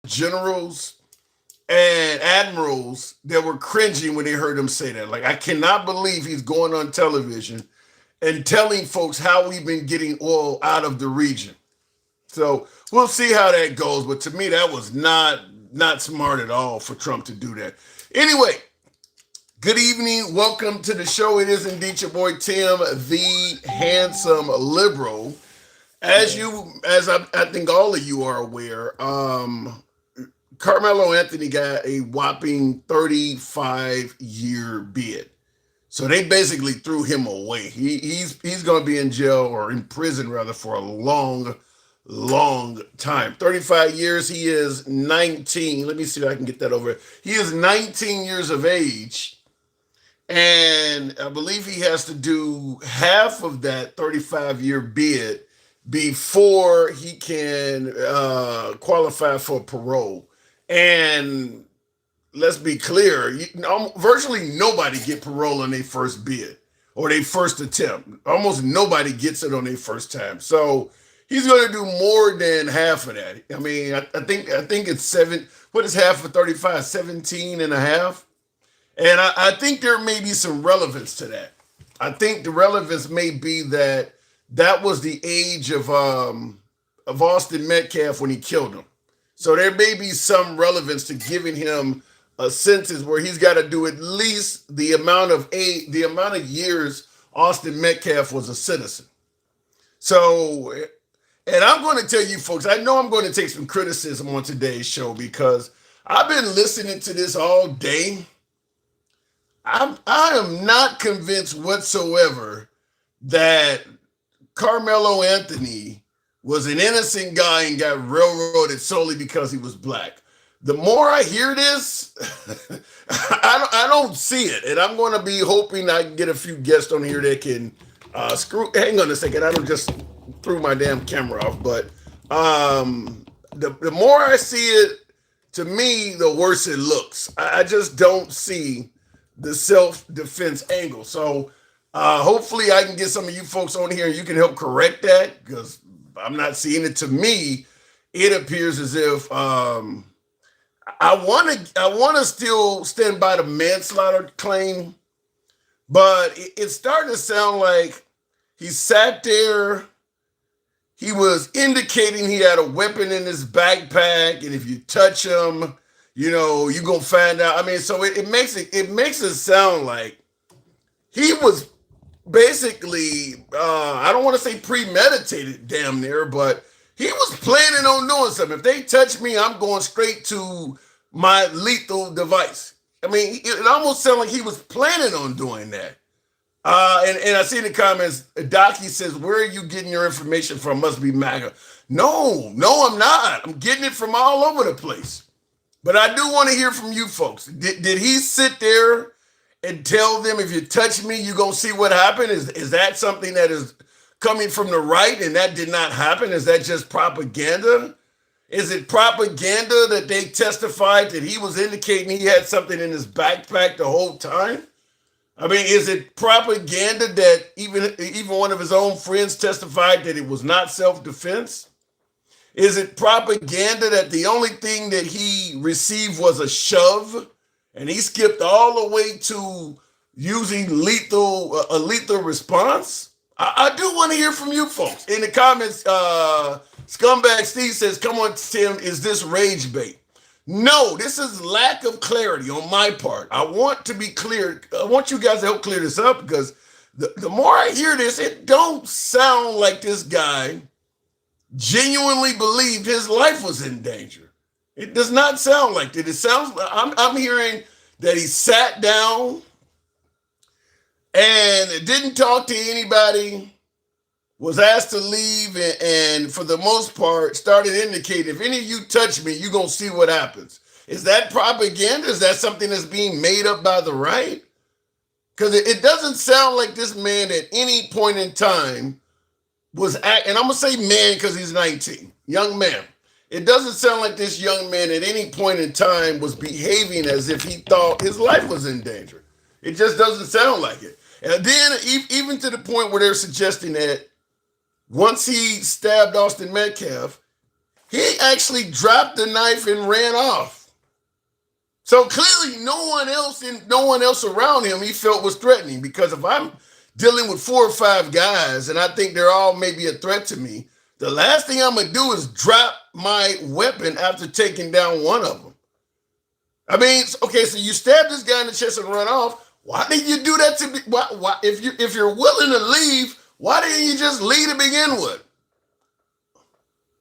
generals and admirals that were cringing when they heard him say that. Like, I cannot believe he's going on television and telling folks how we've been getting oil out of the region. So we'll see how that goes. But to me, that was not smart at all for Trump to do that. Anyway, good evening. Welcome to the show. It is indeed your boy Tim, the handsome liberal. As I think all of you are aware, Carmelo Anthony got a whopping 35-year bid. So they basically threw him away. He's going to be in jail or in prison rather for a long time. 35 years. He is 19. Let me see if I can get that over. He is 19 years of age. And I believe he has to do half of that 35-year bid before he can qualify for parole. And let's be clear, virtually nobody get parole on their first bid or their first attempt. Almost nobody gets it on their first time. So he's going to do more than half of that. I mean, I think it's seven. What is half of 35? 17 and a half. And I think there may be some relevance to that. I think the relevance may be that was the age of Austin Metcalf when he killed him. So there may be some relevance to giving him a sentence where he's got to do at least the amount of years Austin Metcalf was a citizen. So, and I'm going to tell you folks, I know I'm going to take some criticism on today's show because I've been listening to this all day. I am not convinced whatsoever that Carmelo Anthony was an innocent guy and got railroaded solely because he was black. The more I hear this, I don't see it. And I'm going to be hoping I can get a few guests on here that can hang on a second. I don't just threw my damn camera off. But the more I see it, to me, the worse it looks. I just don't see the self-defense angle. So hopefully I can get some of you folks on here and you can help correct that because I'm not seeing it. To me, it appears as if I want to still stand by the manslaughter claim, but it's starting to sound like he sat there. He was indicating he had a weapon in his backpack, and if you touch him, you're gonna find out. I mean, so it makes it sound like he was basically I don't want to say premeditated, damn near, but he was planning on doing something. If they touch me, I'm going straight to my lethal device. I mean, it almost sounded like he was planning on doing that. And I see in the comments, Docky says, "Where are you getting your information from? Must be MAGA." No, I'm not. I'm getting it from all over the place. But I do want to hear from you folks. Did he sit there and tell them, if you touch me, you're going to see what happened? Is that something that is coming from the right and that did not happen? Is that just propaganda? Is it propaganda that they testified that he was indicating he had something in his backpack the whole time? I mean, is it propaganda that even one of his own friends testified that it was not self-defense? Is it propaganda that the only thing that he received was a shove and he skipped all the way to using a lethal response? I do want to hear from you folks. In the comments, Scumbag Steve says, "Come on, Tim, is this rage bait?" No, this is lack of clarity on my part. I want to be clear. I want you guys to help clear this up because the more I hear this, it don't sound like this guy genuinely believed his life was in danger. It does not sound like that. It sounds, I'm hearing that he sat down and didn't talk to anybody, was asked to leave, and for the most part started indicating, if any of you touch me, you're going to see what happens. Is that propaganda? Is that something that's being made up by the right? Because it doesn't sound like this man at any point in time was and I'm going to say man because he's 19, young man. It doesn't sound like this young man at any point in time was behaving as if he thought his life was in danger. It just doesn't sound like it. And then even to the point where they're suggesting that once he stabbed Austin Metcalf, he actually dropped the knife and ran off. So clearly, no one else around him he felt was threatening. Because if I'm dealing with 4 or 5 guys and I think they're all maybe a threat to me, the last thing I'm gonna do is drop my weapon after taking down one of them. I mean, okay, so you stab this guy in the chest and run off. Why did you do that to me? Why if you're willing to leave, why didn't you just leave to begin with?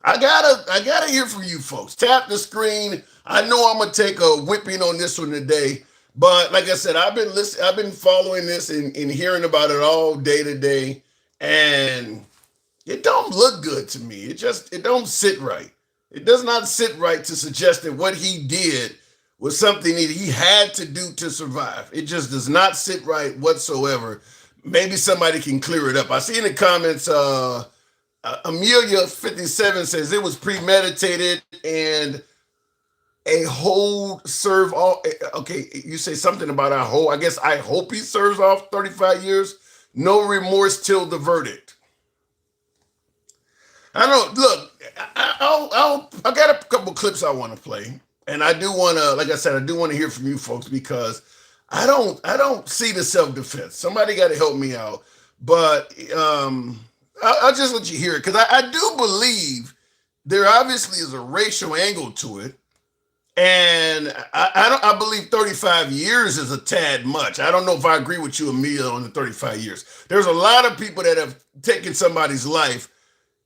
I gotta hear from you folks. Tap the screen. I know I'm gonna take a whipping on this one today, but like I said, I've been following this and hearing about it all day to day, and it don't look good to me. It don't sit right. It does not sit right to suggest that what he did was something that he had to do to survive. It just does not sit right whatsoever. Maybe somebody can clear it up. I see in the comments, Amelia57 says it was premeditated and a hold serve all. Okay, you say something about a hold. I guess I hope he serves off 35 years. No remorse till the verdict. I don't look. I got a couple clips I want to play, and I do want to, like I said, I do want to hear from you folks because I don't see the self defense. Somebody got to help me out, but I'll just let you hear it because I do believe there obviously is a racial angle to it, and I believe 35 years is a tad much. I don't know if I agree with you, Amelia, on the 35 years. There's a lot of people that have taken somebody's life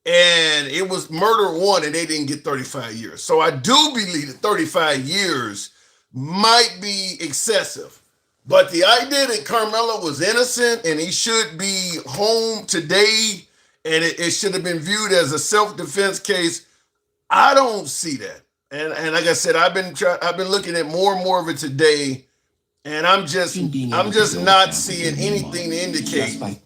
and it was murder one and they didn't get 35 years. So I do believe that 35 years might be excessive. But the idea that Karmelo was innocent and he should be home today and it should have been viewed as a self-defense case, I don't see that. And like I said, I've been looking at more and more of it today, and I'm just not seeing anything to indicate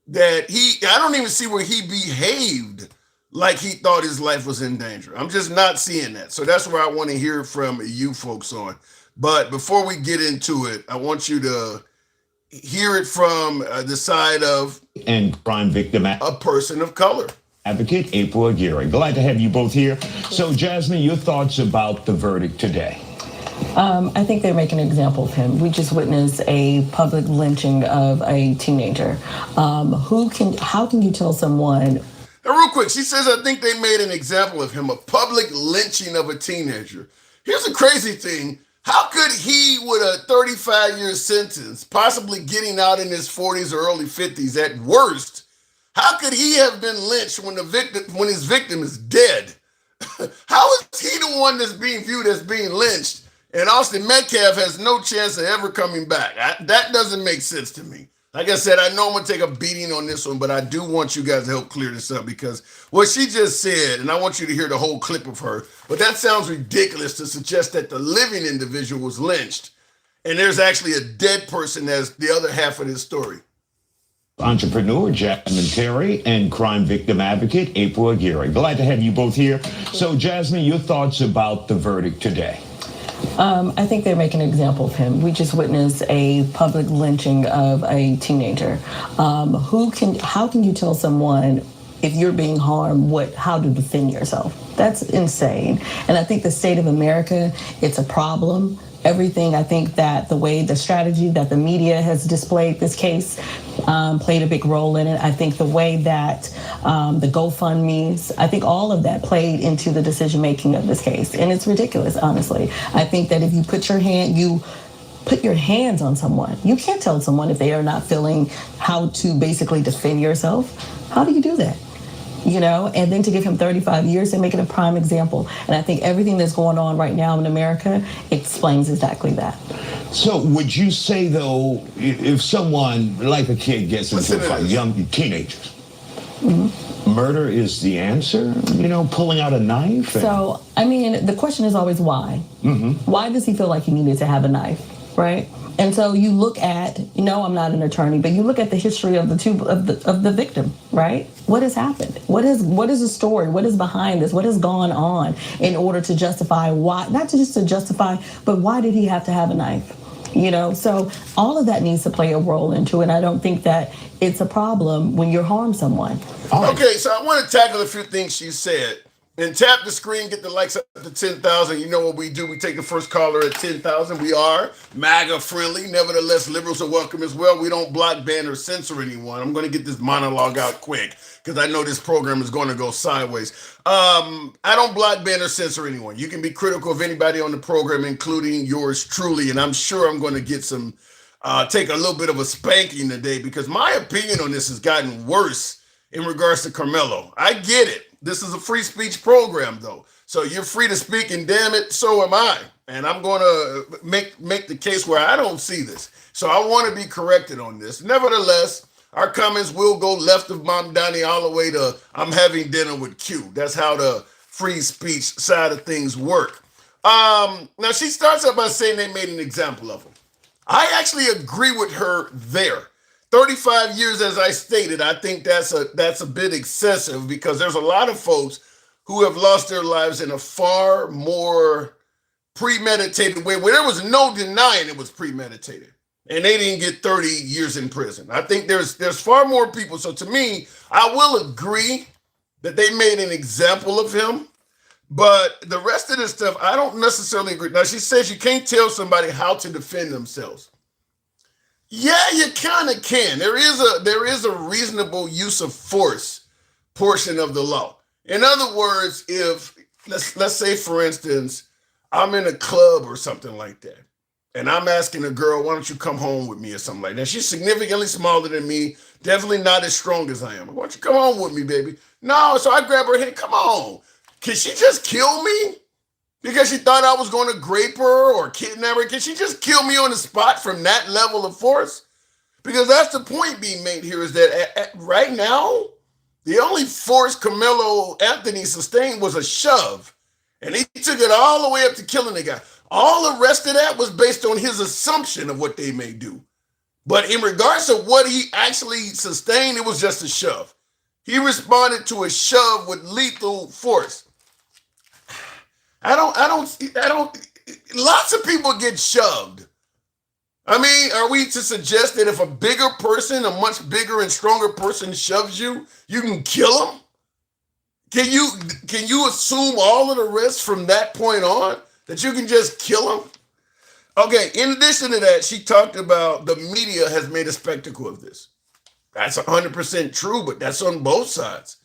that I don't even see where he behaved like he thought his life was in danger. I'm just not seeing that. So that's where I want to hear from you folks on. But before we get into it, I want you to hear it from the side of and crime victim, a person of color. Advocate April Aguirre. Glad to have you both here. So, Jasmine, your thoughts about the verdict today? I think they're making an example of him. We just witnessed a public lynching of a teenager. How can you tell someone? Now, real quick, she says, I think they made an example of him, a public lynching of a teenager. Here's the crazy thing. How could he, with a 35-year sentence, possibly getting out in his 40s or early 50s at worst, how could he have been lynched when his victim is dead? How is he the one that's being viewed as being lynched? And Austin Metcalf has no chance of ever coming back. That doesn't make sense to me. Like I said, I know I'm going to take a beating on this one, but I do want you guys to help clear this up because what she just said, and I want you to hear the whole clip of her, but that sounds ridiculous to suggest that the living individual was lynched and there's actually a dead person as the other half of this story. Entrepreneur Jasmine Terry and crime victim advocate April Aguirre. Glad to have you both here. So, Jasmine, your thoughts about the verdict today? I think they're making an example of him. We just witnessed a public lynching of a teenager. How can you tell someone if you're being harmed how to defend yourself? That's insane. And I think the state of America, it's a problem. Everything, I think that the strategy that the media has displayed this case played a big role in it. I think the way that the GoFundMes, I think all of that played into the decision making of this case. And it's ridiculous, honestly. I think that if you put your hands on someone, you can't tell someone if they are not feeling how to basically defend yourself. How do you do that? And then to give him 35 years and make it a prime example. And I think everything that's going on right now in America explains exactly that. So would you say, though, if someone, like a kid gets into a fight, young teenagers, murder is the answer, pulling out a knife? So, the question is always why? Why does he feel like he needed to have a knife, right? And so you look at, I'm not an attorney, but you look at the history of the victim, right? What has happened? What is the story? What is behind this? What has gone on in order to justify why, not just to justify, but why did he have to have a knife? So all of that needs to play a role into it. And I don't think that it's a problem when you harm someone. Okay, so I want to tackle a few things she said. And tap the screen, get the likes up to 10,000. You know what we do. We take the first caller at 10,000. We are MAGA friendly. Nevertheless, liberals are welcome as well. We don't block, ban, or censor anyone. I'm going to get this monologue out quick because I know this program is going to go sideways. I don't block, ban, or censor anyone. You can be critical of anybody on the program, including yours truly. And I'm sure I'm going to get take a little bit of a spanking today because my opinion on this has gotten worse in regards to Karmelo. I get it. This is a free speech program, though. So you're free to speak, and damn it, so am I. And I'm going to make the case where I don't see this. So I want to be corrected on this. Nevertheless, our comments will go left of Mom Donnie all the way to I'm having dinner with Q. That's how the free speech side of things work. Now, she starts out by saying they made an example of him. I actually agree with her there. 35 years, as I stated, I think that's a bit excessive because there's a lot of folks who have lost their lives in a far more premeditated way where there was no denying it was premeditated. And they didn't get 30 years in prison. I think there's far more people. So to me, I will agree that they made an example of him. But the rest of this stuff, I don't necessarily agree. Now, she says you can't tell somebody how to defend themselves. Yeah, you kind of can. There is a reasonable use of force portion of the law. In other words, if let's say, for instance, I'm in a club or something like that, and I'm asking a girl, why don't you come home with me or something like that? She's significantly smaller than me, definitely not as strong as I am. Why don't you come home with me, baby? No, so I grab her hand, come on. Can she just kill me? Because she thought I was going to grape her or kidnap her. Can she just kill me on the spot from that level of force? Because that's the point being made here is that right now, the only force Karmelo Anthony sustained was a shove. And he took it all the way up to killing the guy. All the rest of that was based on his assumption of what they may do. But in regards to what he actually sustained, it was just a shove. He responded to a shove with lethal force. I don't, lots of people get shoved. I mean, are we to suggest that if a bigger person, a much bigger and stronger person shoves you, you can kill him? Can you assume all of the rest from that point on that you can just kill him? Okay, in addition to that, she talked about the media has made a spectacle of this. That's 100% true, but that's on both sides.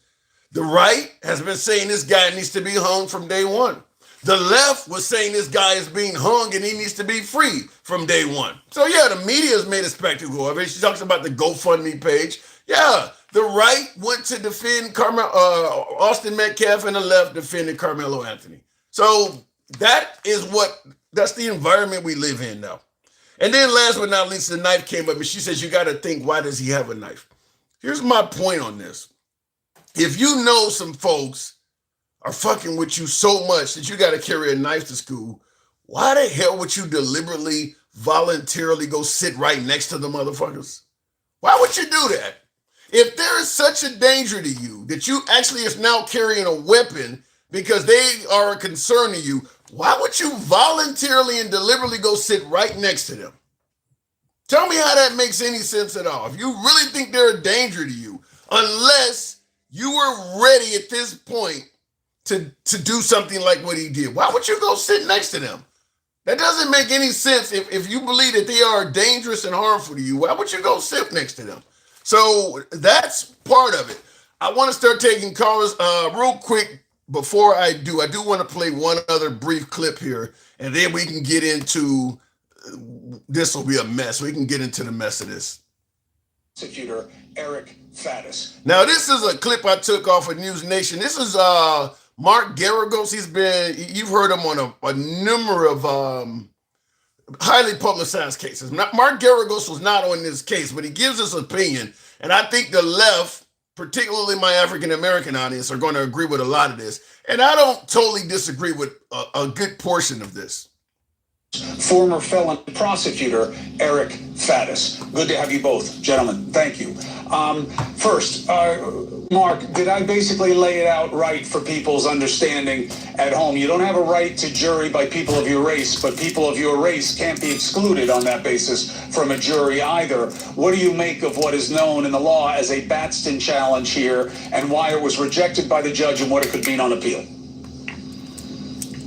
The right has been saying this guy needs to be hung from day one. The left was saying this guy is being hung and he needs to be free from day one. So yeah, the media has made a spectacle of it. She talks about the GoFundMe page. Yeah, the right went to defend Austin Metcalf and the left defended Karmelo Anthony. So that's the environment we live in now. And then last but not least, the knife came up and she says, you got to think, why does he have a knife? Here's my point on this. If you know some folks are fucking with you so much that you got to carry a knife to school, why the hell would you deliberately, voluntarily go sit right next to the motherfuckers? Why would you do that? If there is such a danger to you that you actually is now carrying a weapon because they are a concern to you, why would you voluntarily and deliberately go sit right next to them? Tell me how that makes any sense at all. If you really think they're a danger to you, unless you were ready at this point to do something like what he did, why would you go sit next to them? That doesn't make any sense. If you believe that they are dangerous and harmful to you, why would you go sit next to them? So that's part of it. I want to start taking callers real quick. Before I do want to play one other brief clip here, and then we can get into, this will be a mess. We can get into the mess of this. Prosecutor Eric Faddis. Now, this is a clip I took off of News Nation. This is Mark Garagos. You've heard him on a number of highly publicized cases. Mark Garagos was not on this case, but he gives his opinion. And I think the left, particularly my African-American audience, are going to agree with a lot of this. And I don't totally disagree with a good portion of this. Former felon prosecutor Eric Faddis. Good to have you both, gentlemen. Thank you. First, Mark, did I basically lay it out right for people's understanding at home? You don't have a right to jury by people of your race, but people of your race can't be excluded on that basis from a jury either. What do you make of what is known in the law as a Batson challenge here, and why it was rejected by the judge and what it could mean on appeal?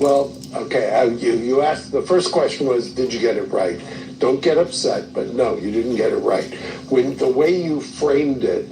Well, okay. You asked, the first question was, did you get it right? Don't get upset, but no, you didn't get it right. When the way you framed it,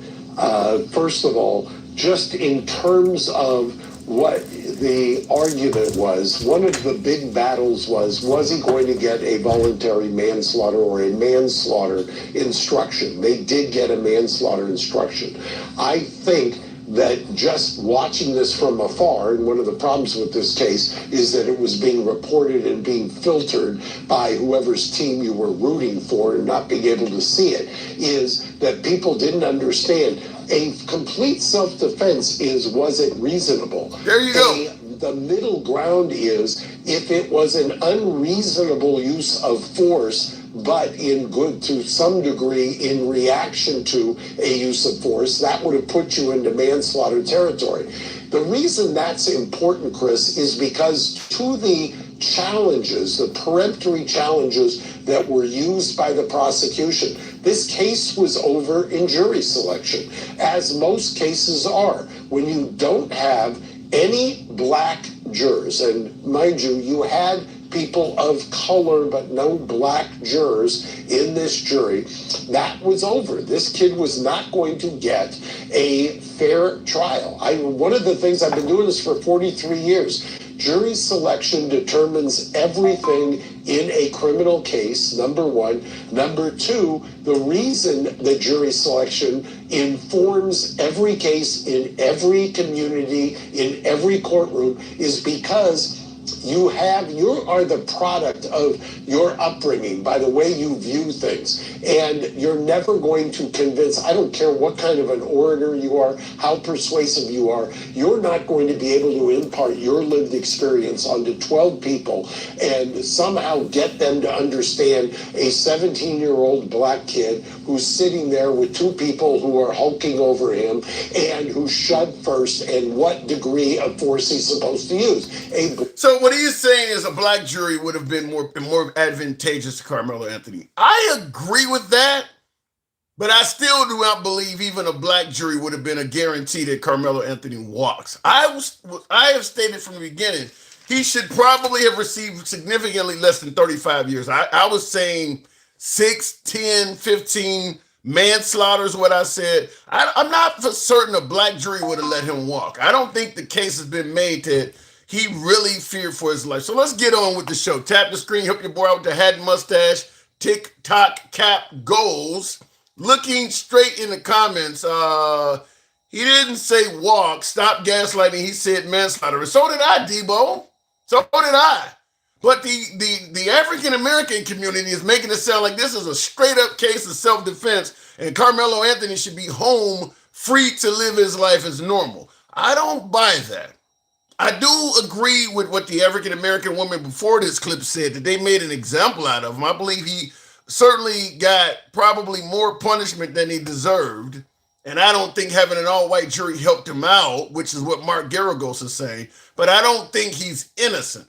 first of all, just in terms of what the argument was, one of the big battles was he going to get a voluntary manslaughter or a manslaughter instruction? They did get a manslaughter instruction. I think that just watching this from afar, and one of the problems with this case is that it was being reported and being filtered by whoever's team you were rooting for and not being able to see it, is that people didn't understand. A complete self-defense was it reasonable? There you go. The middle ground is if it was an unreasonable use of force, but to some degree in reaction to a use of force, that would have put you into manslaughter territory. The reason that's important, Chris, is because to the challenges, the peremptory challenges that were used by the prosecution, this case was over in jury selection, as most cases are. When you don't have any black jurors, and mind you, you had people of color but no black jurors in this jury, that was over. This kid was not going to get a fair trial. One of the things, I've been doing this for 43 years. Jury selection determines everything in a criminal case, number one. Number two, the reason the jury selection informs every case in every community, in every courtroom, is because you are the product of your upbringing by the way you view things. And you're never going to convince, I don't care what kind of an orator you are, how persuasive you are, you're not going to be able to impart your lived experience onto 12 people and somehow get them to understand a 17-year-old black kid who's sitting there with two people who are hulking over him and who's shoved first and what degree of force he's supposed to use. So what he's saying is a black jury would have been more advantageous to Karmelo Anthony. I agree with that, but I still do not believe even a black jury would have been a guarantee that Karmelo Anthony walks. I have stated from the beginning he should probably have received significantly less than 35 years. I was saying 6, 10, 15 manslaughter is what I said. I'm not for certain a black jury would have let him walk. I don't think the case has been made that he really feared for his life. So let's get on with the show. Tap the screen, help your boy out with the hat and mustache. TikTok cap goals. Looking straight in the comments, he didn't say walk, stop gaslighting. He said manslaughter. So did I, Debo. So did I. But the African-American community is making it sound like this is a straight-up case of self-defense and Karmelo Anthony should be home free to live his life as normal. I don't buy that. I do agree with what the African-American woman before this clip said, that they made an example out of him. I believe he certainly got probably more punishment than he deserved. And I don't think having an all-white jury helped him out, which is what Mark Garagos is saying. But I don't think he's innocent.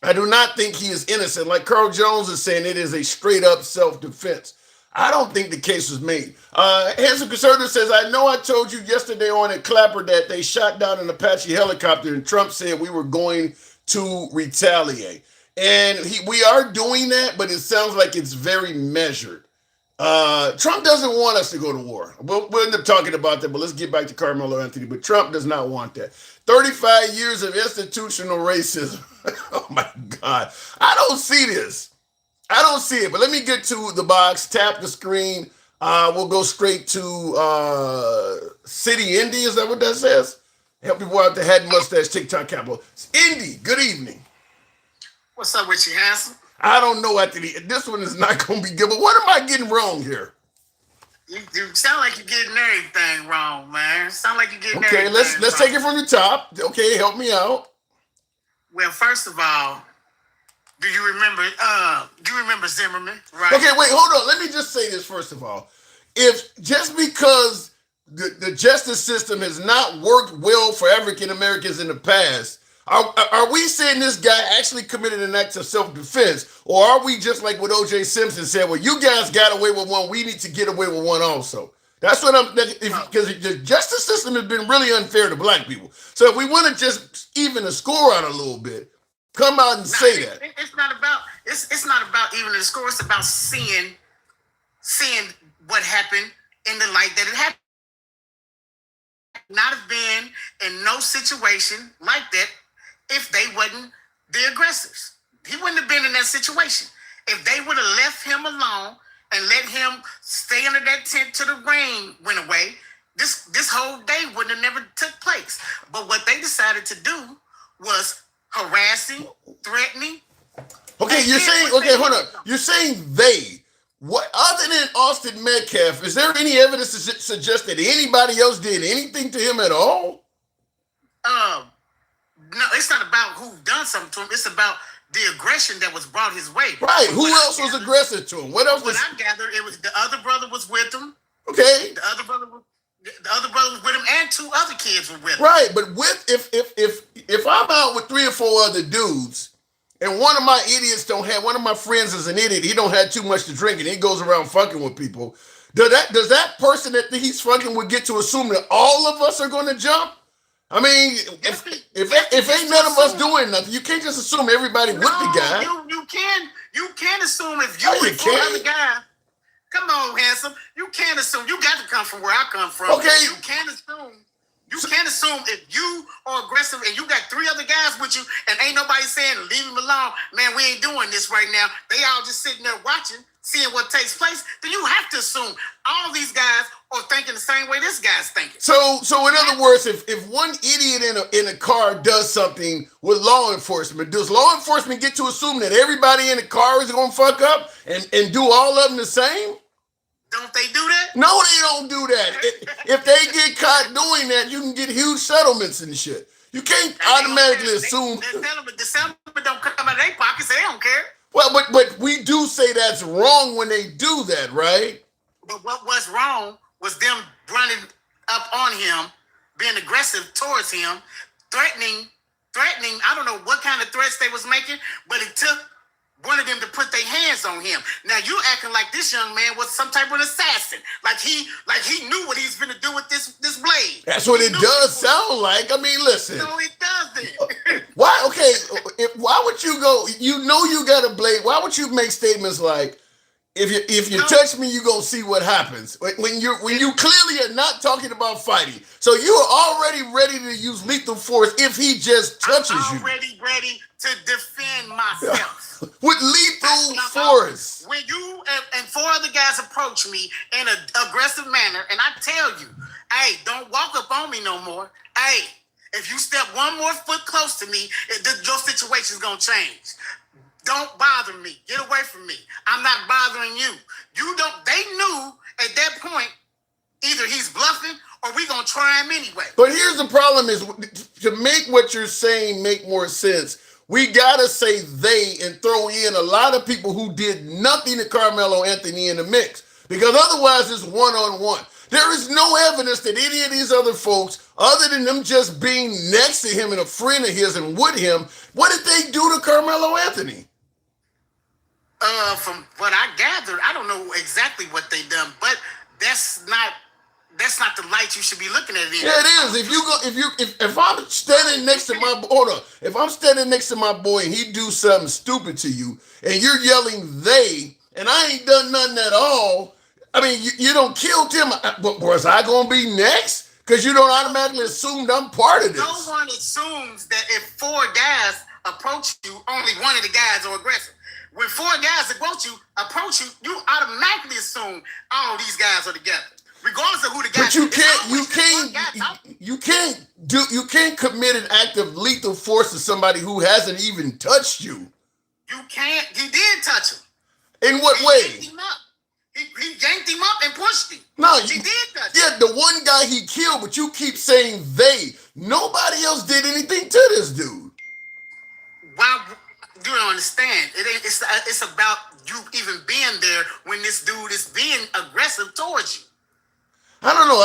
I do not think he is innocent. Like Carl Jones is saying, it is a straight-up self-defense. I don't think the case was made. Handsome Conservative says, I know I told you yesterday on at Clapper that they shot down an Apache helicopter and Trump said we were going to retaliate. And we are doing that, but it sounds like it's very measured. Trump doesn't want us to go to war. We'll end up talking about that, but let's get back to Karmelo Anthony. But Trump does not want that. 35 years of institutional racism. Oh, my God. I don't see this. I don't see it, but let me get to the box, tap the screen. We'll go straight to City Indy. Is that what that says? Help people out the head and mustache TikTok capital. Indy, good evening. What's up with you, handsome? I don't know this one is not going to be good, but what am I getting wrong here? You sound like you're getting everything wrong, man. Sound like you're getting everything wrong. Okay, let's take it from the top. Okay, help me out. Well, first of all, do you remember Zimmerman? Right. Okay, wait, hold on. Let me just say this first of all. If just because the justice system has not worked well for African Americans in the past, are we saying this guy actually committed an act of self-defense, or are we just like what O.J. Simpson said? Well, you guys got away with one, we need to get away with one also. That's what because the justice system has been really unfair to black people. So if we want to just even the score out a little bit, Come out and say that. It's not about it's not about even the score. It's about seeing what happened in the light that it happened. Not have been in no situation like that if they wasn't the aggressors. He wouldn't have been in that situation if they would have left him alone and let him stay under that tent till the rain went away. This whole day wouldn't have never took place. But what they decided to do was harassing, threatening. Okay, you're saying, okay, hold on. You're saying they. What other than Austin Metcalf, is there any evidence to suggest that anybody else did anything to him at all? No, it's not about who done something to him. It's about the aggression that was brought his way. Right. Who else was aggressive to him? What else was? I gathered, it was the other brother was with him. Okay. The other brother was with him, and 2 other kids were with him. Right, but with if I'm out with 3 or 4 other dudes, and one of my idiots one of my friends is an idiot, he don't have too much to drink, and he goes around fucking with people. Does that person that he's fucking with get to assume that all of us are going to jump? I mean, if ain't none of us doing nothing, you can't just assume everybody with the guy. You can assume if you with 4 other guys. Come on, handsome. You can't assume. You got to come from where I come from. Okay. You can't assume. You can't assume if you are aggressive and you got 3 other guys with you and ain't nobody saying leave him alone. Man, we ain't doing this right now. They all just sitting there watching, seeing what takes place. Then you have to assume all these guys are thinking the same way this guy's thinking. So in other words, if one idiot in a car does something with law enforcement, does law enforcement get to assume that everybody in the car is going to fuck up and do all of them the same? Don't they do that? No, they don't do that. If they get caught doing that, you can get huge settlements and shit. You can't automatically assume. The settlement don't come out of their pockets. They don't care. Well, but we do say that's wrong when they do that, right? But what was wrong was them running up on him, being aggressive towards him, threatening. I don't know what kind of threats they was making, but it took one of them to put their hands on him. Now you acting like this young man was some type of assassin, like he knew what he's gonna do with this blade. That's what it does sound like. I mean, listen. No, it doesn't. Why? Okay, why would you go? You know you got a blade. Why would you make statements like, if you touch me, you gonna see what happens? When you clearly are not talking about fighting, so you are already ready to use lethal force if he just touches you. I'm already ready to defend myself. With lethal force. When you and 4 other guys approach me in an aggressive manner, and I tell you, hey, don't walk up on me no more. Hey, if you step one more foot close to me, your situation's gonna change. Don't bother me. Get away from me. I'm not bothering you. They knew at that point, either he's bluffing or we gonna try him anyway. But here's the problem is, to make what you're saying make more sense, we gotta say they and throw in a lot of people who did nothing to Karmelo Anthony in the mix. Because otherwise it's one-on-one. There is no evidence that any of these other folks, other than them just being next to him and a friend of his and with him, what did they do to Karmelo Anthony? From what I gathered, I don't know exactly what they done, but that's not the light you should be looking at it in. Yeah, it is. If I'm standing next to if I'm standing next to my boy and he do something stupid to you and you're yelling they, and I ain't done nothing at all, I mean, you don't killed him, but was I gonna be next? Because you don't automatically assume I'm part of this. No one assumes that if 4 guys approach you, only one of the guys are aggressive. When 4 guys approach you, you automatically assume all these guys are together, regardless of who the guy is. But you can't commit an act of lethal force to somebody who hasn't even touched you. You can't. He did touch him. In what way? Yanked him up. He yanked him up and pushed him. No, he did touch him. Yeah, the one guy he killed, but you keep saying they. Nobody else did anything to this dude. Why? You don't understand. It's about you even being there when this dude is being aggressive towards you. I don't know.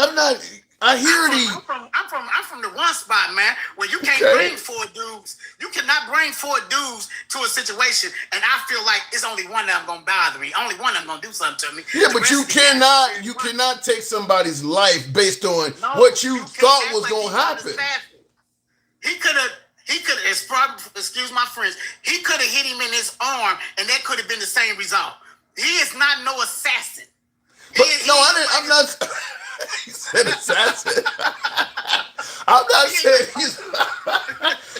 I'm not. I hear I'm from the one spot, man, where you can't bring 4 dudes. You cannot bring 4 dudes to a situation, and I feel like it's only one that I'm gonna bother me. Only one that's gonna do something to me. Yeah, but you cannot take somebody's life based on what you thought was gonna happen. He could He could have, excuse my French, he could have hit him in his arm, and that could have been the same result. He is not no assassin. I'm not. He said assassin. I'm not saying he's.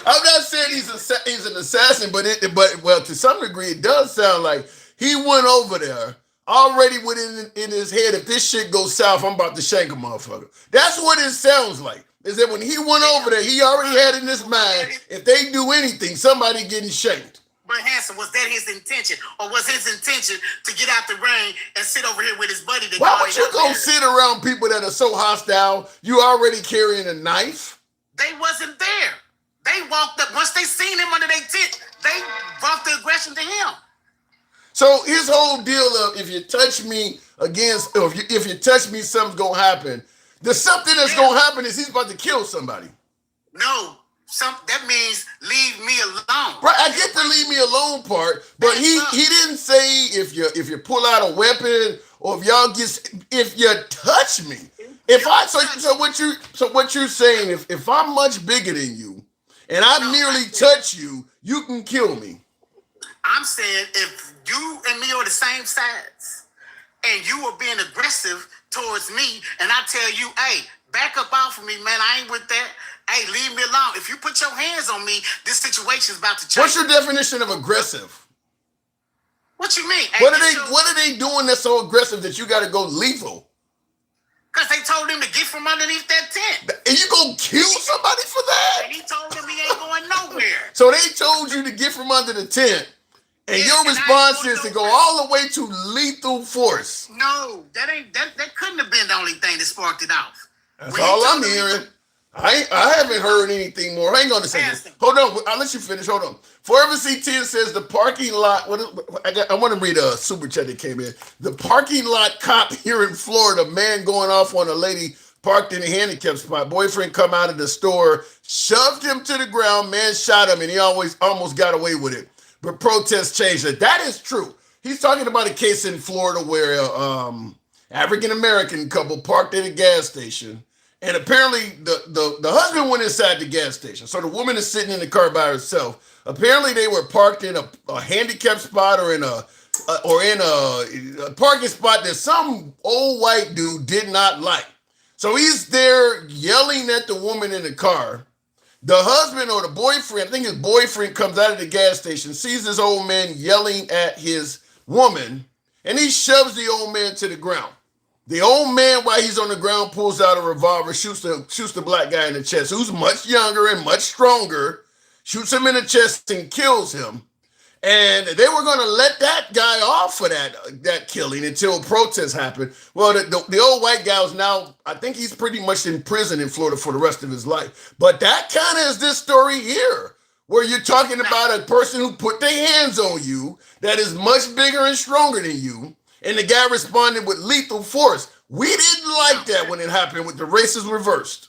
I'm not saying he's an assassin, but well, to some degree, it does sound like he went over there already with in his head. If this shit goes south, I'm about to shank a motherfucker. That's what it sounds like. Is that when he went over there, he already had in his mind, if they do anything, somebody getting shanked. But Hanson, was that his intention? Or was his intention to get out the ring and sit over here with his buddy? Why would you go sit around people that are so hostile, you already carrying a knife? They wasn't there. They walked up. Once they seen him under their tent, they brought the aggression to him. So his whole deal of, if you touch me against, or if you touch me, something's going to happen. The something that's going to happen is he's about to kill somebody. No. That means leave me alone. Right, I get the leave me alone part, but he didn't say if you pull out a weapon or if you touch me. So what you're saying, if I'm much bigger than you and I merely touch you, you can kill me. I'm saying if you and me are the same size and you are being aggressive towards me and I tell you, hey, back up off of me, man, I ain't with that. Hey, leave me alone. If you put your hands on me, this situation's about to change. What's your definition of aggressive? What you mean? What are they doing that's so aggressive that you got to go lethal? Because they told him to get from underneath that tent. And you gonna kill somebody for that? And he told him he ain't going nowhere. So they told you to get from under the tent, and your response is to go all the way to lethal force. No, that couldn't have been the only thing that sparked it off. That's all I'm hearing. I haven't heard anything more. Hang on a second. Hold on. I'll let you finish. Hold on. Forever C10 says the parking lot. I want to read a super chat that came in. The parking lot cop here in Florida, man going off on a lady parked in a handicap spot. Boyfriend come out of the store, shoved him to the ground. Man shot him, and he almost got away with it. But protests changed it. That is true. He's talking about a case in Florida where African American couple parked at a gas station. And apparently the husband went inside the gas station. So the woman is sitting in the car by herself. Apparently they were parked in a handicapped spot or in a parking spot that some old white dude did not like. So he's there yelling at the woman in the car. The husband or the boyfriend, I think his boyfriend, comes out of the gas station, sees this old man yelling at his woman, and he shoves the old man to the ground. The old man, while he's on the ground, pulls out a revolver, shoots the black guy in the chest, who's much younger and much stronger, shoots him in the chest and kills him. And they were going to let that guy off for that killing until protests happened. Well, the old white guy is now, I think he's pretty much in prison in Florida for the rest of his life. But that kind of is this story here, where you're talking about a person who put their hands on you that is much bigger and stronger than you. And the guy responded with lethal force. We didn't like that when it happened with the races reversed.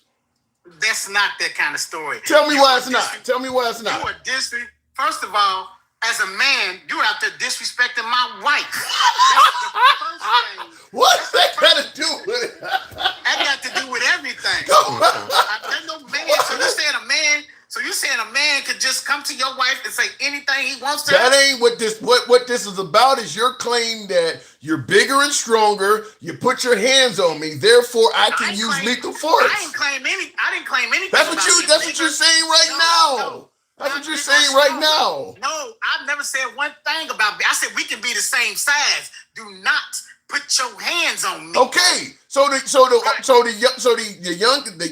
That's not that kind of story. Tell me why it's not. Tell me why it's not. You are First of all, as a man, you're out there disrespecting my wife. That's the first thing. What's that got to do with it? That got to do with everything. There's no man. So you're saying a man could just come to your wife and say anything he wants to? That ain't what this is about. Is your claim that you're bigger and stronger, you put your hands on me, therefore I can use lethal force. I didn't claim anything. That's what you're saying right now. That's what you're saying right now. No, I've never said one thing about me. I said we can be the same size. Do not put your hands on me. Okay, so the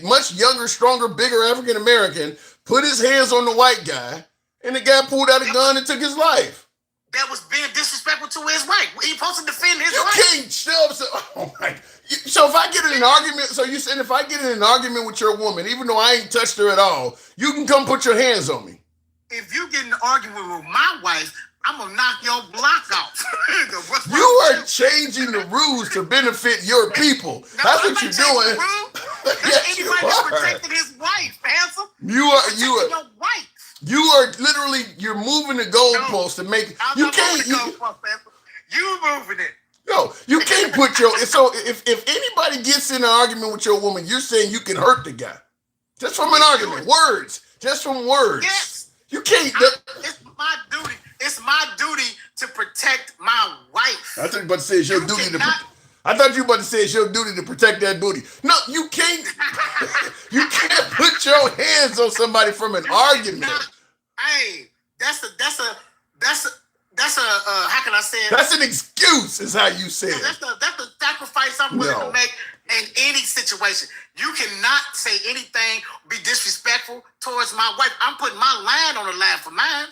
much younger, stronger, bigger African American put his hands on the white guy, and the guy pulled out a gun and took his life. That was being disrespectful to his wife. He supposed to defend his wife. You can't shove. Oh my. So if I get in an argument, so you saying if I get in an argument with your woman, even though I ain't touched her at all, you can come put your hands on me. If you get in an argument with my wife, I'm gonna knock your block off. You are changing the rules to benefit your people. That's what you're doing. Yes, anybody that's protecting his wife, handsome. You are your wife. You are literally you're moving the goalpost to make you can't. You moving it. No, you can't put your. So if anybody gets in an argument with your woman, you're saying you can hurt the guy just from an argument, words. just from words. Yes. You can't. It's my duty. It's my duty to protect my wife. I thought you about to say it's your duty to. I thought you about to say it's your duty to protect that booty. No, you can't. You can't put your hands on somebody from an argument. Hey, that's a how can I say it? That's an excuse, is how you say it. That's the sacrifice I'm willing to make in any situation. You cannot say anything, be disrespectful towards my wife. I'm putting my land on the line for mine.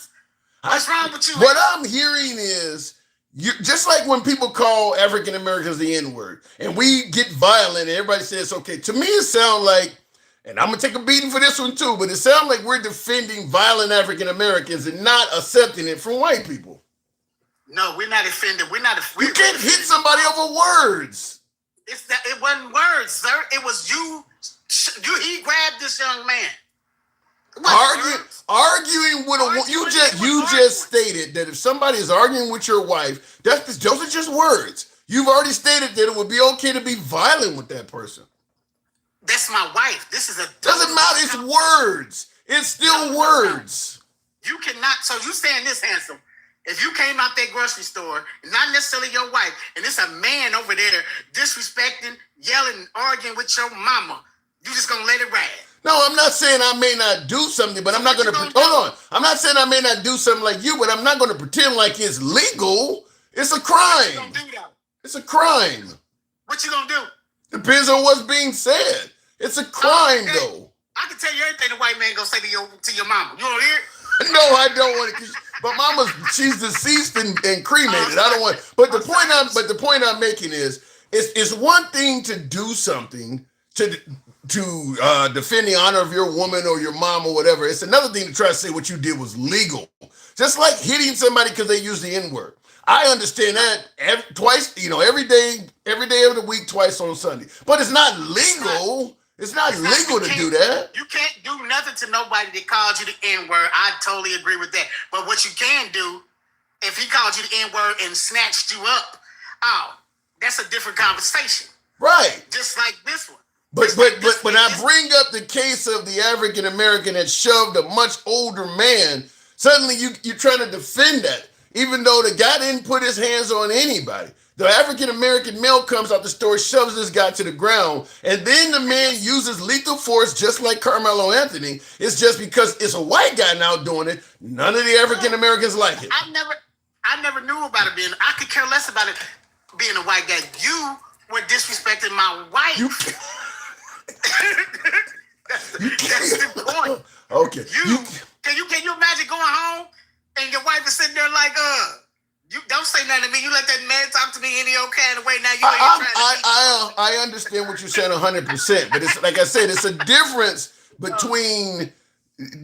What's wrong with you? What I'm hearing is, just like when people call African Americans the N-word, and we get violent, and everybody says, okay, to me it sounds like, and I'm going to take a beating for this one too, but it sounds like we're defending violent African Americans and not accepting it from white people. No, we're not offended. You can't hit somebody over words. It wasn't words, sir. It was you. He grabbed this young man. Arguing with a you just stated that if somebody is arguing with your wife, those are just words. You've already stated that it would be okay to be violent with that person. That's my wife. This is a doesn't matter. It's words. It's still words. You cannot. So you saying this, handsome? If you came out that grocery store, not necessarily your wife, and there's a man over there disrespecting, yelling, arguing with your mama, you just gonna let it ride? No, I'm not saying I may not do something, but I'm not going to. Hold on. I'm not saying I may not do something like you, but I'm not going to pretend like it's legal. It's a crime. What you gonna do, though? It's a crime. What you gonna do? Depends on what's being said. It's a crime, though. I can tell you everything the white man gonna say to your mama. You want to hear it? No, I don't want it. But she's deceased and cremated. I don't want. But the point I'm making is, it's one thing to do something to defend the honor of your woman or your mom or whatever. It's another thing to try to say what you did was legal. Just like hitting somebody because they use the N-word. I understand that every day of the week, twice on Sunday. But it's not legal. It's not legal to do that. You can't do nothing to nobody that calls you the N-word. I totally agree with that. But what you can do, if he called you the N-word and snatched you up, that's a different conversation. Right. Just like this one. But when I bring up the case of the African American that shoved a much older man, suddenly you're trying to defend that, even though the guy didn't put his hands on anybody. The African American male comes out the store, shoves this guy to the ground, and then the man uses lethal force just like Karmelo Anthony. It's just because it's a white guy now doing it. None of the African Americans like it. I never knew about it being. I could care less about it being a white guy. You were disrespecting my wife. That's the point. Okay. Can you imagine going home and your wife is sitting there like, you don't say nothing to me. You let that man talk to me any old kind of way. Now I understand what you're saying 100%, but it's like I said, it's a difference between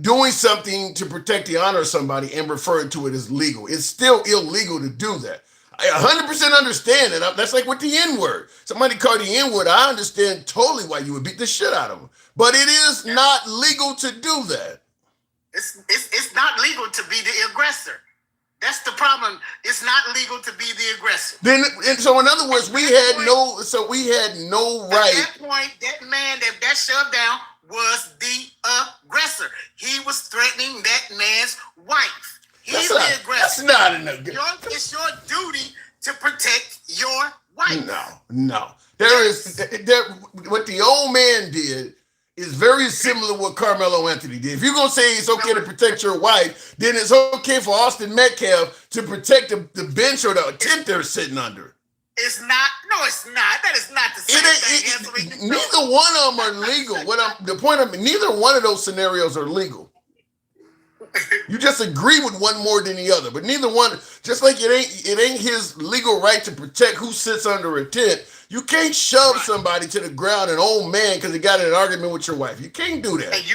doing something to protect the honor of somebody and referring to it as legal. It's still illegal to do that. I 100% understand it. That's like with the N-word. Somebody called the N-word. I understand totally why you would beat the shit out of them. But it is not legal to do that. It's not legal to be the aggressor. That's the problem. It's not legal to be the aggressor. So in other words, we had no right. At that point, that man that shoved down was the aggressor. He was threatening that man's wife. He's the aggressor. That's not an aggressor. It's your duty to protect your wife. No. What the old man did is very similar to what Karmelo Anthony did. If you're going to say it's okay to protect your wife, then it's okay for Austin Metcalf to protect the bench or the tent they're sitting under. It's not. No, it's not. That is not the same thing. Neither one of them are legal. Neither one of those scenarios are legal. You just agree with one more than the other, but neither one. Just like it ain't his legal right to protect who sits under a tent. You can't shove somebody to the ground, an old man, because he got in an argument with your wife. You can't do that. And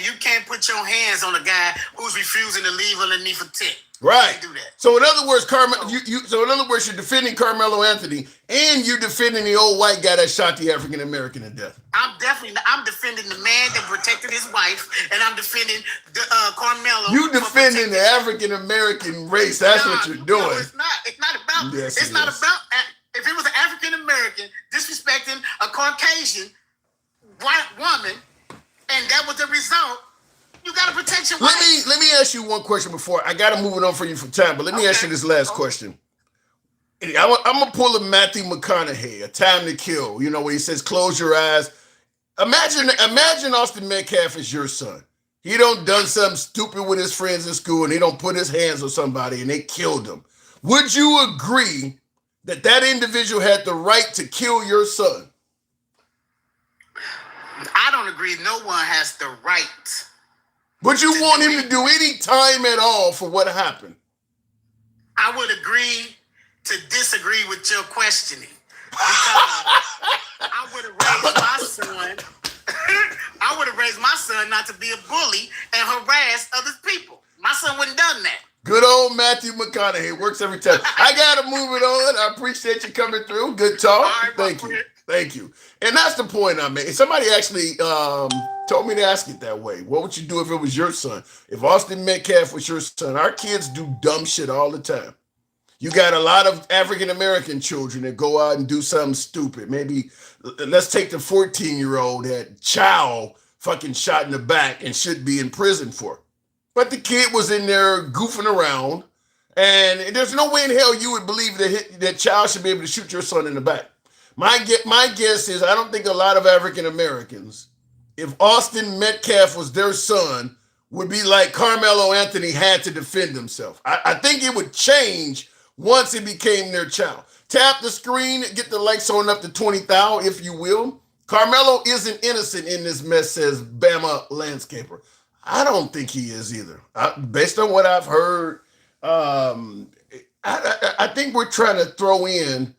you can't put your hands on a guy who's refusing to leave underneath a tent. Right. You can't do that. So in other words, you're defending Karmelo Anthony, and you're defending the old white guy that shot the African American to death. I'm defending the man that protected his wife, and I'm defending Karmelo. You defending the African American race. That's what you're doing. No, it's not. It's not about. Yes, it's not about. If it was an African American disrespecting a Caucasian white woman, and that was the result, You gotta protect your Let wife. me ask you one question before I gotta move it on for you for time, but let me ask you this last question. I'm gonna pull a Matthew McConaughey, A Time to Kill. You know where he says, "Close your eyes." Imagine Austin Metcalf is your son. He don't done something stupid with his friends in school, and he don't put his hands on somebody, and they killed him. Would you agree that that individual had the right to kill your son? I don't agree. No one has the right. Would you want him to do any time at all for what happened? I would agree to disagree with your questioning because I would have raised my son. I would have raised my son not to be a bully and harass other people. My son wouldn't have done that. Good old Matthew McConaughey works every time. I gotta move it on. I appreciate you coming through. Good talk. All right, Thank you. And that's the point I made. Somebody actually told me to ask it that way. What would you do if it was your son? If Austin Metcalf was your son? Our kids do dumb shit all the time. You got a lot of African American children that go out and do something stupid. Maybe let's take the 14-year-old that child fucking shot in the back and should be in prison for. But the kid was in there goofing around, and there's no way in hell you would believe that child should be able to shoot your son in the back. My guess is I don't think a lot of African Americans, if Austin Metcalf was their son, would be like Karmelo Anthony had to defend himself. I think it would change once it became their child. Tap the screen, get the likes on up to 20,000, if you will. Karmelo isn't innocent in this mess, says Bama Landscaper. I don't think he is either. Based on what I've heard, I think we're trying to throw in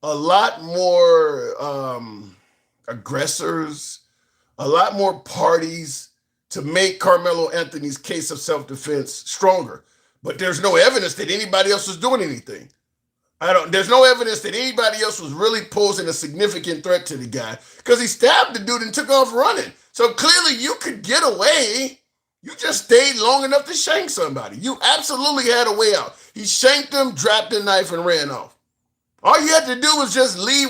a lot more aggressors, a lot more parties to make Karmelo Anthony's case of self-defense stronger. But there's no evidence that anybody else was doing anything. There's no evidence that anybody else was really posing a significant threat to the guy because he stabbed the dude and took off running. So clearly you could get away. You just stayed long enough to shank somebody. You absolutely had a way out. He shanked him, dropped the knife, and ran off. All you had to do was just leave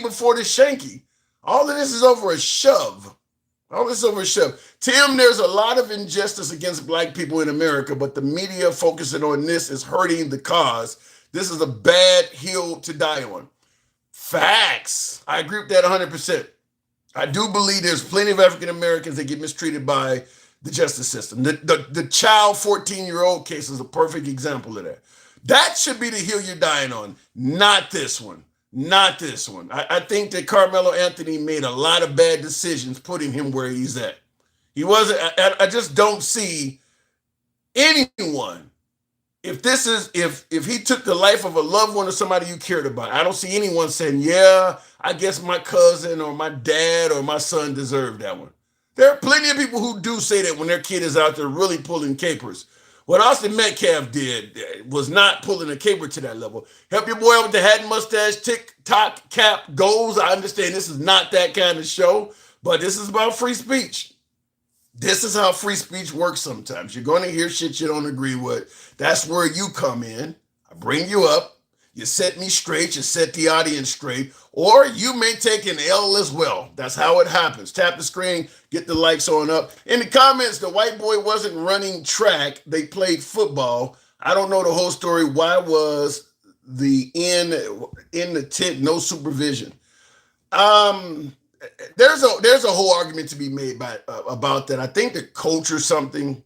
before the shanky. All of this is over a shove. Tim, there's a lot of injustice against black people in America, but the media focusing on this is hurting the cause. This is a bad hill to die on. Facts. I agree with that 100%. I do believe there's plenty of African Americans that get mistreated by the justice system. The child 14-year-old case is a perfect example of that. That should be the hill you're dying on, not this one. Not this one. I think that Karmelo Anthony made a lot of bad decisions putting him where he's at. He wasn't, I just don't see anyone. If he took the life of a loved one or somebody you cared about, I don't see anyone saying, yeah, I guess my cousin or my dad or my son deserved that one. There are plenty of people who do say that when their kid is out there really pulling capers. What Austin Metcalf did was not pulling a caper to that level. Help your boy out with the hat and mustache, tick-tock cap goes. I understand this is not that kind of show, but this is about free speech. This is how free speech works sometimes. You're going to hear shit you don't agree with. That's where you come in. I bring you up. You set me straight. You set the audience straight. Or you may take an L as well. That's how it happens. Tap the screen. Get the likes on up. In the comments, the white boy wasn't running track. They played football. I don't know the whole story. Why was the in the tent no supervision? There's a whole argument to be made about that. I think the coach or something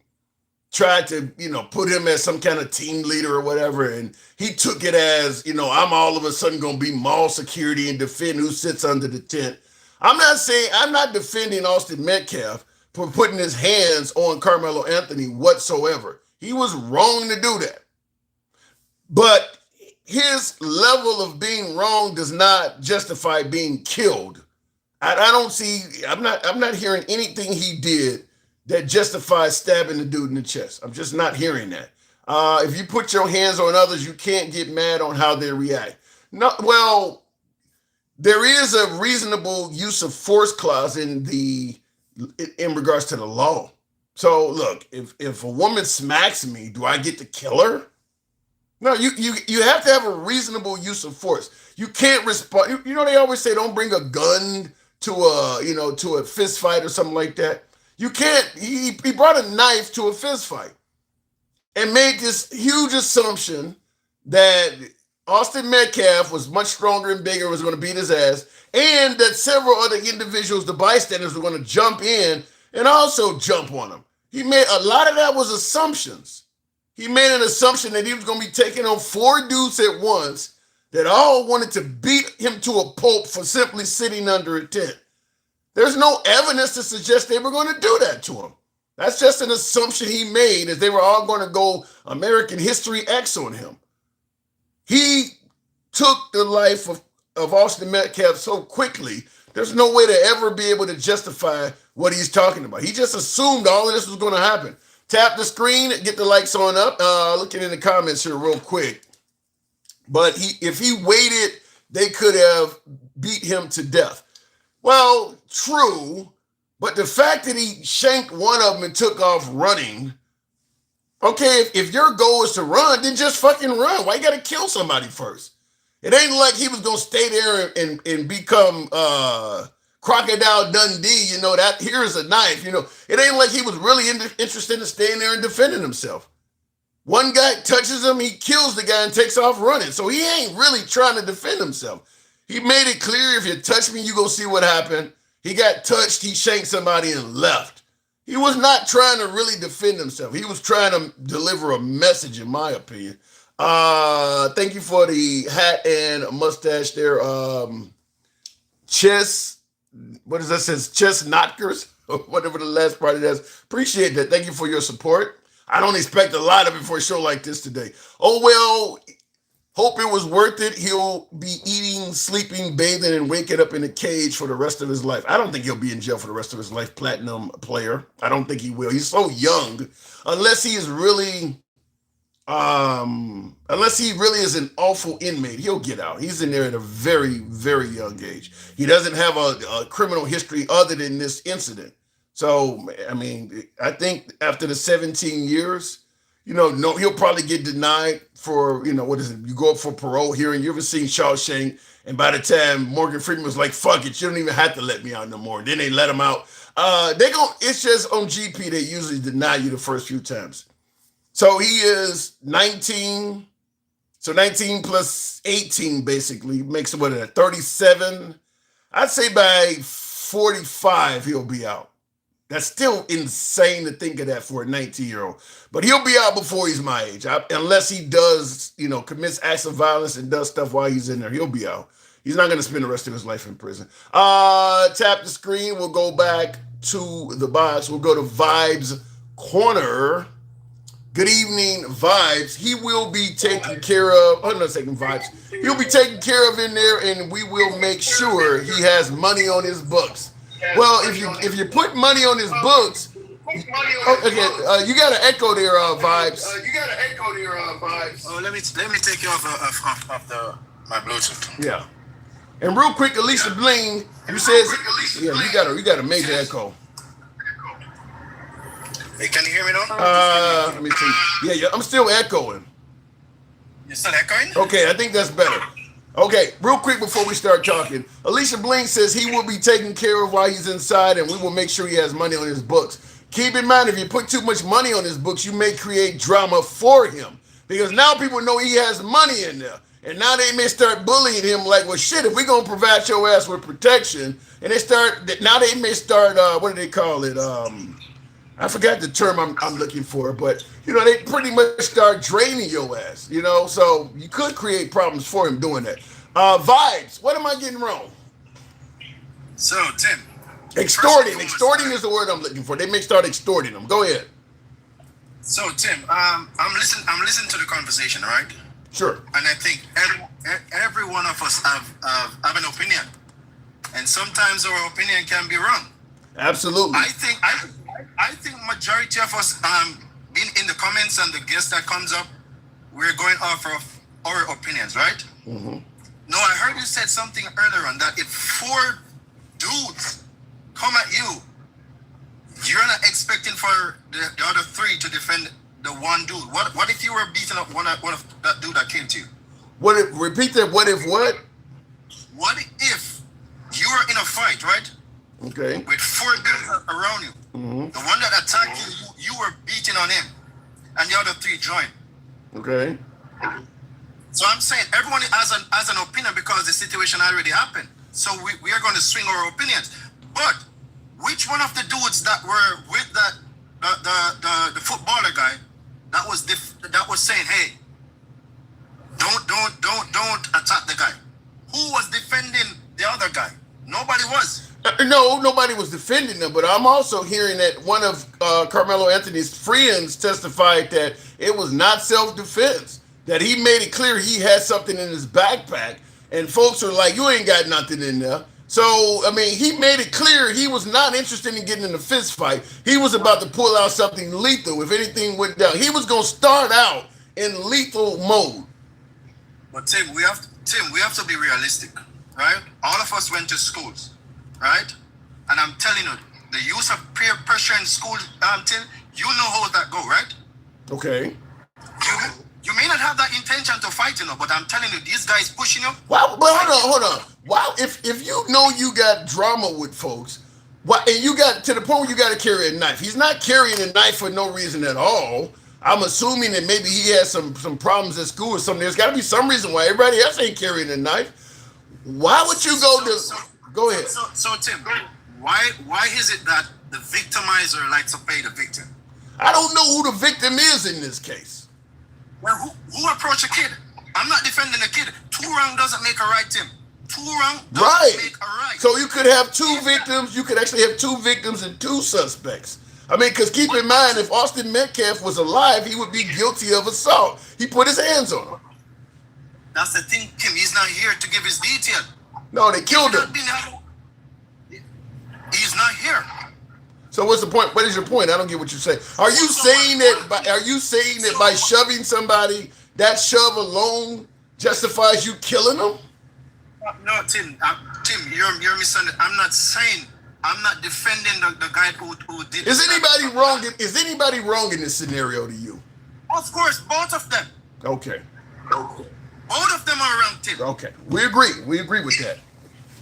tried to, put him as some kind of team leader or whatever, and he took it as, I'm all of a sudden going to be mall security and defend who sits under the tent. I'm not defending Austin Metcalf for putting his hands on Karmelo Anthony whatsoever. He was wrong to do that. But his level of being wrong does not justify being killed. I'm not hearing anything he did that justifies stabbing the dude in the chest. I'm just not hearing that. If you put your hands on others, you can't get mad on how they react. No, well, there is a reasonable use of force clause in regards to the law. So look, if a woman smacks me, do I get to kill her? No, you have to have a reasonable use of force. You can't respond. They always say don't bring a gun to a fist fight or something like that. You can't. He brought a knife to a fist fight and made this huge assumption that Austin Metcalf was much stronger and bigger, was going to beat his ass, and that several other individuals, the bystanders, were going to jump in and also jump on him. He made a lot of that was assumptions. He made an assumption that he was going to be taking on 4 dudes at once that all wanted to beat him to a pulp for simply sitting under a tent. There's no evidence to suggest they were going to do that to him. That's just an assumption he made, as they were all going to go American History X on him. He took the life of Austin Metcalf so quickly, there's no way to ever be able to justify what he's talking about. He just assumed all of this was going to happen. Tap the screen, get the likes on up. Looking in the comments here real quick. But if he waited, they could have beat him to death. Well, true, but the fact that he shanked one of them and took off running, okay, if your goal is to run, then just fucking run. Why you gotta kill somebody first? It ain't like he was gonna stay there and become Crocodile Dundee, that here's a knife, It ain't like he was really interested in staying there and defending himself. One guy touches him, he kills the guy and takes off running. So he ain't really trying to defend himself. He made it clear, if you touch me, you gonna see what happened. He got touched, he shanked somebody and left. He was not trying to really defend himself. He was trying to deliver a message, in my opinion. Thank you for the hat and mustache there. What does that say? Chess knockers, or whatever the last part of that is. Appreciate that. Thank you for your support. I don't expect a lot of it for a show like this today. Oh, well, hope it was worth it. He'll be eating, sleeping, bathing, and waking up in a cage for the rest of his life. I don't think he'll be in jail for the rest of his life, platinum player. I don't think he will. He's so young. Unless he is really an awful inmate, he'll get out. He's in there at a very, very young age. He doesn't have a criminal history other than this incident. So, I mean, I think after the 17 years, no, he'll probably get denied for, what is it? You go up for parole hearing. You ever seen Shawshank? And by the time Morgan Freeman was like, fuck it, you don't even have to let me out no more. Then they let him out. It's just on GP, they usually deny you the first few times. So he is 19. So 19 plus 18 basically makes what, 37. I'd say by 45, he'll be out. That's still insane to think of that for a 19-year-old. But he'll be out before he's my age. Unless he does, commits acts of violence and does stuff while he's in there, he'll be out. He's not going to spend the rest of his life in prison. Tap the screen. We'll go back to the box. We'll go to Vibes Corner. Good evening, Vibes. He will be taken care of. I'm not taking Vibes. He'll be taken care of in there, and we will make sure he has money on his books. Well, if you put money on his books, okay, you got an echo there, Vibes. Oh, let me take you off my Bluetooth. Yeah. And real quick, Alicia Bling, you says, yeah, you got a major echo. Hey, can you hear me now? Let me see. Yeah, I'm still echoing. You're still echoing? Okay, I think that's better. Okay, real quick before we start talking, Alicia Bling says he will be taken care of while he's inside, and we will make sure he has money on his books. Keep in mind, if you put too much money on his books, you may create drama for him, because now people know he has money in there, and now they may start bullying him like, well, shit, if we're going to provide your ass with protection, and they may start, what do they call it? I forgot the term I'm looking for, but, they pretty much start draining your ass, so you could create problems for him doing that. Vibes, what am I getting wrong? So, Tim. Extorting is the word I'm looking for. They may start extorting them. Go ahead. So, Tim, I'm listening to the conversation, all right? Sure. And I think every one of us have an opinion. And sometimes our opinion can be wrong. Absolutely. I think majority of us in the comments and the guest that comes up, we're going off of our opinions, right? Mm-hmm. No, I heard you said something earlier on that if 4 dudes come at you, you're not expecting for the other 3 to defend the one dude. What if you were beating up one of that dude that came to you? Repeat that. What if what? What if you were in a fight, right? Okay. with 4 guys around you. The one that attacked you were beating on him, and the other 3 joined. Okay. So I'm saying everyone has an opinion because the situation already happened. So we are going to swing our opinions. But which one of the dudes that were with the footballer guy that was saying, hey, don't attack the guy? Who was defending the other guy? Nobody was. No, nobody was defending them, but I'm also hearing that one of Carmelo Anthony's friends testified that it was not self-defense, that he made it clear he had something in his backpack, and folks are like, you ain't got nothing in there. So, I mean, he made it clear he was not interested in getting in a fist fight. He was about to pull out something lethal if anything went down. He was going to start out in lethal mode. But Tim, we have to be realistic, right? All of us went to schools, right? And I'm telling you, the use of peer pressure in school, Tim, you know how that go, right? Okay. You may not have that intention to fight, but I'm telling you, these guys pushing you. Wow, but hold on. Wow, if you know you got drama with folks, and you got to the point where you got to carry a knife. He's not carrying a knife for no reason at all. I'm assuming that maybe he has some problems at school or something. There's got to be some reason why everybody else ain't carrying a knife. Why would you go go ahead? So Tim, why is it that the victimizer likes to pay the victim? I don't know who the victim is in this case. Well, who approached a kid? I'm not defending a kid. 2 wrong doesn't make a right, Tim. 2 wrong doesn't make a right. So you could have 2 victims. You could actually have 2 victims and 2 suspects. I mean, because keep in mind, if Austin Metcalf was alive, he would be guilty of assault. He put his hands on him. That's the thing, Tim. He's not here to give his detail. No, they killed him. He's not here. So what's the point? What is your point? I don't get what you're saying. Are you saying that by shoving somebody, that shove alone justifies you killing them? No, Tim. Tim, you're misunderstanding. I'm not defending the guy who did. Is anybody wrong? Is anybody wrong in this scenario to you? Of course, both of them. Okay. Both of them are wrong, Tim. Okay, we agree. We agree with that.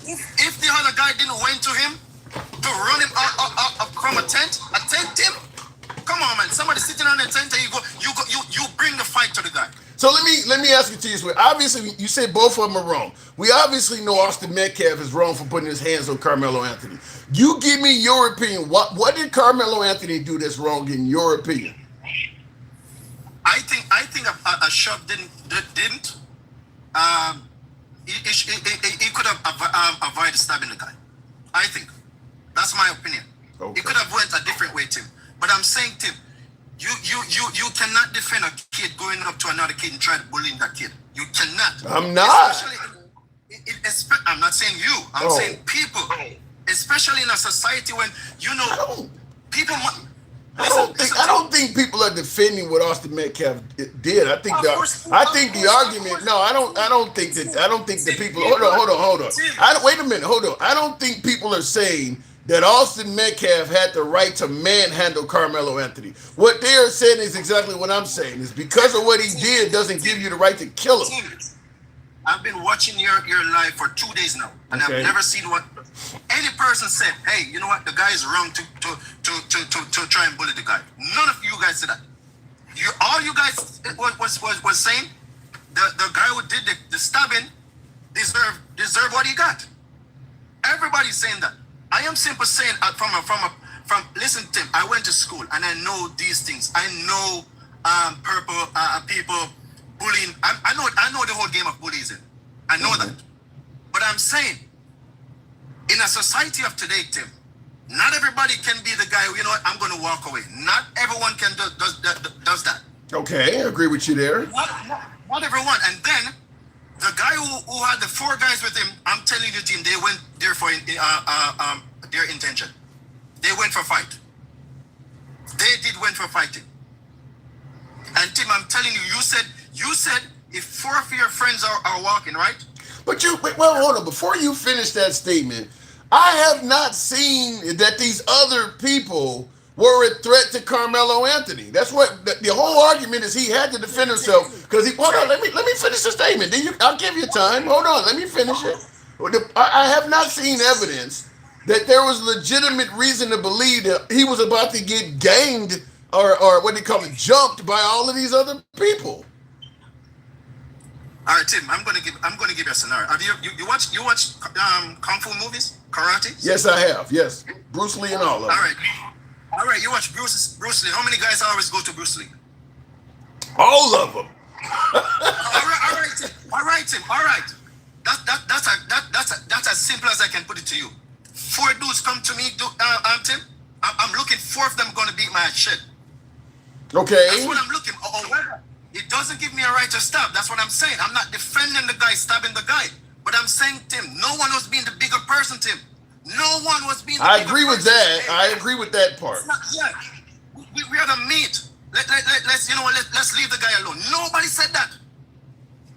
If the other guy didn't went to him to run him out from a tent, Tim. Come on, man. Somebody sitting on a tent, and you bring the fight to the guy. So let me ask you this way. Obviously, you said both of them are wrong. We obviously know Austin Metcalf is wrong for putting his hands on Karmelo Anthony. You give me your opinion. What did Karmelo Anthony do that's wrong in your opinion? I think a shove didn't. He could have avoided stabbing the guy. I think that's my opinion. Okay. He could have went a different way, Tim. But I'm saying, Tim, you cannot defend a kid going up to another kid and try to bully that kid. You cannot. I'm not. I'm not saying you. I'm saying people. Especially in a society when people. I don't think people are defending what Austin Metcalf did. I think the argument. No, I don't think that people. Hold on. Wait a minute. Hold on. I don't think people are saying that Austin Metcalf had the right to manhandle Karmelo Anthony. What they are saying is exactly what I'm saying. Is because of what he did doesn't give you the right to kill him. I've been watching your live for 2 days now, and I've never seen what any person said. Hey, you know what? The guy is wrong to try and bully the guy. None of you guys said that. All you guys was saying the guy who did the stabbing deserve what he got. Everybody's saying that. I am simply saying from listen, Tim. I went to school and I know these things. I know people bullying. I know the whole game of bullying. I know that. But I'm saying, in a society of today, Tim, not everybody can be the guy. You know what? I'm going to walk away. Not everyone can does that. Okay, I agree with you there. Not everyone. And then the guy who had the 4 guys with him, I'm telling you, Tim, they went there for their intention. They went for fight. They did went for fighting. And Tim, I'm telling you, you said if 4 of your friends are walking, right? But hold on. Before you finish that statement, I have not seen that these other people were a threat to Karmelo Anthony. That's what the whole argument is. He had to defend himself because he. Hold on. Let me finish the statement. I'll give you time. Hold on. Let me finish it. I have not seen evidence that there was legitimate reason to believe that he was about to get ganged or what they call it, jumped by all of these other people. All right, Tim. I'm gonna give you a scenario. Have you watch kung fu movies, karate? Yes, I have. Yes, Bruce Lee and all of them. All right. You watch Bruce Lee. How many guys always go to Bruce Lee? All of them. All right, Tim. All right. That's as simple as I can put it to you. 4 dudes come to me, Tim. I'm looking 4 of them gonna beat my shit. Okay. That's what I'm looking. It doesn't give me a right to stop. That's what I'm saying. I'm not defending the guy stabbing the guy, but I'm saying, Tim, no one was being the bigger person, Tim. No one was being the bigger person. I agree with that. I agree with that part. We are the meat. Let's leave the guy alone. Nobody said that.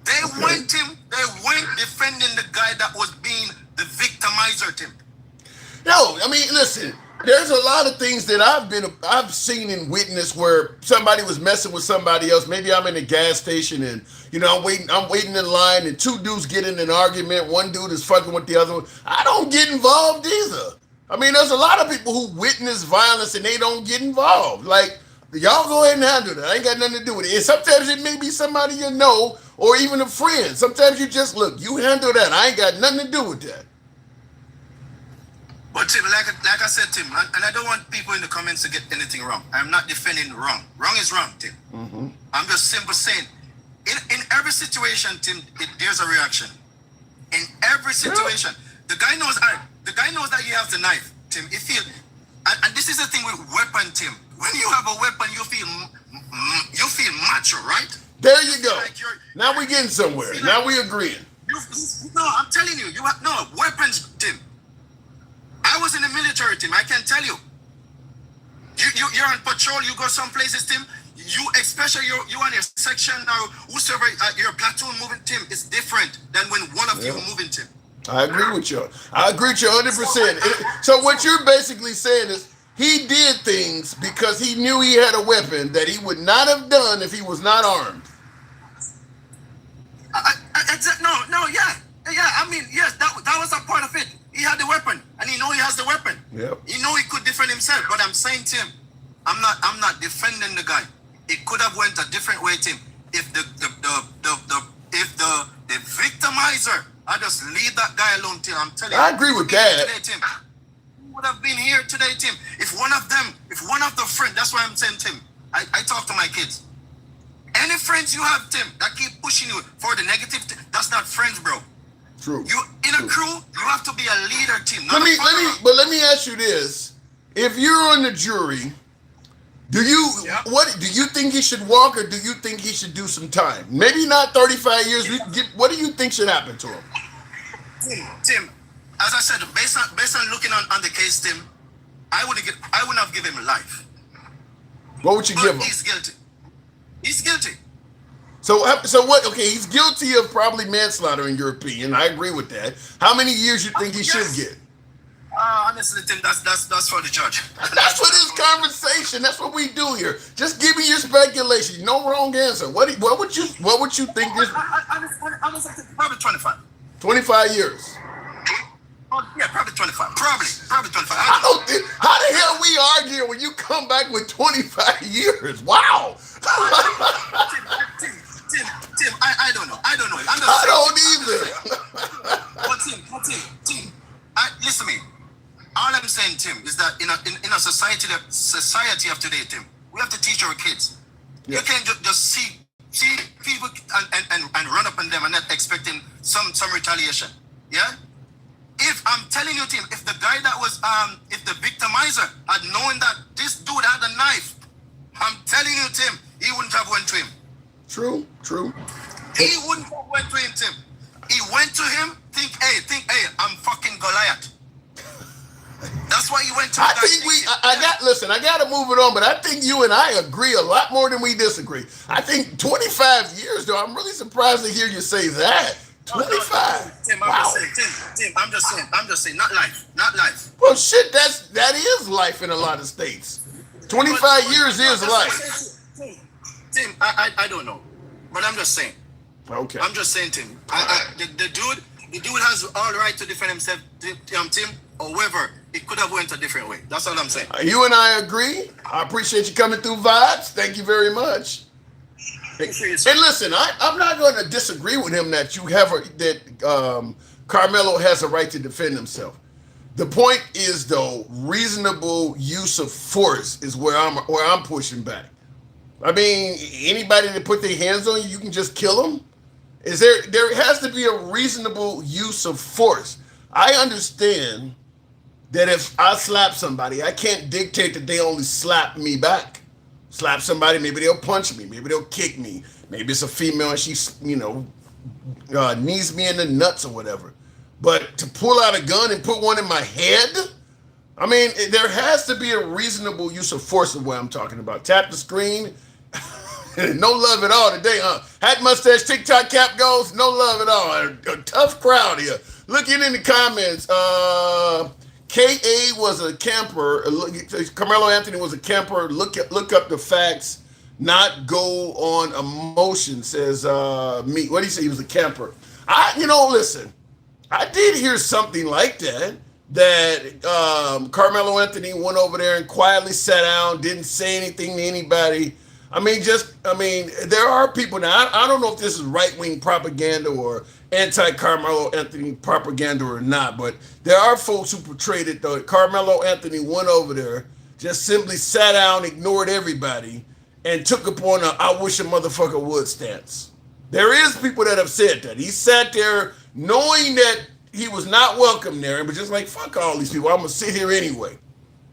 They went defending the guy that was being the victimizer, Tim. No, I mean, listen. There's a lot of things that I've seen and witnessed where somebody was messing with somebody else. Maybe I'm in a gas station and I'm waiting in line and 2 dudes get in an argument. One dude is fucking with the other one. I don't get involved either. I mean, there's a lot of people who witness violence and they don't get involved. Like, y'all go ahead and handle that. I ain't got nothing to do with it. And sometimes it may be somebody you know or even a friend. Sometimes you just look, you handle that. I ain't got nothing to do with that. But Tim, like I said, Tim, and I don't want people in the comments to get anything wrong. I'm not defending wrong. Wrong is wrong, Tim. Mm-hmm. I'm just simply saying, in every situation, Tim, there's a reaction. In every situation, the guy knows that you have the knife, Tim. And this is the thing with weapon, Tim. When you have a weapon, you feel macho, right? There you go. Now we're getting somewhere. Now we're agreeing. No, I'm telling you, weapons, Tim. I was in the military, Tim. I can tell you. You're on patrol. You go some places, Tim. You, especially you on your section or whosoever your platoon moving, Tim. It's different than when one of you moving, Tim. I agree with you. I agree with you 100%. So what you're basically saying is he did things because he knew he had a weapon that he would not have done if he was not armed. Yeah. I mean, yes, that was a part of it. He had the weapon, and he know he has the weapon. Yep. He know he could defend himself. But I'm saying, Tim, I'm not defending the guy. It could have went a different way, Tim. If the victimizer, I just leave that guy alone, Tim. I'm telling you. I agree with that. Today, Tim, he would have been here today, Tim. If one of the friends, that's why I'm saying, Tim. I talk to my kids. Any friends you have, Tim, that keep pushing you for the negative, that's not friends, bro. True. You in a crew, you have to be a leader, Tim. Let me ask you this: if you're on the jury, do you think he should walk or do you think he should do some time? Maybe not 35 years. What do you think should happen to him? Tim, as I said, based on looking on the case, Tim, I wouldn't have given him life. What would you give him? He's guilty. He's guilty. So what? Okay, he's guilty of probably manslaughter in your opinion. I agree with that. How many years you think he should get? Honestly, Tim, that's for the judge. That's for this conversation. That's what we do here. Just give me your speculation. No wrong answer. What would you think this? Honestly, probably 25. 25 years. Yeah, probably 25. Probably 25. How the hell we argue when you come back with 25 years? Wow. Tim, I don't know. I don't know. I don't either. But Tim, listen to me. All I'm saying, Tim, is that in a society of today, Tim, we have to teach our kids. Yeah. You can't just see people and run up on them and not expecting some retaliation. Yeah. If I'm telling you, Tim, if the guy that was if the victimizer had known that this dude had a knife, I'm telling you, Tim, he wouldn't have went to him. True. He wouldn't have went to him, Tim. He went to him, think, hey, I'm fucking Goliath. That's why he went to him. I gotta move it on, but I think you and I agree a lot more than we disagree. I think 25 years, though, I'm really surprised to hear you say that. 25. Tim, wow. I'm just saying, not life. Well, shit, that is life in a lot of states. 25 years is life. Tim, I don't know, but I'm just saying. Okay. I'm just saying, Tim. The dude has all right to defend himself, Tim. However, it could have went a different way. That's all I'm saying. You and I agree. I appreciate you coming through Vibes. Thank you very much. And listen, I'm not going to disagree with him that Karmelo has a right to defend himself. The point is, though, reasonable use of force is where I'm pushing back. I mean, anybody that put their hands on you, you can just kill them. There has to be a reasonable use of force. I understand that if I slap somebody, I can't dictate that they only slap me back. Slap somebody, maybe they'll punch me, maybe they'll kick me, maybe it's a female and she, knees me in the nuts or whatever. But to pull out a gun and put one in my head, I mean, there has to be a reasonable use of force of what I'm talking about. Tap the screen. No love at all today, huh? Hat, mustache, TikTok cap goes. No love at all. A tough crowd here. Looking in the comments, K.A. was a camper. Karmelo Anthony was a camper. Look up the facts, not go on emotion, says me. What did he say? He was a camper. Listen, I did hear something like that. That Karmelo Anthony went over there and quietly sat down, didn't say anything to anybody. There are people now. I don't know if this is right-wing propaganda or anti-Karmelo Anthony propaganda or not, but there are folks who portrayed it though. Karmelo Anthony went over there, just simply sat down, ignored everybody, and took upon a "I wish a motherfucker would" stance. There is people that have said that. He sat there knowing that he was not welcome there, but just like, fuck all these people, I'm gonna sit here anyway.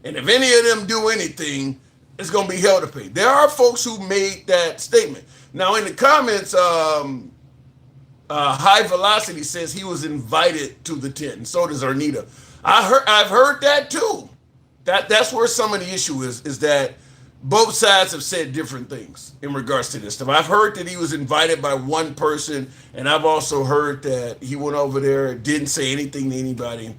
And if any of them do anything, it's gonna be hell to pay. There are folks who made that statement. Now in the comments, High Velocity says he was invited to the tent, and so does Arnita. I've heard that too. That's where some of the issue is that both sides have said different things in regards to this stuff. I've heard that he was invited by one person, and I've also heard that he went over there, didn't say anything to anybody.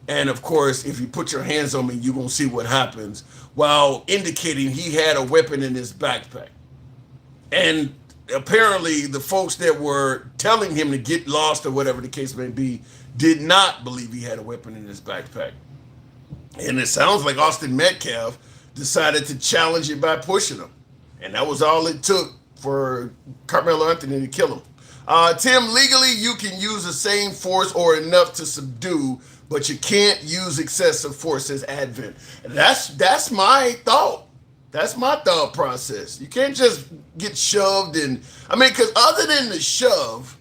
And of course, if you put your hands on me, you're going to see what happens, while indicating he had a weapon in his backpack. And apparently the folks that were telling him to get lost or whatever the case may be did not believe he had a weapon in his backpack. And it sounds like Austin Metcalf decided to challenge it by pushing him. And that was all it took for Karmelo Anthony to kill him. Tim, legally you can use the same force or enough to subdue, but you can't use excessive force as Advent. And that's my thought. That's my thought process. You can't just get shoved in. Because other than the shove,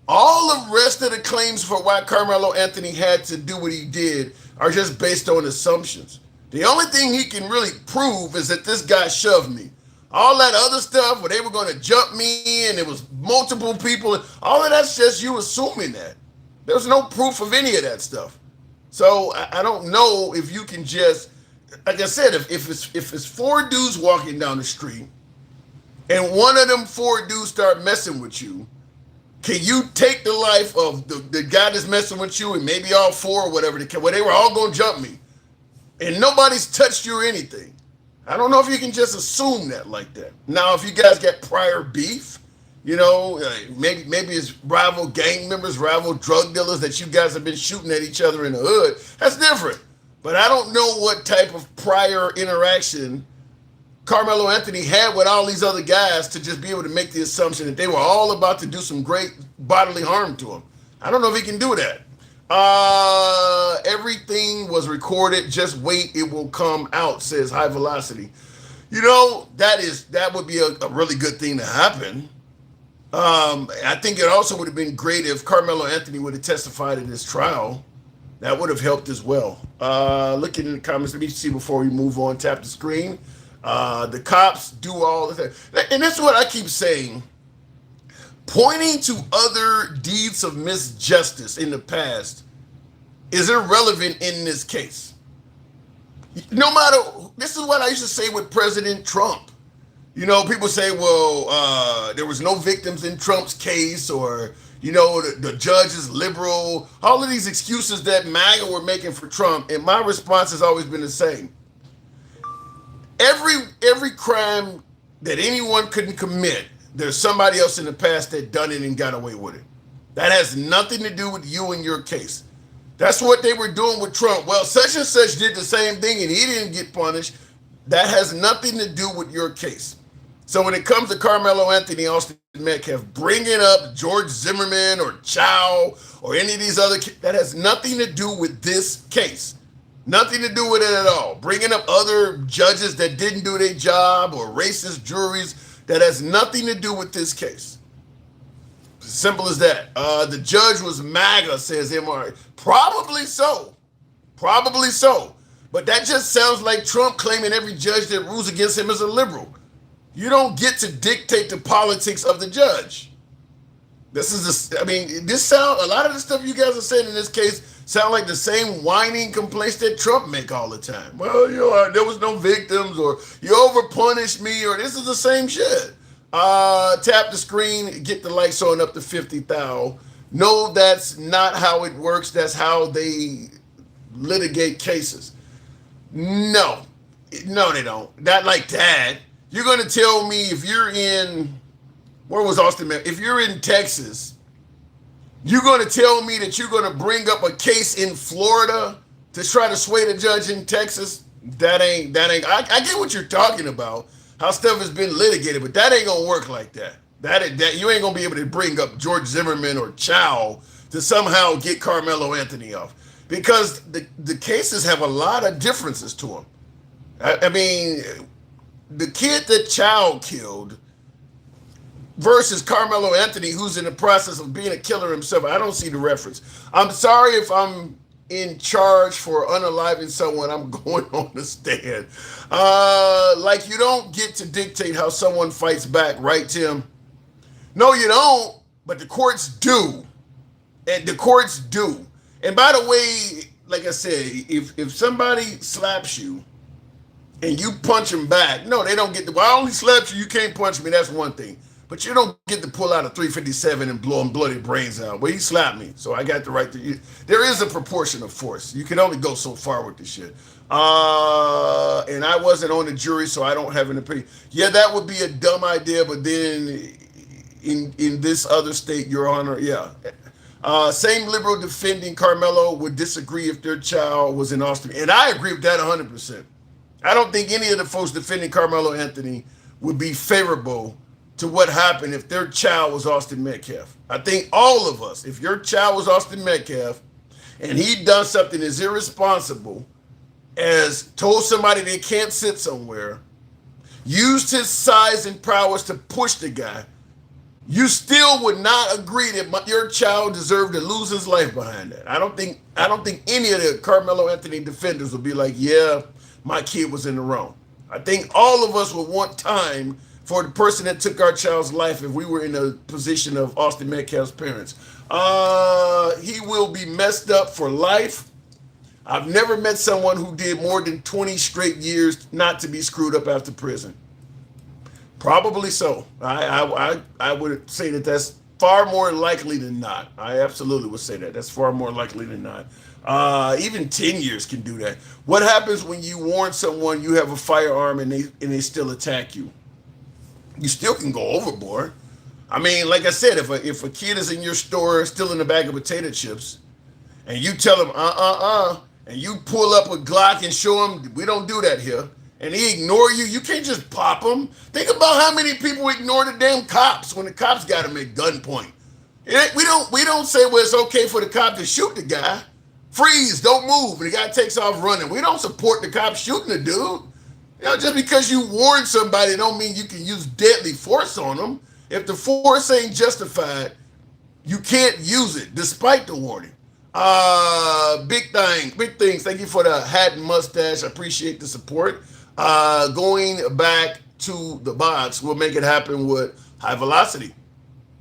all the rest of the claims for why Karmelo Anthony had to do what he did are just based on assumptions. The only thing he can really prove is that this guy shoved me. All that other stuff where they were going to jump me and it was multiple people, all of that's just you assuming that. There's no proof of any of that stuff. So I don't know if you can just, like I said, if it's four dudes walking down the street and one of them four dudes start messing with you, can you take the life of the guy that's messing with you and maybe all four or whatever, well, they were all going to jump me and nobody's touched you or anything? I don't know if you can just assume that like that. Now, if you guys got prior beef, maybe it's rival gang members, rival drug dealers that you guys have been shooting at each other in the hood, that's different. But I don't know what type of prior interaction Karmelo Anthony had with all these other guys to just be able to make the assumption that they were all about to do some great bodily harm to him. I don't know if he can do that. Everything was recorded. Just wait, it will come out, says High Velocity. That would be a really good thing to happen. I think it also would have been great if Karmelo Anthony would have testified in this trial. That would have helped as well. Looking in the comments, let me see before we move on. Tap the screen. The cops do all this. And that's what I keep saying. Pointing to other deeds of misjustice in the past is irrelevant in this case. No matter, this is what I used to say with President Trump. People say, well, there was no victims in Trump's case, or, the judge is liberal. All of these excuses that MAGA were making for Trump, and my response has always been the same. Every crime that anyone couldn't commit, there's somebody else in the past that done it and got away with it. That has nothing to do with you and your case. That's what they were doing with Trump. Well, such and such did the same thing and he didn't get punished. That has nothing to do with your case. So when it comes to Karmelo Anthony, Austin Metcalf, bringing up George Zimmerman or Chow or any of these other, that has nothing to do with this case. Nothing to do with it at all. Bringing up other judges that didn't do their job or racist juries, that has nothing to do with this case. Simple as that. The judge was MAGA, says MR. Probably so. Probably so. But that just sounds like Trump claiming every judge that rules against him is a liberal. You don't get to dictate the politics of the judge. This is a lot of the stuff you guys are saying in this case sound like the same whining complaints that Trump make all the time. Well, there was no victims, or you overpunished me, or this is the same shit. Tap the screen, get the lights on up to 50,000. No, that's not how it works. That's how they litigate cases. No, they don't. Not like that. You're going to tell me if you're in, where was Austin? If you're in Texas, you're going to tell me that you're going to bring up a case in Florida to try to sway the judge in Texas? That ain't. I get what you're talking about, how stuff has been litigated, but that ain't going to work like that. That you ain't going to be able to bring up George Zimmerman or Chow to somehow get Karmelo Anthony off, because the cases have a lot of differences to them. I mean, the kid that Chow killed versus Karmelo Anthony, who's in the process of being a killer himself, I don't see the reference. I'm sorry if I'm in charge for unaliving someone, I'm going on the stand. Like, you don't get to dictate how someone fights back, right, Tim? No, you don't, but the courts do. And the courts do. And by the way, like I said, if somebody slaps you and you punch them back, no, they don't get to, well, I only slapped you, you can't punch me, that's one thing. But you don't get to pull out a 357 and blow them bloody brains out. Well, he slapped me, so I got the right to. There is a proportion of force. You can only go so far with this shit. And I wasn't on the jury, so I don't have an opinion. Yeah, that would be a dumb idea, but then in this other state, Your Honor, yeah. Same liberal defending Karmelo would disagree if their child was in Austin. And I agree with that 100%. I don't think any of the folks defending Karmelo Anthony would be favorable to what happened if their child was Austin Metcalf. I think all of us, if your child was Austin Metcalf and he done something as irresponsible as told somebody they can't sit somewhere, used his size and prowess to push the guy, you still would not agree that your child deserved to lose his life behind that. I don't think any of the Karmelo Anthony defenders would be like, yeah, my kid was in the wrong. I think all of us would want time for the person that took our child's life if we were in a position of Austin Metcalf's parents. He will be messed up for life. I've never met someone who did more than 20 straight years not to be screwed up after prison. Probably so. I would say that that's far more likely than not. I absolutely would say that. That's far more likely than not. Even 10 years can do that. What happens when you warn someone you have a firearm and they still attack you? You still can go overboard. I mean, like I said, if a kid is in your store still in a bag of potato chips, and you tell him and you pull up a Glock and show him we don't do that here, and he ignore you, you can't just pop him. Think about how many people ignore the damn cops when the cops got him at gunpoint. We don't say, well, it's okay for the cop to shoot the guy. Freeze, don't move, and the guy takes off running. We don't support the cop shooting the dude. You know, just because you warn somebody don't mean you can use deadly force on them. If the force ain't justified, you can't use it despite the warning. Big things. Thank you for the hat and mustache. I appreciate the support. Going back to the box, we'll make it happen with High Velocity.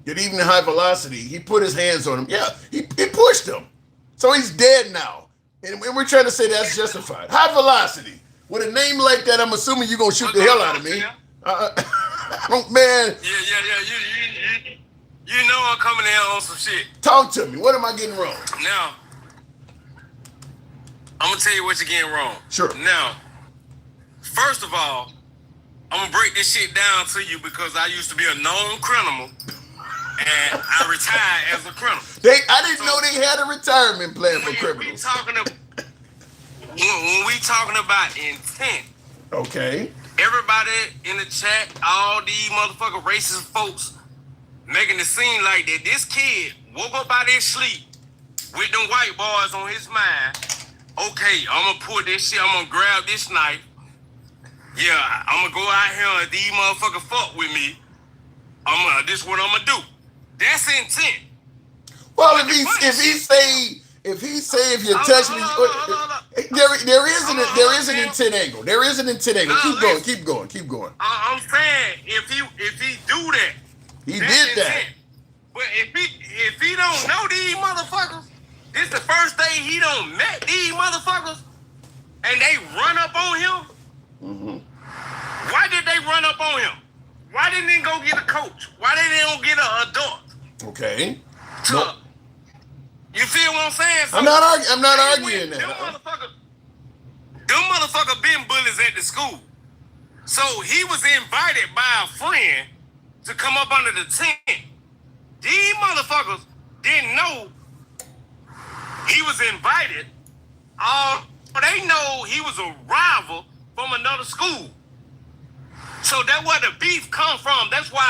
Good evening, High Velocity. He put his hands on him. Yeah, he pushed him. So he's dead now. And we're trying to say that's justified. High Velocity. With a name like that, I'm assuming you're going to shoot the hell out of me. Man. Yeah. You know I'm coming in on some shit. Talk to me. What am I getting wrong? Now, I'm going to tell you what you're getting wrong. Sure. Now, first of all, I'm going to break this shit down to you because I used to be a known criminal. And I retired as a criminal. I didn't know they had a retirement plan for criminals. When we talking about intent, okay. Everybody in the chat, all these motherfucking racist folks making it seem like that this kid woke up out of his sleep with them white boys on his mind. Okay, I'm gonna pull this shit, I'm gonna grab this knife. Yeah, I'm gonna go out here and these motherfuckers fuck with me. This what I'm gonna do. That's intent. Well, if he say if you touch me, there is an intent angle. There is an intent angle. Keep going. I'm saying if he do that, he did that. But if he don't know these motherfuckers, this the first day he don't met these motherfuckers, and they run up on him. Mm-hmm. Why did they run up on him? Why didn't they go get a coach? Why didn't they go get an adult? Okay. You feel what I'm saying? So I'm not arguing that. Them motherfucker been bullies at the school. So he was invited by a friend to come up under the tent. These motherfuckers didn't know he was invited. They know he was a rival from another school. So that's where the beef come from. That's why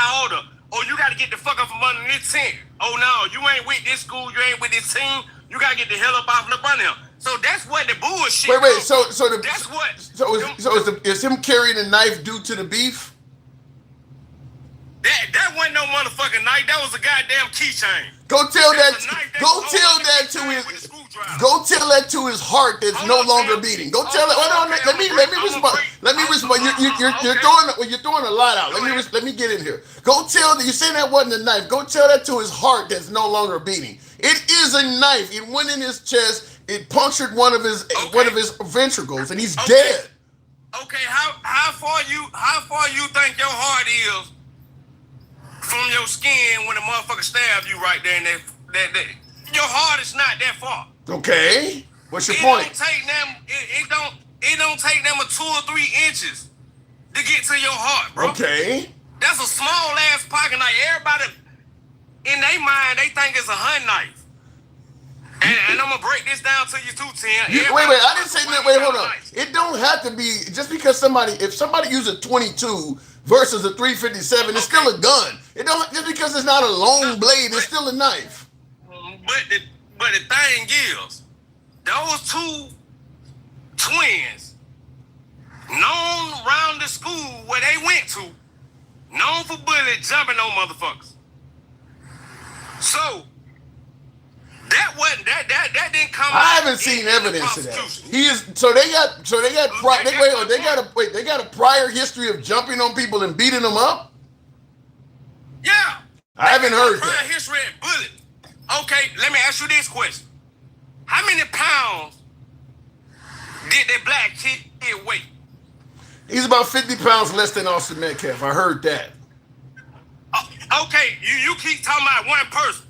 you got to get the fuck up from under this tent. Oh no, you ain't with this school, you ain't with this team. You got to get the hell up off the front of him. So that's what the bullshit. Wait. So is him carrying a knife due to the beef? That wasn't no motherfucking knife. That was a goddamn keychain. Go tell that to his heart that's no longer beating. Go tell it. Hold on. Let me respond. Let me respond. You're throwing a lot out. Let me get in here. Go tell that you saying that wasn't a knife. Go tell that to his heart that's no longer beating. It is a knife. It went in his chest. It punctured one of his ventricles, and he's dead. Okay, how far you think your heart is from your skin when a motherfucker stab you right there? And that your heart is not that far. Okay, what's your point? It don't take them a 2 or 3 inches to get to your heart, bro. Okay, that's a small ass pocket knife. Everybody in their mind they think it's a hunt knife. And I'm gonna break this down to you too, Tim. Wait, I didn't say that. Wait, hold on. It don't have to be just because if somebody uses a 22 versus a 357, it's still a gun. It don't just because it's not a long blade, it's still a knife. But the thing is, those 2 twins, known around the school where they went to, known for bully jumping on motherfuckers. So that didn't come. I haven't seen evidence of that. They got a prior history of jumping on people and beating them up. Yeah, I haven't heard that. Prior history of bullying. Okay, let me ask you this question: how many pounds did that black kid weigh? He's about 50 pounds less than Austin Metcalf. I heard that. Okay, you keep talking about one person.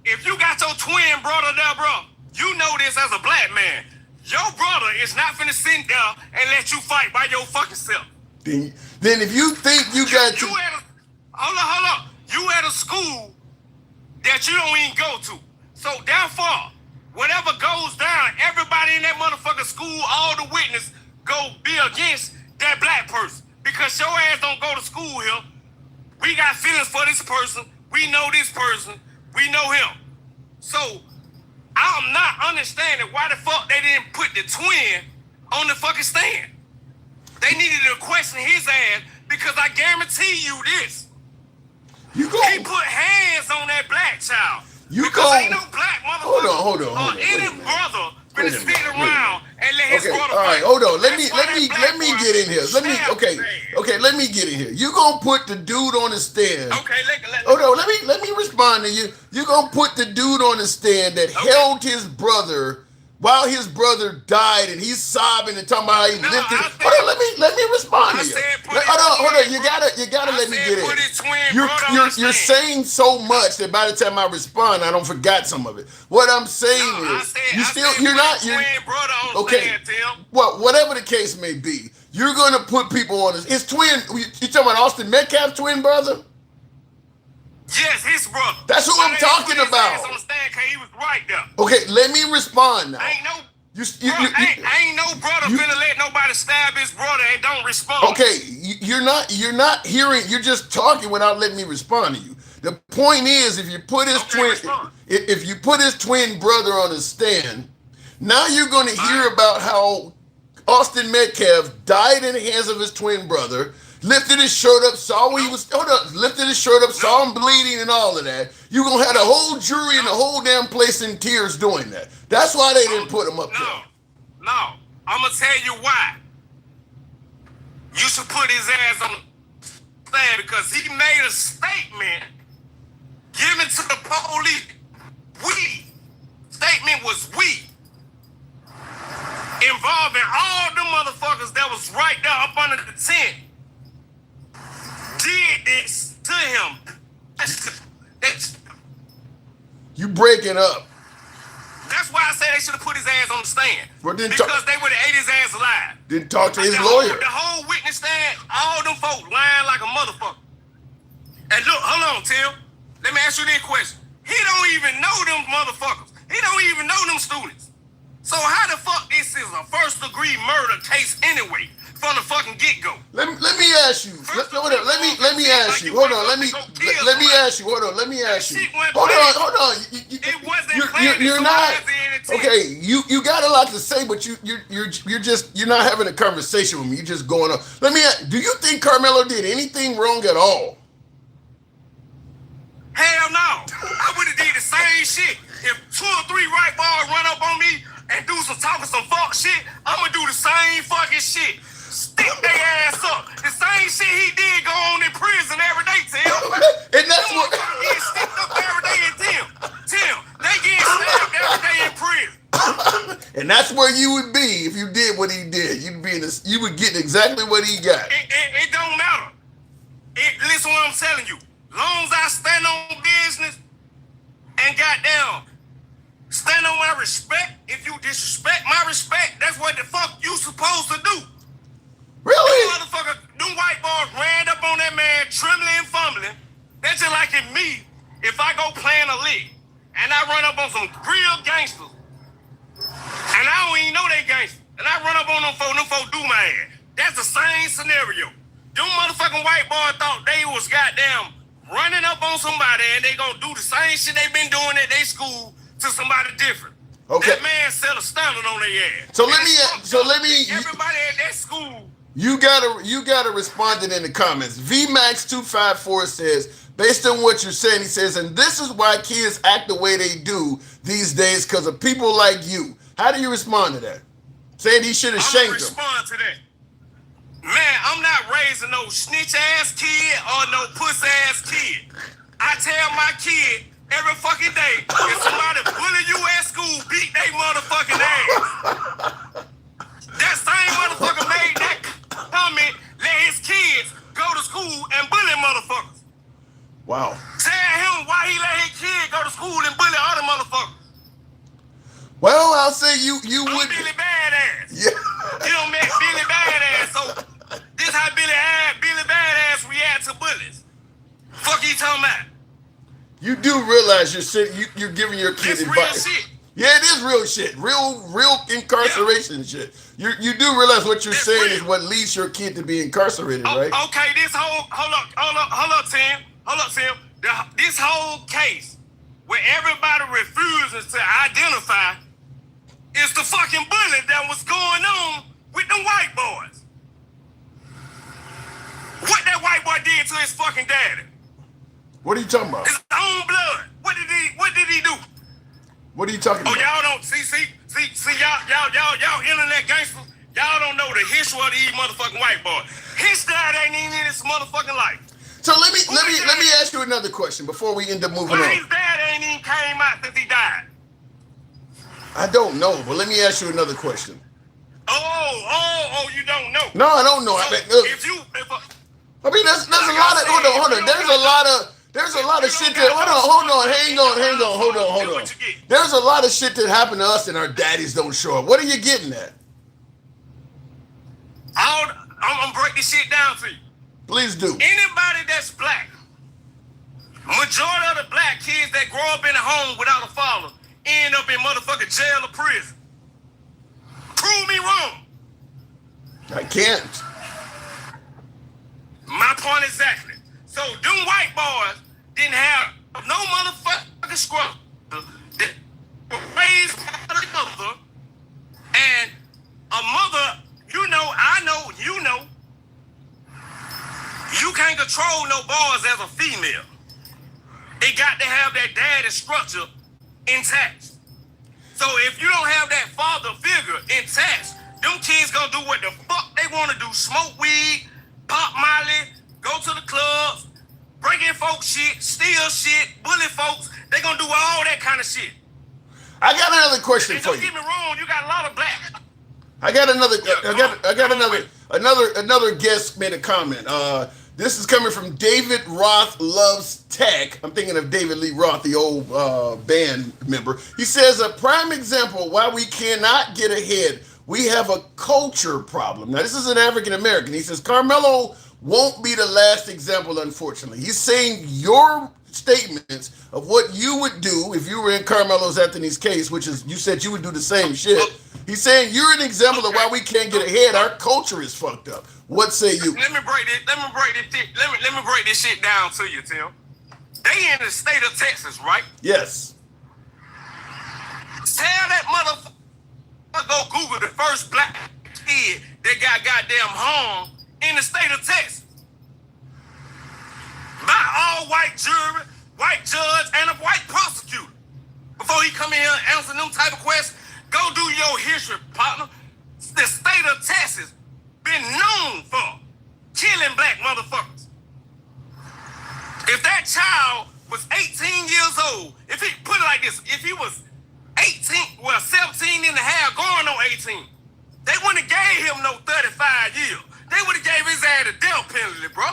If you got your twin brother there, bro, you know this as a black man. Your brother is not finna sit there and let you fight by your fucking self. Then if you think you got to... Hold on. You at a school that you don't even go to. So therefore, whatever goes down, everybody in that motherfucking school, all the witnesses, go be against that black person. Because your ass don't go to school here. We got feelings for this person. We know this person. We know him. So I'm not understanding why the fuck they didn't put the twin on the fucking stand. They needed to question his ass because I guarantee you this. He put hands on that black child. Ain't no black motherfucker. Hold on. Any brother gonna sit around and let his brother all right, fight. hold on. Let me get in here. Let me get in here. You gonna put the dude on the stand. Okay, hold on, let me respond to you. You gonna put the dude on the stand that held his brother while his brother died and he's sobbing and talking about how he lifted. Hold on, let me respond to you. Hold on. You gotta let me get in. You're saying so much that by the time I respond, I don't forgot some of it. What I'm saying is, well, whatever the case may be, you're gonna put people on this. His twin. You talking about Austin Metcalf's twin brother? Yes, his brother. That's who I'm talking about. On the stand, he was right there. Okay, let me respond now. Ain't no, ain't no brother finna let nobody stab his brother and don't respond. Okay, you're not hearing. You're just talking without letting me respond to you. The point is, if you put his twin brother on the stand, now you're going to hear about how Austin Metcalf died in the hands of his twin brother. Lifted his shirt up, saw where he was. Lifted his shirt up, saw him bleeding and all of that. You're gonna have the whole jury and the whole damn place in tears doing that. That's why they didn't put him up there. No, I'm gonna tell you why. You should put his ass on the stand because he made a statement given to the police. Statement was involving all the motherfuckers that was right there up under the tent. Did this to him. You breaking up. That's why I say they should have put his ass on the stand. Because they would have ate his ass alive. Didn't talk to his lawyer. The whole witness stand, all them folks lying like a motherfucker. And look, hold on, Tim. Let me ask you this question. He don't even know them motherfuckers. He don't even know them students. So how the fuck this is a first degree murder case anyway? From the fucking get-go. Let me ask you. Let me ask you. Hold on. Let me ask you. Hold on. Let me ask you. Hold on. You're not okay. You got a lot to say, but you're not having a conversation with me. You're just going on. Let me ask, do you think Karmelo did anything wrong at all? Hell no. I would have did the same shit. If 2 or 3 right balls run up on me and do some fuck shit, I'ma do the same fucking shit. Stick their ass up. The same shit he did go on in prison every day, Tim. And that's what get sticked up every day in Tim, they get stabbed every day in prison. And that's where you would be if you did what he did. You would get exactly what he got. It don't matter. Listen what I'm telling you. Long as I stand on business and goddamn stand on my respect, if you disrespect my respect, that's what the fuck you supposed to do. Really? Motherfucker, them white boys ran up on that man, trembling and fumbling. That's just like in me, if I go playing a lick and I run up on some real gangsters, and I don't even know they gangsters, and I run up on them folk do my ass. That's the same scenario. Them motherfucking white boys thought they was goddamn running up on somebody and they gonna do the same shit they been doing at their school to somebody different. Okay. That man set a standard on their ass. So let me. Everybody at that school. You gotta respond to it in the comments. VMax254 says, based on what you're saying, he says, and this is why kids act the way they do these days because of people like you. How do you respond to that? Saying he should have shanked him. Respond to that. Man, I'm not raising no snitch ass kid or no puss ass kid. I tell my kid every fucking day, if somebody bully you at school, beat they motherfucking ass. That same motherfucker made that comment, let his kids go to school and bully motherfuckers. Wow. Tell him why he let his kid go to school and bully other motherfuckers. Well, I'll say you would. Billy Badass. Yeah. You don't make Billy Badass, so this how Billy Badass react to bullies. Fuck you talking about? You do realize you're giving your kid advice. Real shit. Yeah, it is real shit. Real incarceration shit. You do realize what you're saying is what leads your kid to be incarcerated, right? Okay, hold up, Tim. This whole case where everybody refuses to identify is the fucking bully that was going on with them white boys. What that white boy did to his fucking daddy. What are you talking about? His own blood. What did he do? What are you talking about? Oh, y'all don't see y'all internet gangsters. Y'all don't know the history of these motherfucking white boys. His dad ain't even in his motherfucking life. So let me ask you another question before we end up moving on. His dad ain't even came out since he died. I don't know, but let me ask you another question. Oh, you don't know. No, I don't know. So I mean, there's a lot of hold on. There's a lot of shit that hold on. There's a lot of shit that happened to us and our daddies don't show up. What are you getting at? I'm gonna break this shit down for you. Please do. Anybody that's black Majority of the black kids that grow up in a home without a father end up in motherfucking jail or prison. Prove me wrong. I can't. My point exactly. So them white boys didn't have no motherfucking scrubs. They were raised by the mother, and a mother, you know, I know, you know, you can't control no boys as a female. They got to have that daddy structure intact. So if you don't have that father figure intact, them kids gonna do what the fuck they wanna do. Smoke weed, pop molly, go to the clubs, break in folks shit, steal shit, bully folks. They gonna do all that kind of shit. I got another question And for don't you. get me wrong, you got a lot of black. I got another guest made a comment. This is coming from David Roth Loves Tech. I'm thinking of David Lee Roth, the old band member. He says, a prime example why we cannot get ahead. We have a culture problem. Now, this is an African American. He says, Karmelo won't be the last example, unfortunately. He's saying your statements of what you would do if you were in Karmelo Anthony's case, which is you said you would do the same shit. He's saying you're an example of why we can't get ahead. Our culture is fucked up. What say you? Let me break this shit down to you, Tim. They in the state of Texas, right? Yes. Tell that motherfucker go Google the first black kid that got goddamn hung in the state of Texas. By all white jury, white judge, and a white prosecutor. Before he come in here and answer them type of questions, go do your history, partner. The state of Texas been known for killing black motherfuckers. If that child was 18 years old, if he put it like this, if he was 17 and a half, going on 18, they wouldn't have gave him no 35 years. They would have gave his ass a death penalty, bro.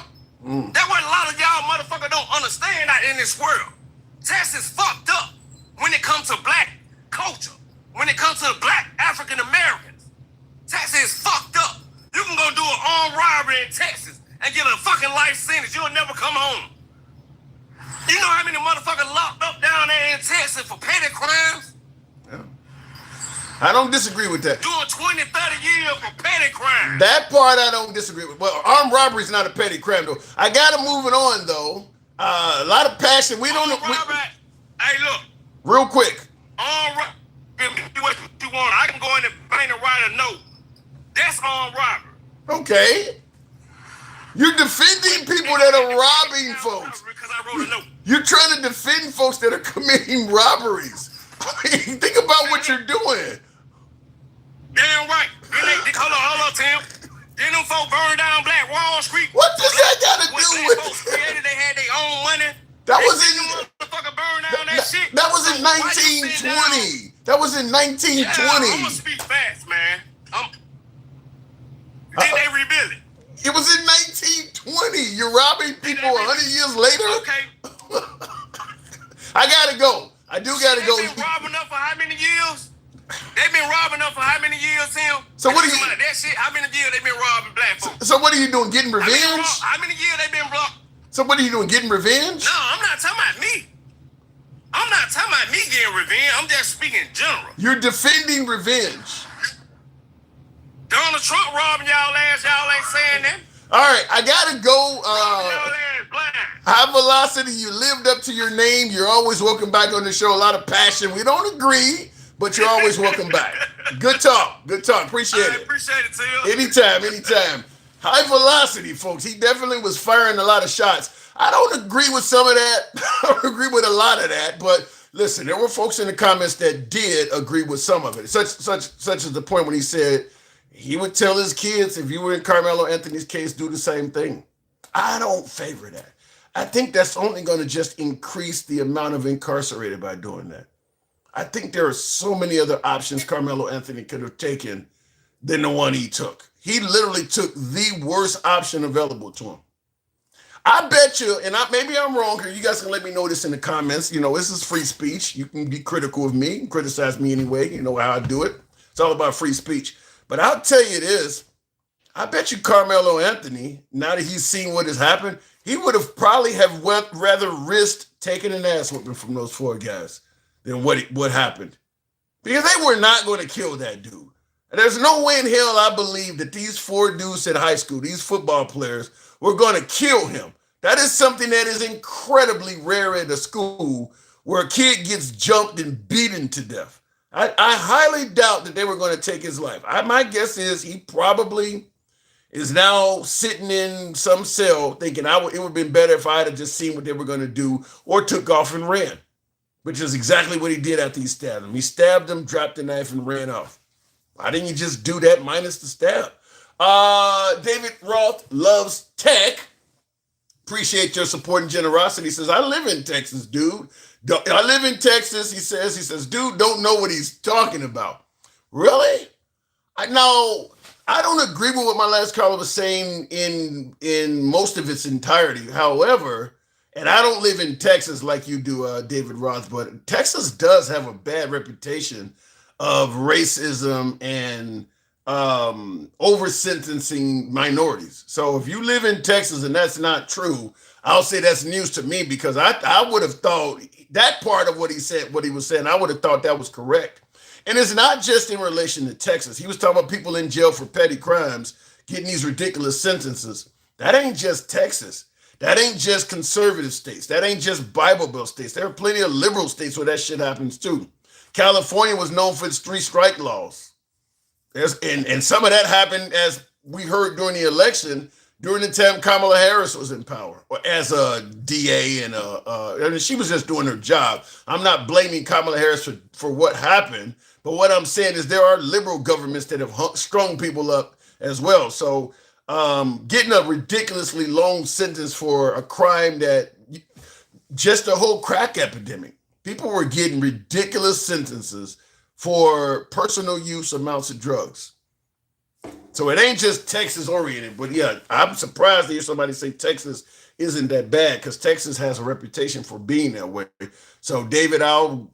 That's what a lot of y'all motherfuckers don't understand out in this world. Texas fucked up when it comes to black culture, when it comes to black African Americans. Texas is fucked up. You can go do an armed robbery in Texas and get a fucking life sentence. You'll never come home. You know how many motherfuckers locked up down there in Texas for petty crimes? Yeah. I don't disagree with that. Doing 20, 30 years for petty crimes. That part I don't disagree with. Well, armed robbery is not a petty crime, though. I got to move it on, though. A lot of passion. We don't know. Hey, look. Real quick. Armed robbery, what you want. I can go in the bank and write a note. That's armed robbery. Okay. You're defending people that are robbing folks. Because I wrote a note. You're trying to defend folks that are committing robberies. Think about what you're doing. Damn right. Hold on, Tim. Then them folk burned down Black Wall Street. What does that got to do with folks created, they had their own money. That was in motherfucker burn down that shit. That was in 1920. That was in 1920. Yeah, I'm gonna speak fast, man. Then they rebuilt it. It was in 1920. You're robbing people 100 years later? Okay. I gotta go. I do gotta go. They've been robbing up for how many years? They've been robbing up for how many years, Tim? So what are you? That shit, how many years they been robbing black folks? So what are you doing? Getting revenge? How many years they been blocked? So what are you doing? Getting revenge? No, I'm not talking about me. I'm not talking about me getting revenge. I'm just speaking in general. You're defending revenge. Donald Trump robbing y'all ass. Y'all ain't saying that. All right, I gotta go. Y'all ass blind. High Velocity, you lived up to your name. You're always welcome back on the show. A lot of passion. We don't agree, but you're always welcome back. Good talk. Good talk. Appreciate it. I appreciate it, Tim. Anytime. High Velocity, folks. He definitely was firing a lot of shots. I don't agree with some of that. I don't agree with a lot of that. But listen, there were folks in the comments that did agree with some of it. Such as the point when he said he would tell his kids, if you were in Karmelo Anthony's case, do the same thing. I don't favor that. I think that's only going to just increase the amount of incarcerated by doing that. I think there are so many other options Karmelo Anthony could have taken than the one he took. He literally took the worst option available to him. I bet you, and maybe I'm wrong here, you guys can let me know this in the comments. You know, this is free speech. You can be critical of me, criticize me anyway. You know how I do it. It's all about free speech. But I'll tell you this, I bet you Karmelo Anthony, now that he's seen what has happened, he would have probably have rather risked taking an ass whooping from those 4 guys than what happened. Because they were not going to kill that dude. And there's no way in hell I believe that these 4 dudes in high school, these football players, were going to kill him. That is something that is incredibly rare at a school where a kid gets jumped and beaten to death. I highly doubt that they were going to take his life. My guess is he probably is now sitting in some cell thinking it would have been better if I had just seen what they were going to do or took off and ran, which is exactly what he did after he stabbed him. He stabbed him, dropped the knife, and ran off. Why didn't you just do that minus the stab? David Roth loves tech. Appreciate your support and generosity. He says, I live in Texas, dude. I live in Texas, he says, dude, don't know what he's talking about. Really? I don't agree with what my last caller was saying in most of its entirety. However, and I don't live in Texas like you do, David Roth, but Texas does have a bad reputation of racism and over sentencing minorities. So if you live in Texas and that's not true, I'll say that's news to me, because I would have thought that part of what he was saying, I would have thought that was correct. And it's not just in relation to Texas. He was talking about people in jail for petty crimes getting these ridiculous sentences. That ain't just Texas. That ain't just conservative states. That ain't just Bible Belt states. There are plenty of liberal states where that shit happens too. California was known for its 3 strike laws. And some of that happened, as we heard during the election, during the time Kamala Harris was in power, or as a DA, and she was just doing her job. I'm not blaming Kamala Harris for what happened, but what I'm saying is there are liberal governments that have strung people up as well. So getting a ridiculously long sentence for a crime that just a whole crack epidemic. People were getting ridiculous sentences for personal use amounts of drugs. So it ain't just Texas oriented, but yeah, I'm surprised to hear somebody say Texas isn't that bad, because Texas has a reputation for being that way. So David, I'll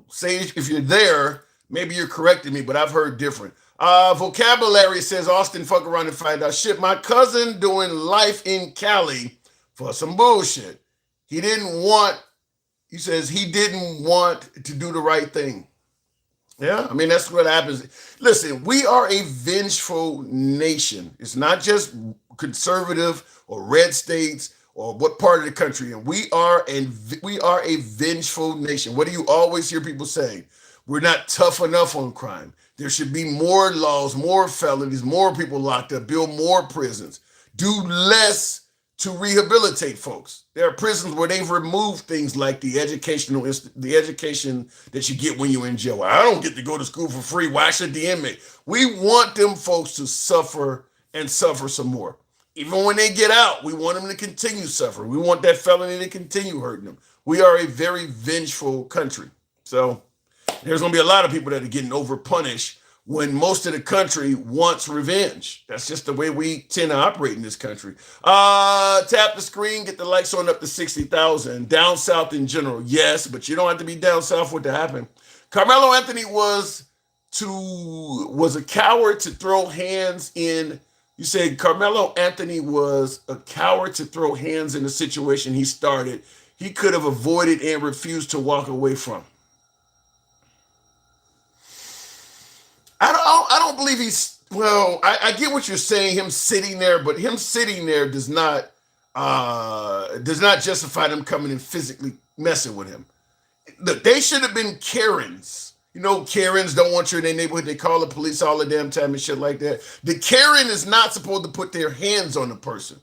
say if you're there, maybe you're correcting me, but I've heard different. Vocabulary says Austin fuck around and find out shit. My cousin doing life in Cali for some bullshit. He says he didn't want to do the right thing. Yeah, I mean, that's what happens. Listen, we are a vengeful nation. It's not just conservative or red states or what part of the country. And we are a vengeful nation. What do you always hear people saying? We're not tough enough on crime. There should be more laws, more felonies, more people locked up, build more prisons, do less to rehabilitate folks. There are prisons where they've removed things like the education that you get when you're in jail. I don't get to go to school for free. Why should the inmate? We want them folks to suffer and suffer some more. Even when they get out, we want them to continue suffering. We want that felony to continue hurting them. We are a very vengeful country. So there's going to be a lot of people that are getting overpunished when most of the country wants revenge. That's just the way we tend to operate in this country. Tap the screen, get the likes on up to 60,000. Down south in general, yes, but you don't have to be down south for it to happen. Karmelo Anthony was a coward to throw hands in. You said Karmelo Anthony was a coward to throw hands in the situation he started. He could have avoided and refused to walk away from. I don't believe I get what you're saying, him sitting there, but him sitting there does not justify them coming and physically messing with him. Look, they should have been Karens. You know, Karens don't want you in their neighborhood. They call the police all the damn time and shit like that. The Karen is not supposed to put their hands on the person.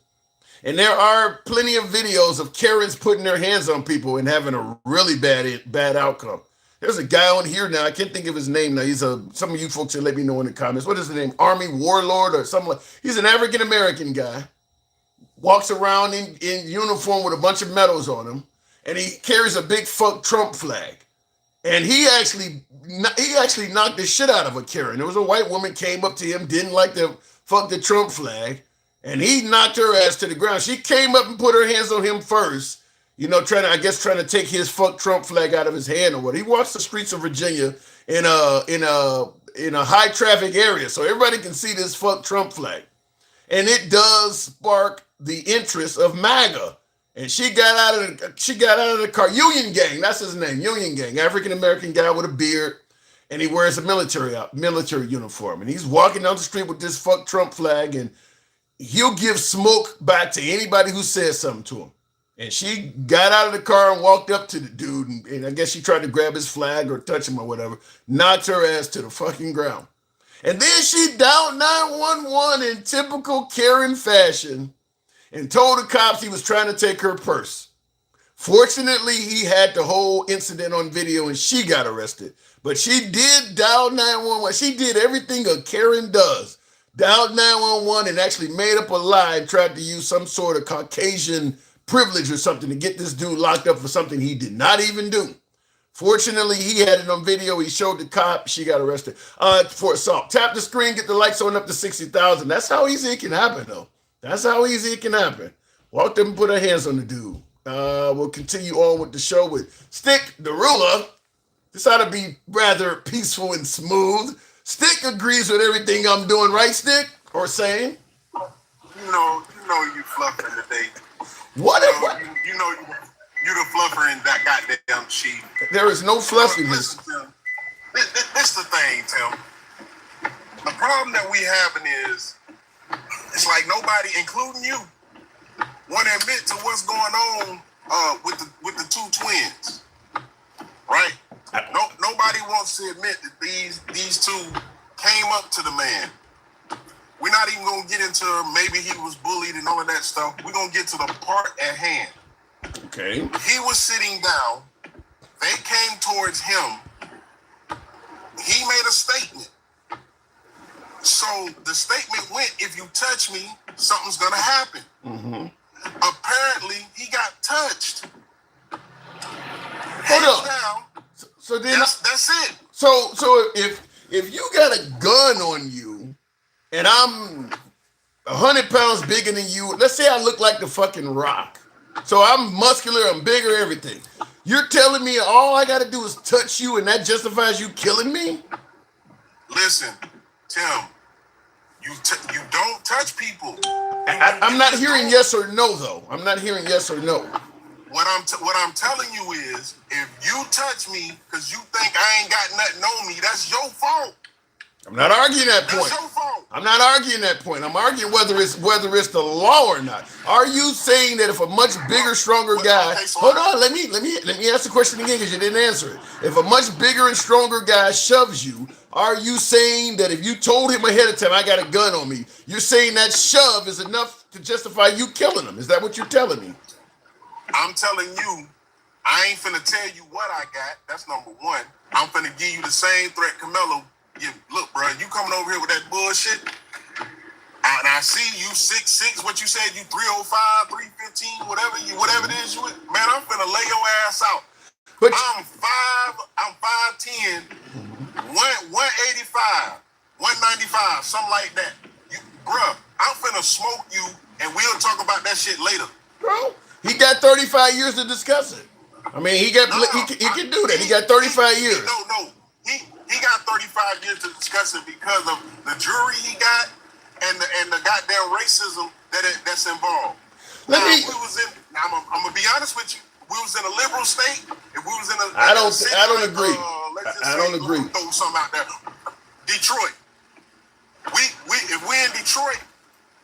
And there are plenty of videos of Karens putting their hands on people and having a really bad outcome. There's a guy on here now. I can't think of his name now. Some of you folks should let me know in the comments. What is his name? Army Warlord or something like. He's an African-American guy. Walks around in uniform with a bunch of medals on him. And he carries a big fuck Trump flag. And he actually knocked the shit out of a Karen. There was a white woman came up to him, didn't like the fuck the Trump flag. And he knocked her ass to the ground. She came up and put her hands on him first. You know, trying to take his fuck Trump flag out of his hand or what. He walks the streets of Virginia in a high traffic area, so everybody can see this fuck Trump flag. and it does spark the interest of MAGA. And she got out of the car. Union Gang, that's his name. Union Gang, African American guy with a beard, and he wears a military uniform. And he's walking down the street with this "fuck Trump" flag, and he'll give smoke back to anybody who says something to him. And she got out of the car and walked up to the dude, and I guess she tried to grab his flag or touch him or whatever, knocked her ass to the fucking ground. And then she dialed 911 in typical Karen fashion and told the cops he was trying to take her purse. Fortunately, he had the whole incident on video and she got arrested. But she did dial 911. She did everything a Karen does. Dialed 911 and actually made up a lie and tried to use some sort of Caucasian privilege or something to get this dude locked up for something he did not even do. Fortunately, he had it on video. He showed the cop. She got arrested for assault. Tap the screen, get the likes on up to 60,000. That's how easy it can happen, though. That's how easy it can happen. Walked up and put her hands on the dude. We'll continue on with the show with Stick the Ruler. This ought to be rather peaceful and smooth. Stick agrees with everything I'm doing, right, Stick? Or saying? You know you fluffing today. What? You know you the fluffer in that goddamn sheet. There is no fluffiness. This the thing, Tim. The problem that we having is it's like nobody, including you, want to admit to what's going on with the two twins, right? Nobody wants to admit that these two came up to the man. We're not even gonna get into maybe he was bullied and all of that stuff. We're gonna get to the part at hand. Okay. He was sitting down. They came towards him. He made a statement. So the statement went, if you touch me, something's gonna happen. Mm-hmm. Apparently, he got touched. Hold on. So then that's it. So if you got a gun on you, and I'm 100 pounds bigger than you, let's say I look like the fucking Rock. So I'm muscular, I'm bigger, everything. You're telling me all I got to do is touch you, and that justifies you killing me? Listen, Tim, you don't touch people. I'm not hearing yes or no, though. I'm not hearing yes or no. What I'm telling you is, if you touch me because you think I ain't got nothing on me, that's your fault. I'm not arguing that point. That's your fault. I'm not arguing that point. I'm arguing whether it's the law or not. Are you saying that if a much bigger, stronger guy? Okay, so hold on. Let me ask the question again because you didn't answer it. If a much bigger and stronger guy shoves you, are you saying that if you told him ahead of time I got a gun on me, you're saying that shove is enough to justify you killing him? Is that what you're telling me? I'm telling you, I ain't finna tell you what I got. That's number one. I'm finna give you the same threat Karmelo. Look, bro, you coming over here with that bullshit, and I see you 6'6", what you said, you 305, 315, whatever it is, man, I'm finna lay your ass out. But I'm 5'10", 185, 195, something like that. Bruh, I'm finna smoke you, and we'll talk about that shit later. Bro, he got 35 years to discuss it. I mean, he can do that. He got 35 years. No. He got 35 years to discuss it because of the jury he got and the goddamn racism that's involved. I'm gonna be honest with you. We was in a liberal state. If we was in a I don't agree. I don't agree. Throw something out there. Detroit. If we in Detroit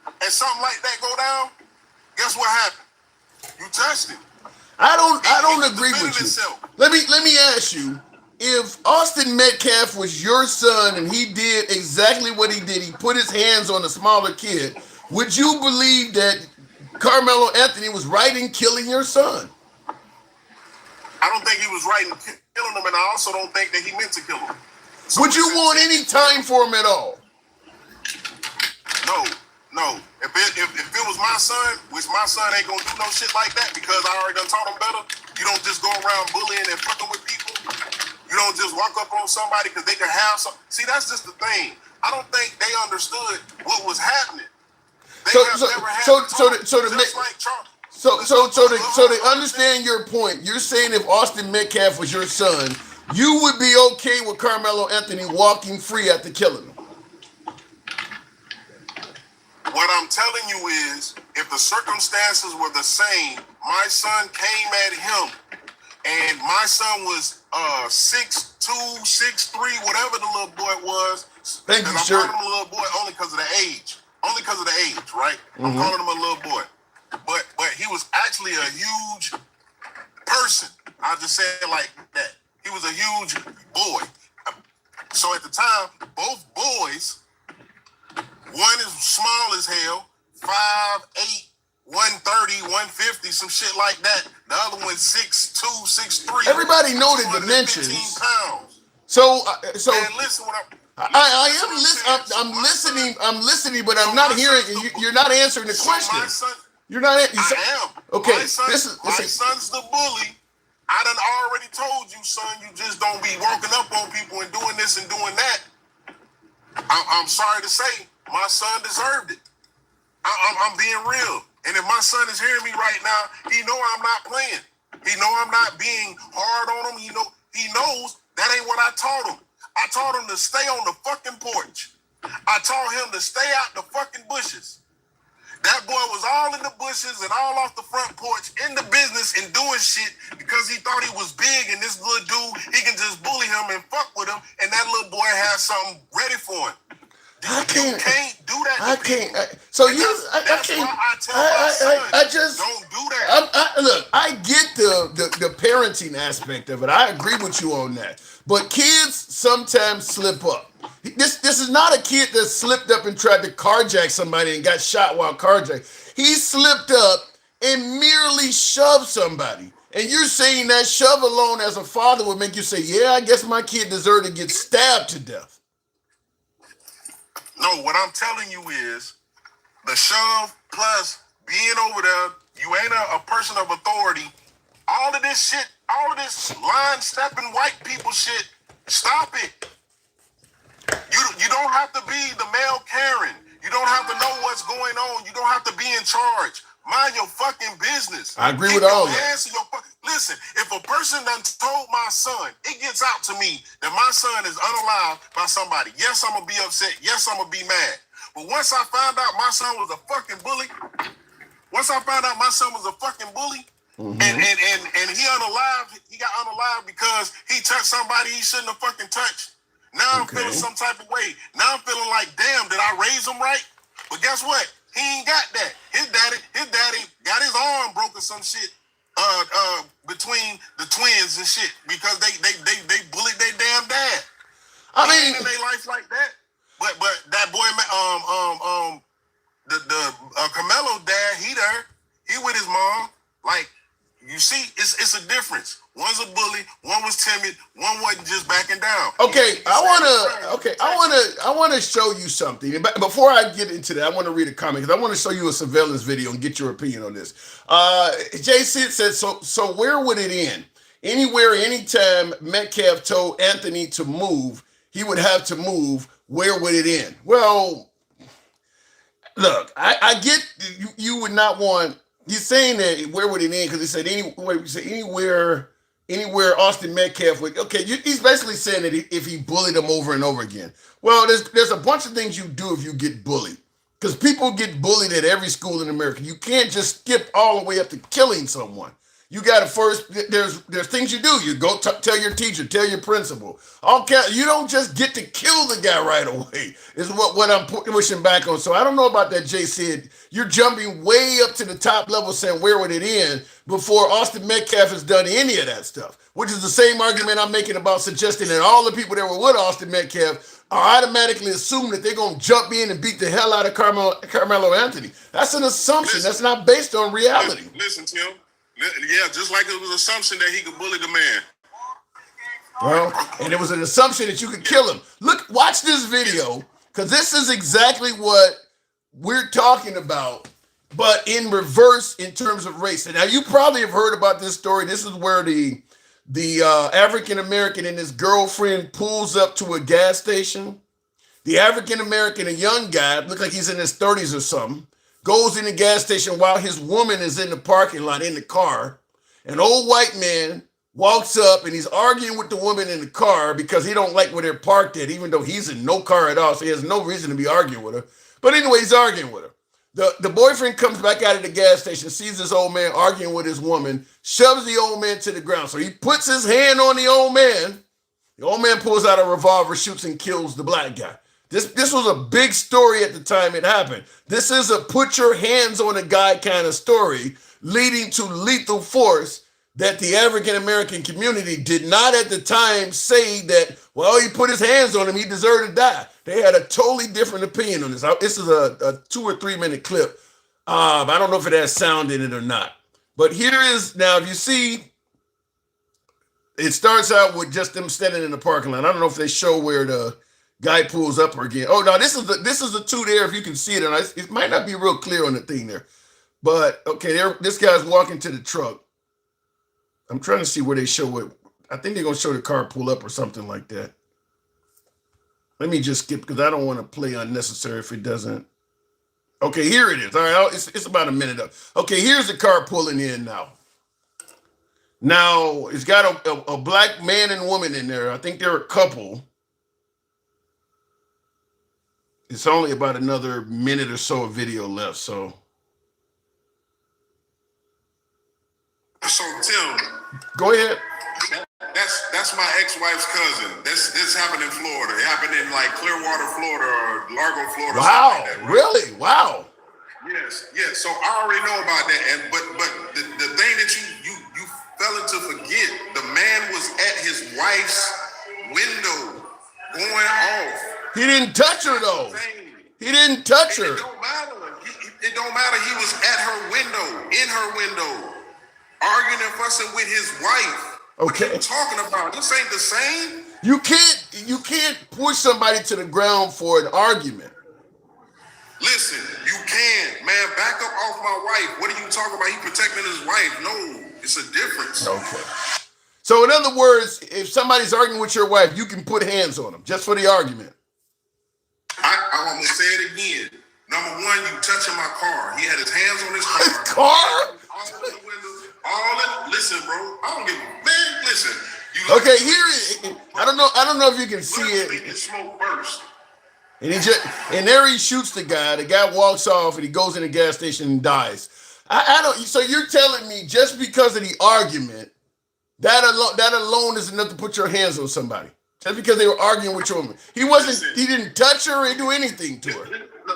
and something like that go down, guess what happened? You touched it. I don't agree with you. Let me ask you. If Austin Metcalf was your son and he did exactly what he did, he put his hands on a smaller kid, would you believe that Karmelo Anthony was right in killing your son? I don't think he was right in killing him, and I also don't think that he meant to kill him. So would you want any time for him at all? No. If it was my son, which my son ain't gonna do no shit like that because I already done taught him better, you don't just go around bullying and fucking with people. You don't just walk up on somebody because they can have some. See, that's just the thing. I don't think they understood what was happening. So to understand your point, you're saying if Austin Metcalf was your son, you would be okay with Karmelo Anthony walking free after killing him. What I'm telling you is, if the circumstances were the same, my son came at him, and my son was 6'2", 6'3", whatever the little boy was. Thank you, I'm sir. calling him a little boy only because of the age. Only because of the age, right? I'm calling him a little boy. But he was actually a huge person. I'll just say it like that. He was a huge boy. So at the time, both boys, one is small as hell, 5'8", 130, 150, some shit like that. The other one's 6'2", 6'3". Everybody know the dimensions. Pounds. So Man, listen what I'm listening, but I'm not hearing. You're not answering the question. You're not. I am. Okay. My son's the bully. I done already told you, son. You just don't be walking up on people and doing this and doing that. I'm sorry to say, my son deserved it. I'm being real. And if my son is hearing me right now, he know I'm not playing. He know I'm not being hard on him. He knows that ain't what I taught him. I taught him to stay on the fucking porch. I taught him to stay out the fucking bushes. That boy was all in the bushes and all off the front porch in the business and doing shit because he thought he was big and this little dude, he can just bully him and fuck with him, and that little boy has something ready for him. I can't do that. I can't. I just don't do that. Look, I get the parenting aspect of it. I agree with you on that. But kids sometimes slip up. This is not a kid that slipped up and tried to carjack somebody and got shot while carjacking. He slipped up and merely shoved somebody. And you're saying that shove alone as a father would make you say, yeah, I guess my kid deserved to get stabbed to death. No, what I'm telling you is the shove plus being over there, you ain't a person of authority. All of this shit, all of this line stepping white people shit, stop it. You don't have to be the male Karen. You don't have to know what's going on. You don't have to be in charge. Mind your fucking business. I agree with all that. Listen, if a person done told my son, it gets out to me that my son is unalive by somebody. Yes, I'm going to be upset. Yes, I'm going to be mad. But once I found out my son was a fucking bully, and he unalive, he got unalive because he touched somebody he shouldn't have fucking touched. Now I'm feeling some type of way. Now I'm feeling like, damn, did I raise him right? But guess what? He ain't got that. His daddy got his arm broken some shit between the twins and shit because they bullied their damn dad. I mean, in their life like that. But that boy, the Karmelo dad, he with his mom. Like, you see, it's a difference. One's a bully, one was timid, one wasn't just backing down. Okay, I wanna show you something. But before I get into that, I want to read a comment because I want to show you a surveillance video and get your opinion on this. Jay Sid said, so where would it end? Anywhere, anytime Metcalf told Anthony to move, he would have to move. Where would it end? Well, look, I get you would not want. He's saying that where would it end? Because he said anywhere Austin Metcalf would. Okay, he's basically saying that if he bullied him over and over again. Well, there's a bunch of things you do if you get bullied. Because people get bullied at every school in America. You can't just skip all the way up to killing someone. You got to first, there's things you do. You go tell your teacher, tell your principal. You don't just get to kill the guy right away, is what I'm pushing back on. So I don't know about that, Jay said. You're jumping way up to the top level saying where would it end before Austin Metcalf has done any of that stuff, which is the same argument I'm making about suggesting that all the people that were with Austin Metcalf are automatically assuming that they're going to jump in and beat the hell out of Karmelo Anthony. That's an assumption. That's not based on reality. Listen, Tim. Yeah, just like it was an assumption that he could bully the man. Well, and it was an assumption that you could kill him. Look, watch this video, because this is exactly what we're talking about, but in reverse in terms of race. And now you probably have heard about this story. This is where the African-American and his girlfriend pulls up to a gas station. The African-American, a young guy, looks like he's in his 30s or something, goes in the gas station while his woman is in the parking lot in the car. An old white man walks up and he's arguing with the woman in the car because he don't like where they're parked at, even though he's in no car at all, so he has no reason to be arguing with her. But anyway, he's arguing with her. The boyfriend comes back out of the gas station, sees this old man arguing with his woman, shoves the old man to the ground. So he puts his hand on the old man. The old man pulls out a revolver, shoots and kills the black guy. This was a big story at the time it happened. This is a put your hands on a guy kind of story leading to lethal force that the African American community did not at the time say that, well, he put his hands on him, he deserved to die. They had a totally different opinion on this. This is a 2 or 3 minute clip. I don't know if it has sound in it or not. But here is, now if you see, it starts out with just them standing in the parking lot. I don't know if they show where the guy pulls up again. Oh no, this is the two there. If you can see it, and it might not be real clear on the thing there, but okay, this guy's walking to the truck. I'm trying to see where they show it. I think they're gonna show the car pull up or something like that. Let me just skip because I don't want to play unnecessary if it doesn't. Okay, here it is. All right, it's about a minute up. Okay, here's the car pulling in now. Now it's got a black man and woman in there. I think they're a couple. It's only about another minute or so of video left, so. So Tim, go ahead. That's my ex-wife's cousin. This happened in Florida. It happened in like Clearwater, Florida, or Largo, Florida. Wow, like that, right? Really? Wow. Yes. So I already know about that. And but the thing that you fell into forget, the man was at his wife's window going off. He didn't touch her though. He didn't touch her. It don't matter. It don't matter. He was at her window, in her window, arguing and fussing with his wife. Okay. What are you talking about? This ain't the same. You can't push somebody to the ground for an argument. Listen, you can, man. Back up off my wife. What are you talking about? He protecting his wife. No, it's a difference. Okay. So in other words, if somebody's arguing with your wife, you can put hands on them just for the argument. I'm gonna say it again. Number one, you touching my car. He had his hands on his car. His car? Listen, bro. I don't give a man. Listen. Okay, here. I don't know if you can see it. The smoke first. And there he shoots the guy. The guy walks off and he goes in the gas station and dies. I don't. So you're telling me just because of the argument, that alone is enough to put your hands on somebody? Just because they were arguing with your woman. He didn't touch her or do anything to her.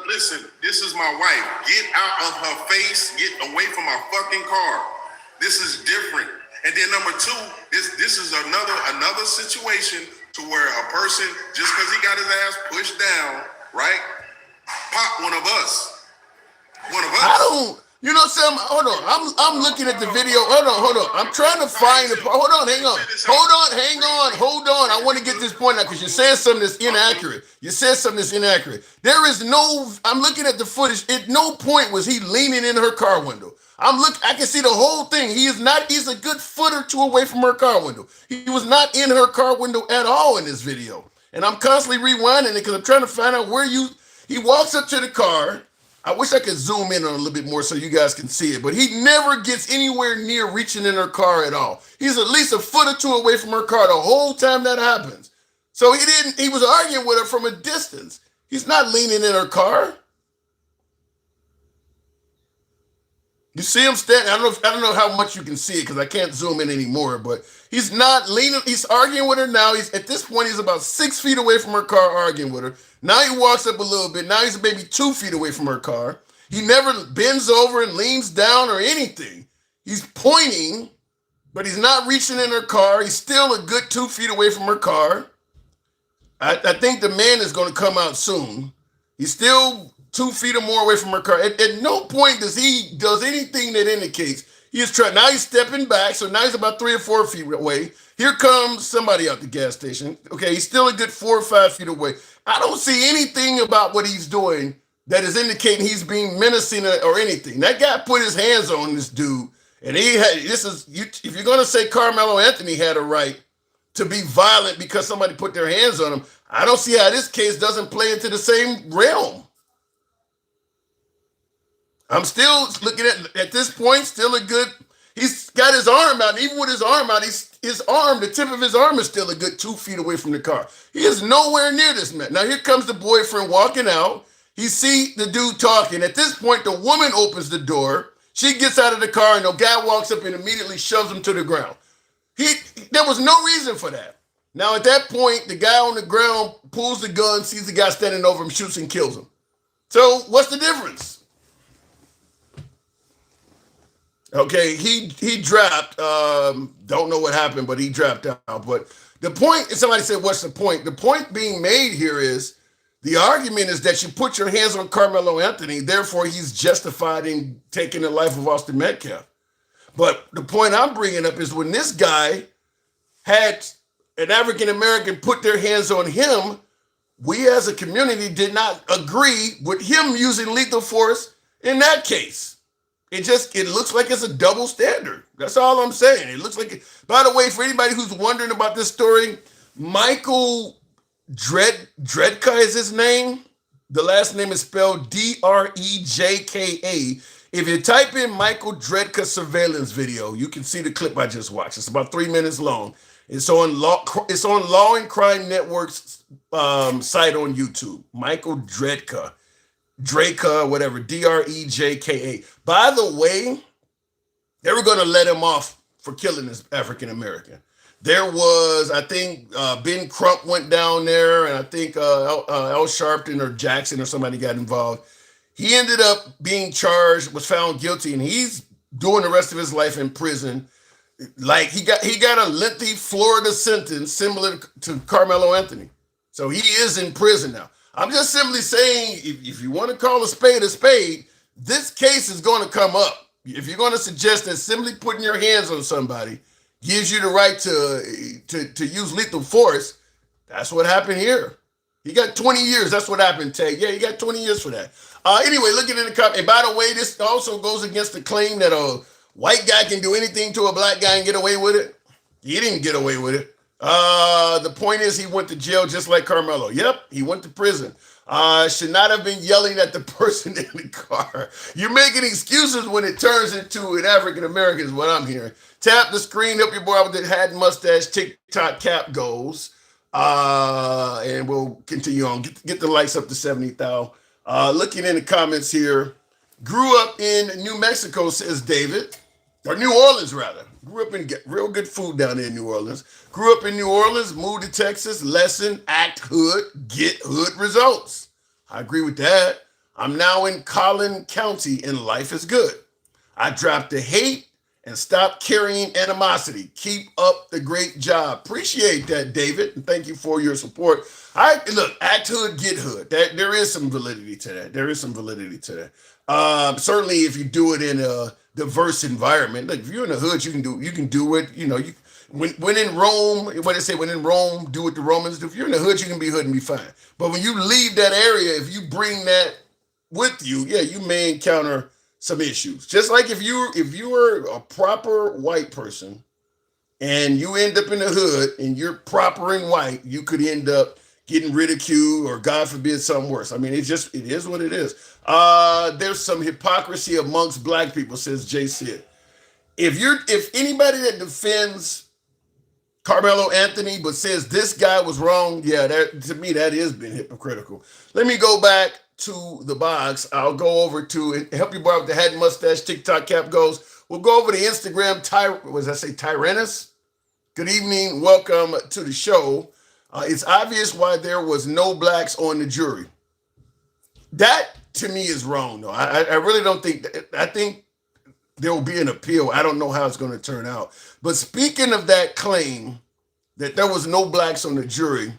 Listen, this is my wife. Get out of her face. Get away from my fucking car. This is different. And then number two, this is another situation to where a person, just because he got his ass pushed down, right? Pop one of us. You know something? Hold on. I'm looking at the video. Hold on. I'm trying to find the. Hold on. Hang on. I want to get this point out because you said something that's inaccurate. There is no. I'm looking at the footage. At no point was he leaning in her car window. I can see the whole thing. He's a good foot or two away from her car window. He was not in her car window at all in this video. And I'm constantly rewinding it because I'm trying to find out he walks up to the car. I wish I could zoom in on it a little bit more so you guys can see it, but he never gets anywhere near reaching in her car at all. He's at least a foot or two away from her car the whole time that happens. So he was arguing with her from a distance. He's not leaning in her car. You see him standing. I don't know how much you can see it because I can't zoom in anymore, but he's not leaning. He's arguing with her now. At this point, he's about 6 feet away from her car arguing with her. Now he walks up a little bit. Now he's maybe 2 feet away from her car. He never bends over and leans down or anything. He's pointing, but he's not reaching in her car. He's still a good 2 feet away from her car. I think the man is going to come out soon. He's still 2 feet or more away from her car. At no point does anything that indicates he is trying. Now he's stepping back, so now he's about 3 or 4 feet away. Here comes somebody out the gas station. Okay, he's still a good 4 or 5 feet away. I don't see anything about what he's doing that is indicating he's being menacing or anything. That guy put his hands on this dude, and if you're gonna say Karmelo Anthony had a right to be violent because somebody put their hands on him, I don't see how this case doesn't play into the same realm. I'm still looking at this point, still a good, he's got his arm out. And even with his arm out, the tip of his arm is still a good 2 feet away from the car. He is nowhere near this man. Now here comes the boyfriend walking out. He see the dude talking. At this point, the woman opens the door. She gets out of the car, and the guy walks up and immediately shoves him to the ground. There was no reason for that. Now, at that point, the guy on the ground pulls the gun, sees the guy standing over him, shoots and kills him. So what's the difference? Okay, he dropped. Don't know what happened, but he dropped out. But the point, somebody said, what's the point? The point being made here is, the argument is that you put your hands on Karmelo Anthony, therefore he's justified in taking the life of Austin Metcalf. But the point I'm bringing up is when this guy had an African-American put their hands on him, we as a community did not agree with him using lethal force in that case. It looks like it's a double standard. That's all I'm saying. It looks like, by the way, for anybody who's wondering about this story, Michael Dredka is his name. The last name is spelled Drejka. If you type in Michael Dredka surveillance video, you can see the clip I just watched. It's about 3 minutes long. It's on Law and Crime Network's site on YouTube. Michael Dredka, whatever, Drejka. By the way, they were going to let him off for killing this African American. There was, I think, Ben Crump went down there, and I think Al Sharpton or Jackson or somebody got involved. He ended up being charged, was found guilty, and he's doing the rest of his life in prison. Like he got a lengthy Florida sentence similar to Karmelo Anthony. So he is in prison now. I'm just simply saying, if you want to call a spade, this case is going to come up. If you're going to suggest that simply putting your hands on somebody gives you the right to use lethal force, that's what happened here. He got 20 years. That's what happened, Ted. Yeah, he got 20 years for that. Anyway, looking in the comment. And by the way, this also goes against the claim that a white guy can do anything to a black guy and get away with it. He didn't get away with it. The point is he went to jail just like Karmelo. Yep, he went to prison. Should not have been yelling at the person in the car. You're making excuses when it turns into an African American is what I'm hearing. Tap the screen, help your boy out with the hat and mustache TikTok cap goals. And we'll continue on. Get the likes up to 70,000. Looking in the comments here. Grew up in New Mexico, says David. Or New Orleans, rather. Grew up in real good food down there in New Orleans. Grew up in New Orleans, moved to Texas, lesson, act hood, get hood results. I agree with that. I'm now in Collin County and life is good. I dropped the hate and stopped carrying animosity. Keep up the great job. Appreciate that, David, and thank you for your support. Look, act hood, get hood. There is some validity to that. Certainly if you do it in a diverse environment. Look, if you're in the hood, you can do it. You know, when in Rome, what they say, when in Rome, do what the Romans do. If you're in the hood, you can be hood and be fine. But when you leave that area, if you bring that with you, yeah, you may encounter some issues. Just like if you were a proper white person and you end up in the hood and you're proper and white, you could end up getting ridiculed or God forbid something worse. I mean, it is what it is. There's some hypocrisy amongst black people, says Jay Sid. If anybody that defends Karmelo Anthony but says this guy was wrong, yeah, to me that is being hypocritical. Let me go back to the box. I'll go over to help you borrow with the hat and mustache TikTok cap goes. We'll go over to Instagram. Tyrannus? Good evening. Welcome to the show. It's obvious why there was no blacks on the jury. That to me is wrong, though. I really don't think that. I think there will be an appeal. I don't know how it's going to turn out. But speaking of that claim that there was no blacks on the jury,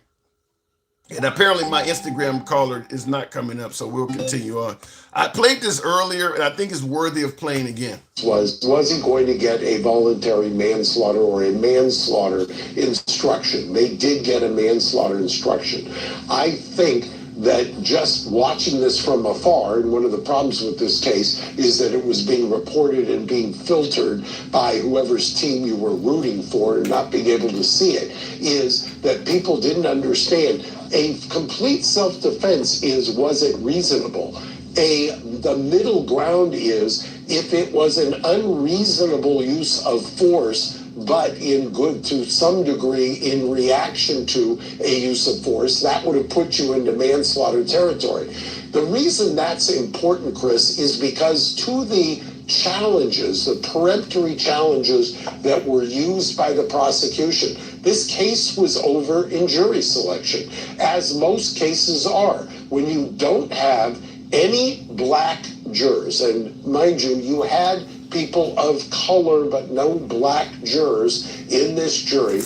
and apparently my Instagram caller is not coming up, so we'll continue on. I played this earlier, and I think it's worthy of playing again. Was he going to get a voluntary manslaughter or a manslaughter instruction? They did get a manslaughter instruction. I think that just watching this from afar, and one of the problems with this case is that it was being reported and being filtered by whoever's team you were rooting for and not being able to see it, is that people didn't understand. A complete self-defense was it reasonable? The middle ground is if it was an unreasonable use of force, but to some degree in reaction to a use of force, that would have put you into manslaughter territory. The reason that's important, Chris, is because to the challenges, the peremptory challenges that were used by the prosecution, this case was over in jury selection, as most cases are. When you don't have any black jurors, and mind you, you had people of color but no black jurors in this jury,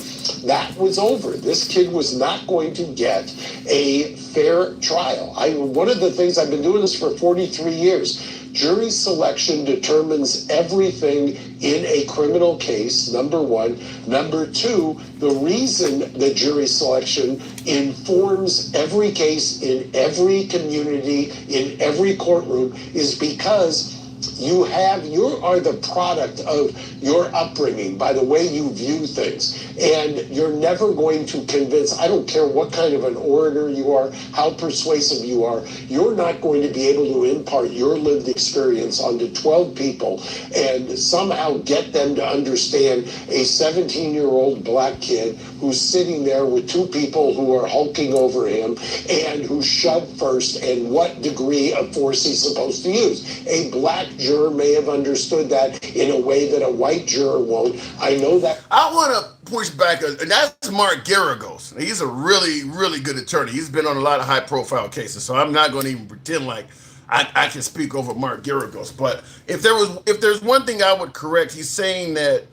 that was over. This kid was not going to get a fair trial. One of the things, I've been doing this for 43 years. Jury selection determines everything in a criminal case, number one. Number two, the reason the jury selection informs every case in every community, in every courtroom, is because you are the product of your upbringing, by the way you view things. And you're never going to convince, I don't care what kind of an orator you are, how persuasive you are, you're not going to be able to impart your lived experience onto 12 people and somehow get them to understand a 17-year-old black kid who's sitting there with two people who are hulking over him and who's shoved first and what degree of force he's supposed to use. A black juror may have understood that in a way that a white juror won't. I know that. I want to push back, and that's Mark Garagos. He's a really, really good attorney. He's been on a lot of high-profile cases, so I'm not going to even pretend like I can speak over Mark Garagos. But if there's one thing I would correct, he's saying that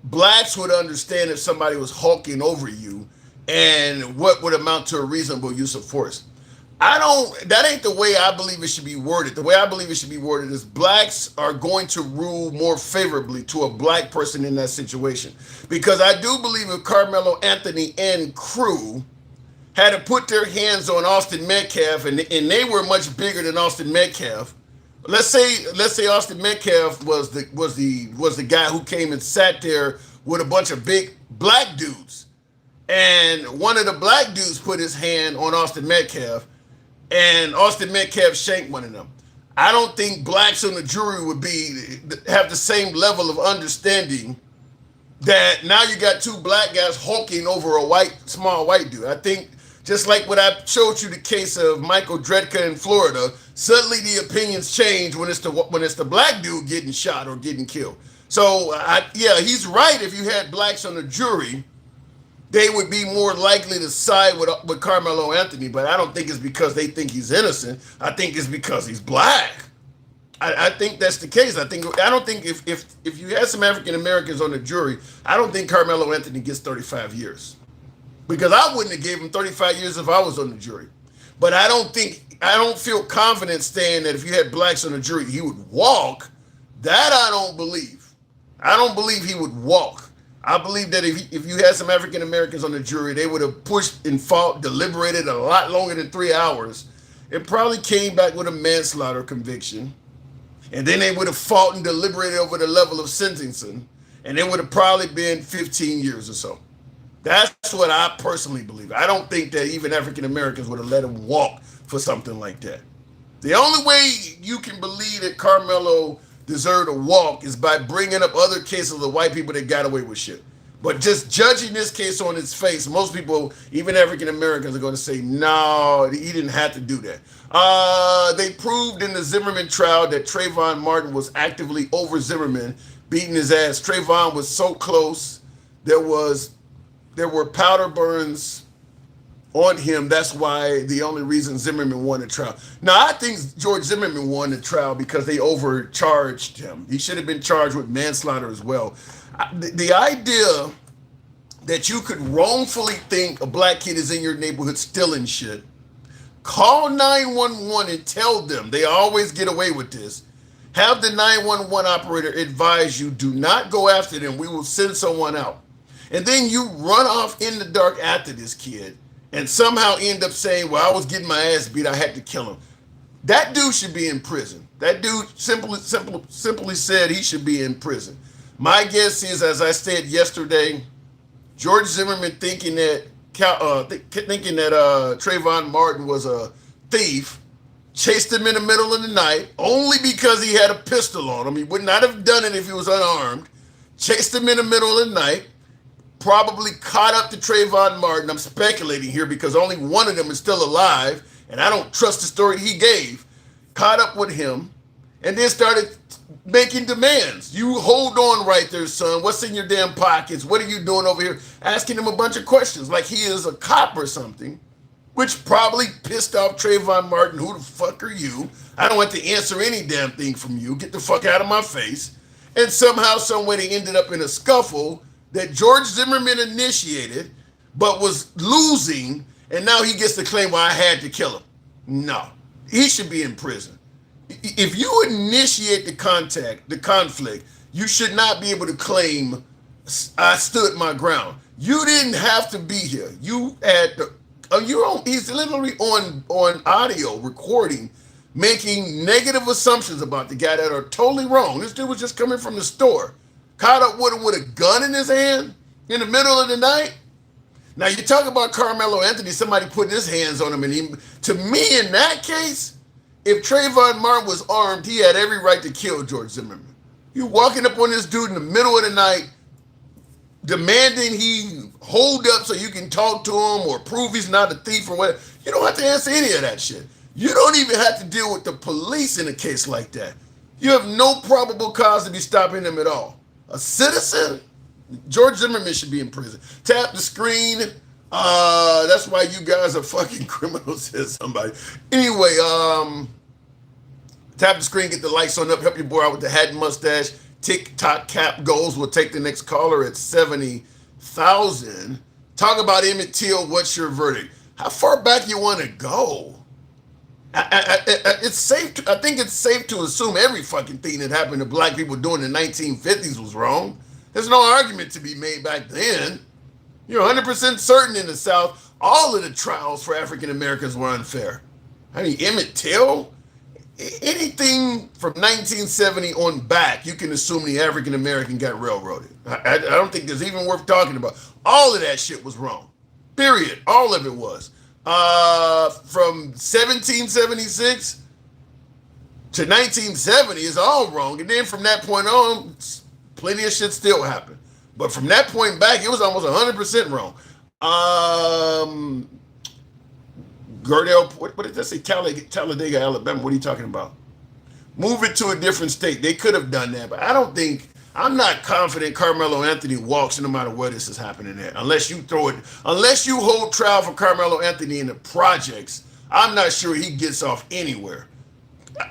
blacks would understand if somebody was hulking over you and what would amount to a reasonable use of force. That ain't the way I believe it should be worded. The way I believe it should be worded is blacks are going to rule more favorably to a black person in that situation. Because I do believe if Karmelo Anthony and crew had to put their hands on Austin Metcalf and they were much bigger than Austin Metcalf. Let's say Austin Metcalf was the guy who came and sat there with a bunch of big black dudes. And one of the black dudes put his hand on Austin Metcalf, and Austin Metcalf shanked one of them. I don't think blacks on the jury would have the same level of understanding that now you got two black guys hulking over a small white dude. I think just like what I showed you the case of Michael Dredka in Florida, suddenly the opinions change when it's the black dude getting shot or getting killed. So he's right. If you had blacks on the jury, they would be more likely to side with Karmelo Anthony, but I don't think it's because they think he's innocent. I think it's because he's black. I think that's the case. I don't think if you had some African Americans on the jury, I don't think Karmelo Anthony gets 35 years. Because I wouldn't have gave him 35 years if I was on the jury. But I don't feel confident saying that if you had blacks on the jury, he would walk. That I don't believe. I don't believe he would walk. I believe that if you had some African Americans on the jury, they would have pushed and fought, deliberated a lot longer than 3 hours. It probably came back with a manslaughter conviction. And then they would have fought and deliberated over the level of sentencing. And it would have probably been 15 years or so. That's what I personally believe. I don't think that even African Americans would have let him walk for something like that. The only way you can believe that Karmelo deserved a walk is by bringing up other cases of white people that got away with shit. But just judging this case on its face, most people, even African Americans, are going to say, no, he didn't have to do that. They proved in the Zimmerman trial that Trayvon Martin was actively over Zimmerman, beating his ass. Trayvon was so close. There were powder burns on him. That's why the only reason Zimmerman won the trial. Now, I think George Zimmerman won the trial because they overcharged him. He should have been charged with manslaughter as well. The idea that you could wrongfully think a black kid is in your neighborhood stealing shit, call 911 and tell them, they always get away with this, have the 911 operator advise you, do not go after them, we will send someone out. And then you run off in the dark after this kid and somehow end up saying, well, I was getting my ass beat, I had to kill him. That dude should be in prison. That dude simply said he should be in prison. My guess is, as I said yesterday, George Zimmerman thinking that Trayvon Martin was a thief, chased him in the middle of the night only because he had a pistol on him. He would not have done it if he was unarmed. Chased him in the middle of the night, probably caught up to Trayvon Martin. I'm speculating here because only one of them is still alive, and I don't trust the story he gave, caught up with him, and then started making demands. You hold on right there, son. What's in your damn pockets? What are you doing over here? Asking him a bunch of questions like he is a cop or something, which probably pissed off Trayvon Martin. Who the fuck are you? I don't have to answer any damn thing from you. Get the fuck out of my face. And somehow, someway, they ended up in a scuffle that George Zimmerman initiated, but was losing, and now he gets to claim, well, I had to kill him. No, he should be in prison. If you initiate the conflict, you should not be able to claim I stood my ground. You didn't have to be here. You had he's literally on audio recording, making negative assumptions about the guy that are totally wrong. This dude was just coming from the store, caught up with him with a gun in his hand in the middle of the night. Now you talk about Karmelo Anthony, somebody putting his hands on him, and to me in that case, if Trayvon Martin was armed, he had every right to kill George Zimmerman. You walking up on this dude in the middle of the night, demanding he hold up so you can talk to him or prove he's not a thief or whatever. You don't have to answer any of that shit. You don't even have to deal with the police in a case like that. You have no probable cause to be stopping them at all. A citizen? George Zimmerman should be in prison. Tap the screen. That's why you guys are fucking criminals, says somebody. Anyway, tap the screen, get the lights on up, help your boy out with the hat and mustache. TikTok cap goals. We'll take the next caller at 70,000. Talk about Emmett Till. What's your verdict? How far back you want to go? It's safe. I think it's safe to assume every fucking thing that happened to black people during the 1950s was wrong. There's no argument to be made back then. You're 100% certain in the South, all of the trials for African Americans were unfair. I mean, Emmett Till? Anything from 1970 on back, you can assume the African American got railroaded. I don't think there's even worth talking about. All of that shit was wrong. Period. All of it was. From 1776 to 1970 is all wrong. And then from that point on, plenty of shit still happened. But from that point back, it was almost 100% wrong. Gardell, what did that say? Talladega, Alabama. What are you talking about? Move it to a different state. They could have done that, but I'm not confident Karmelo Anthony walks no matter where this is happening at. Unless you hold trial for Karmelo Anthony in the projects, I'm not sure he gets off anywhere.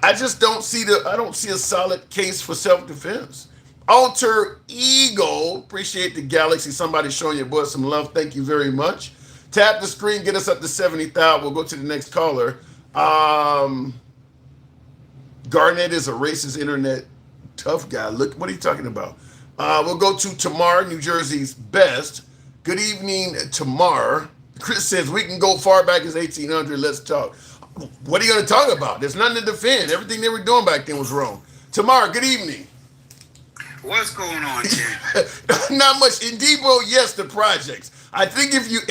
I just don't see a solid case for self-defense. Alter Ego, appreciate the galaxy. Somebody showing your boy some love. Thank you very much. Tap the screen, get us up to 70,000. We'll go to the next caller. Garnett is a racist internet tough guy. Look, what are you talking about? We'll go to Tamar, New Jersey's best. Good evening, Tamar. Chris says, we can go far back as 1800. Let's talk. What are you going to talk about? There's nothing to defend. Everything they were doing back then was wrong. Tamar, good evening. What's going on, Jim? Not much. In Debo, yes, the projects. I think if you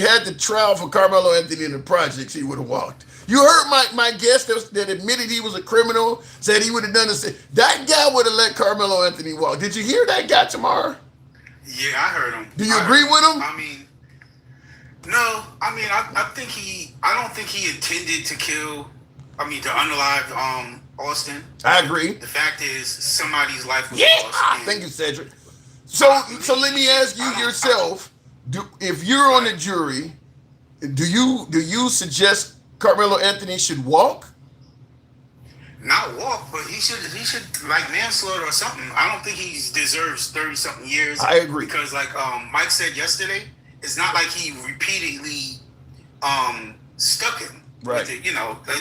had the trial for Karmelo Anthony in the projects, he would have walked. You heard my guest that admitted he was a criminal, said he would have done this. That guy would have let Karmelo Anthony walk. Did you hear that guy tomorrow? Yeah, I heard him. Do you agree with him? I mean, no. I mean, I don't think he intended to kill. I mean, to unalive Austin. I agree. The fact is, somebody's life was lost. Thank you, Cedric. So let me ask you yourself: if you're on the jury, do you suggest Karmelo Anthony should walk? Not walk, but he should like manslaughter or something. I don't think he deserves 30-something years. I agree. Because like Mike said yesterday, it's not like he repeatedly stuck him. Right.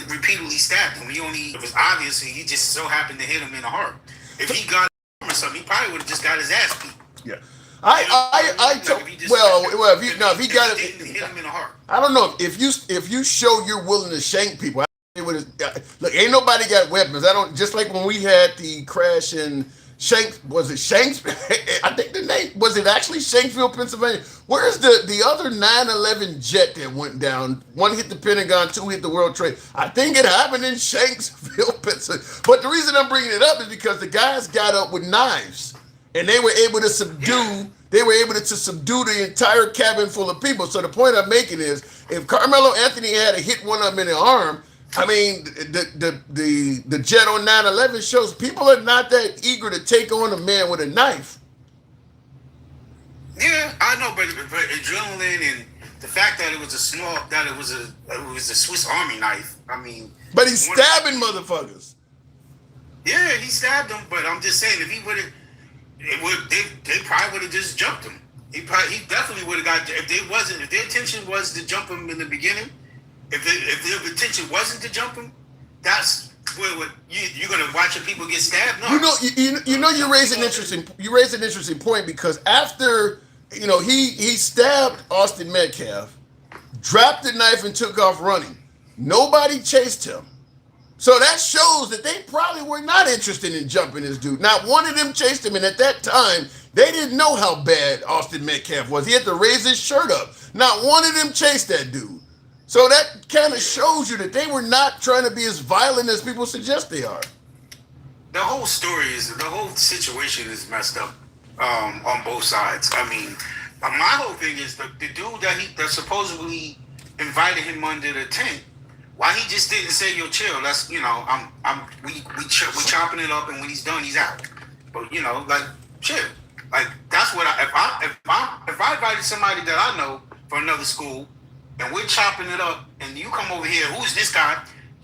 Repeatedly stabbed him. It was obvious he just so happened to hit him in the heart. If he got him or something, he probably would have just got his ass beat. Yeah. If he got it, hit him in the heart. I don't know if you show you're willing to shank people. Look, ain't nobody got weapons. Just like when we had the crash in was it Shanks? I think the name was it actually Shanksville, Pennsylvania. Where's the other 9/11 jet that went down? One hit the Pentagon, two hit the World Trade. I think it happened in Shanksville, Pennsylvania. But the reason I'm bringing it up is because the guys got up with knives and they were able to subdue they were able to subdue the entire cabin full of people. So the point I'm making is, if Karmelo Anthony had to hit one of them in the arm, I mean, the jet on 9/11 shows people are not that eager to take on a man with a knife. Yeah, I know, but adrenaline and the fact that it was a Swiss Army knife. I mean, but he's stabbing motherfuckers. Yeah, he stabbed him. But I'm just saying, if he would have, they probably would have just jumped him. He definitely would have got. If their intention was to jump him in the beginning, if their intention wasn't to jump him, that's where you're gonna watch your people get stabbed. No, you raise an interesting point, because after he stabbed Austin Metcalf, dropped the knife and took off running. Nobody chased him. So that shows that they probably were not interested in jumping this dude. Not one of them chased him, and at that time, they didn't know how bad Austin Metcalf was. He had to raise his shirt up. Not one of them chased that dude. So that kind of shows you that they were not trying to be as violent as people suggest they are. The whole situation is messed up on both sides. I mean, my whole thing is the dude that supposedly invited him under the tent. Why he just didn't say, "Yo, chill. That's we chopping it up, and when he's done, he's out." But like chill. Like that's what if I invited somebody that I know for another school, and we're chopping it up, and you come over here, who's this guy?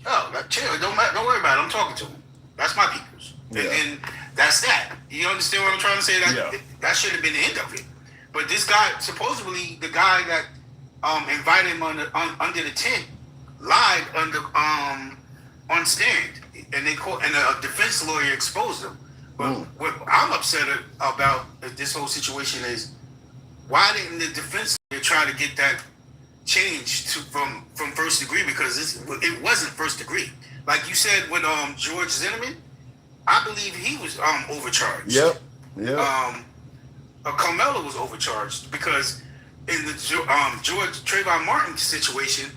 Oh, like, chill. Don't worry about it. I'm talking to him. That's my peoples, and then that's that. You understand what I'm trying to say? That should have been the end of it. But this guy, supposedly the guy that invited him under the tent, lied on stand, and a defense lawyer exposed him. But what I'm upset about this whole situation is, why didn't the defense lawyer try to get that changed from first degree? Because it wasn't first degree. Like you said with George Zimmerman, I believe he was overcharged. Yep. Carmelo was overcharged because in the George Trayvon Martin situation,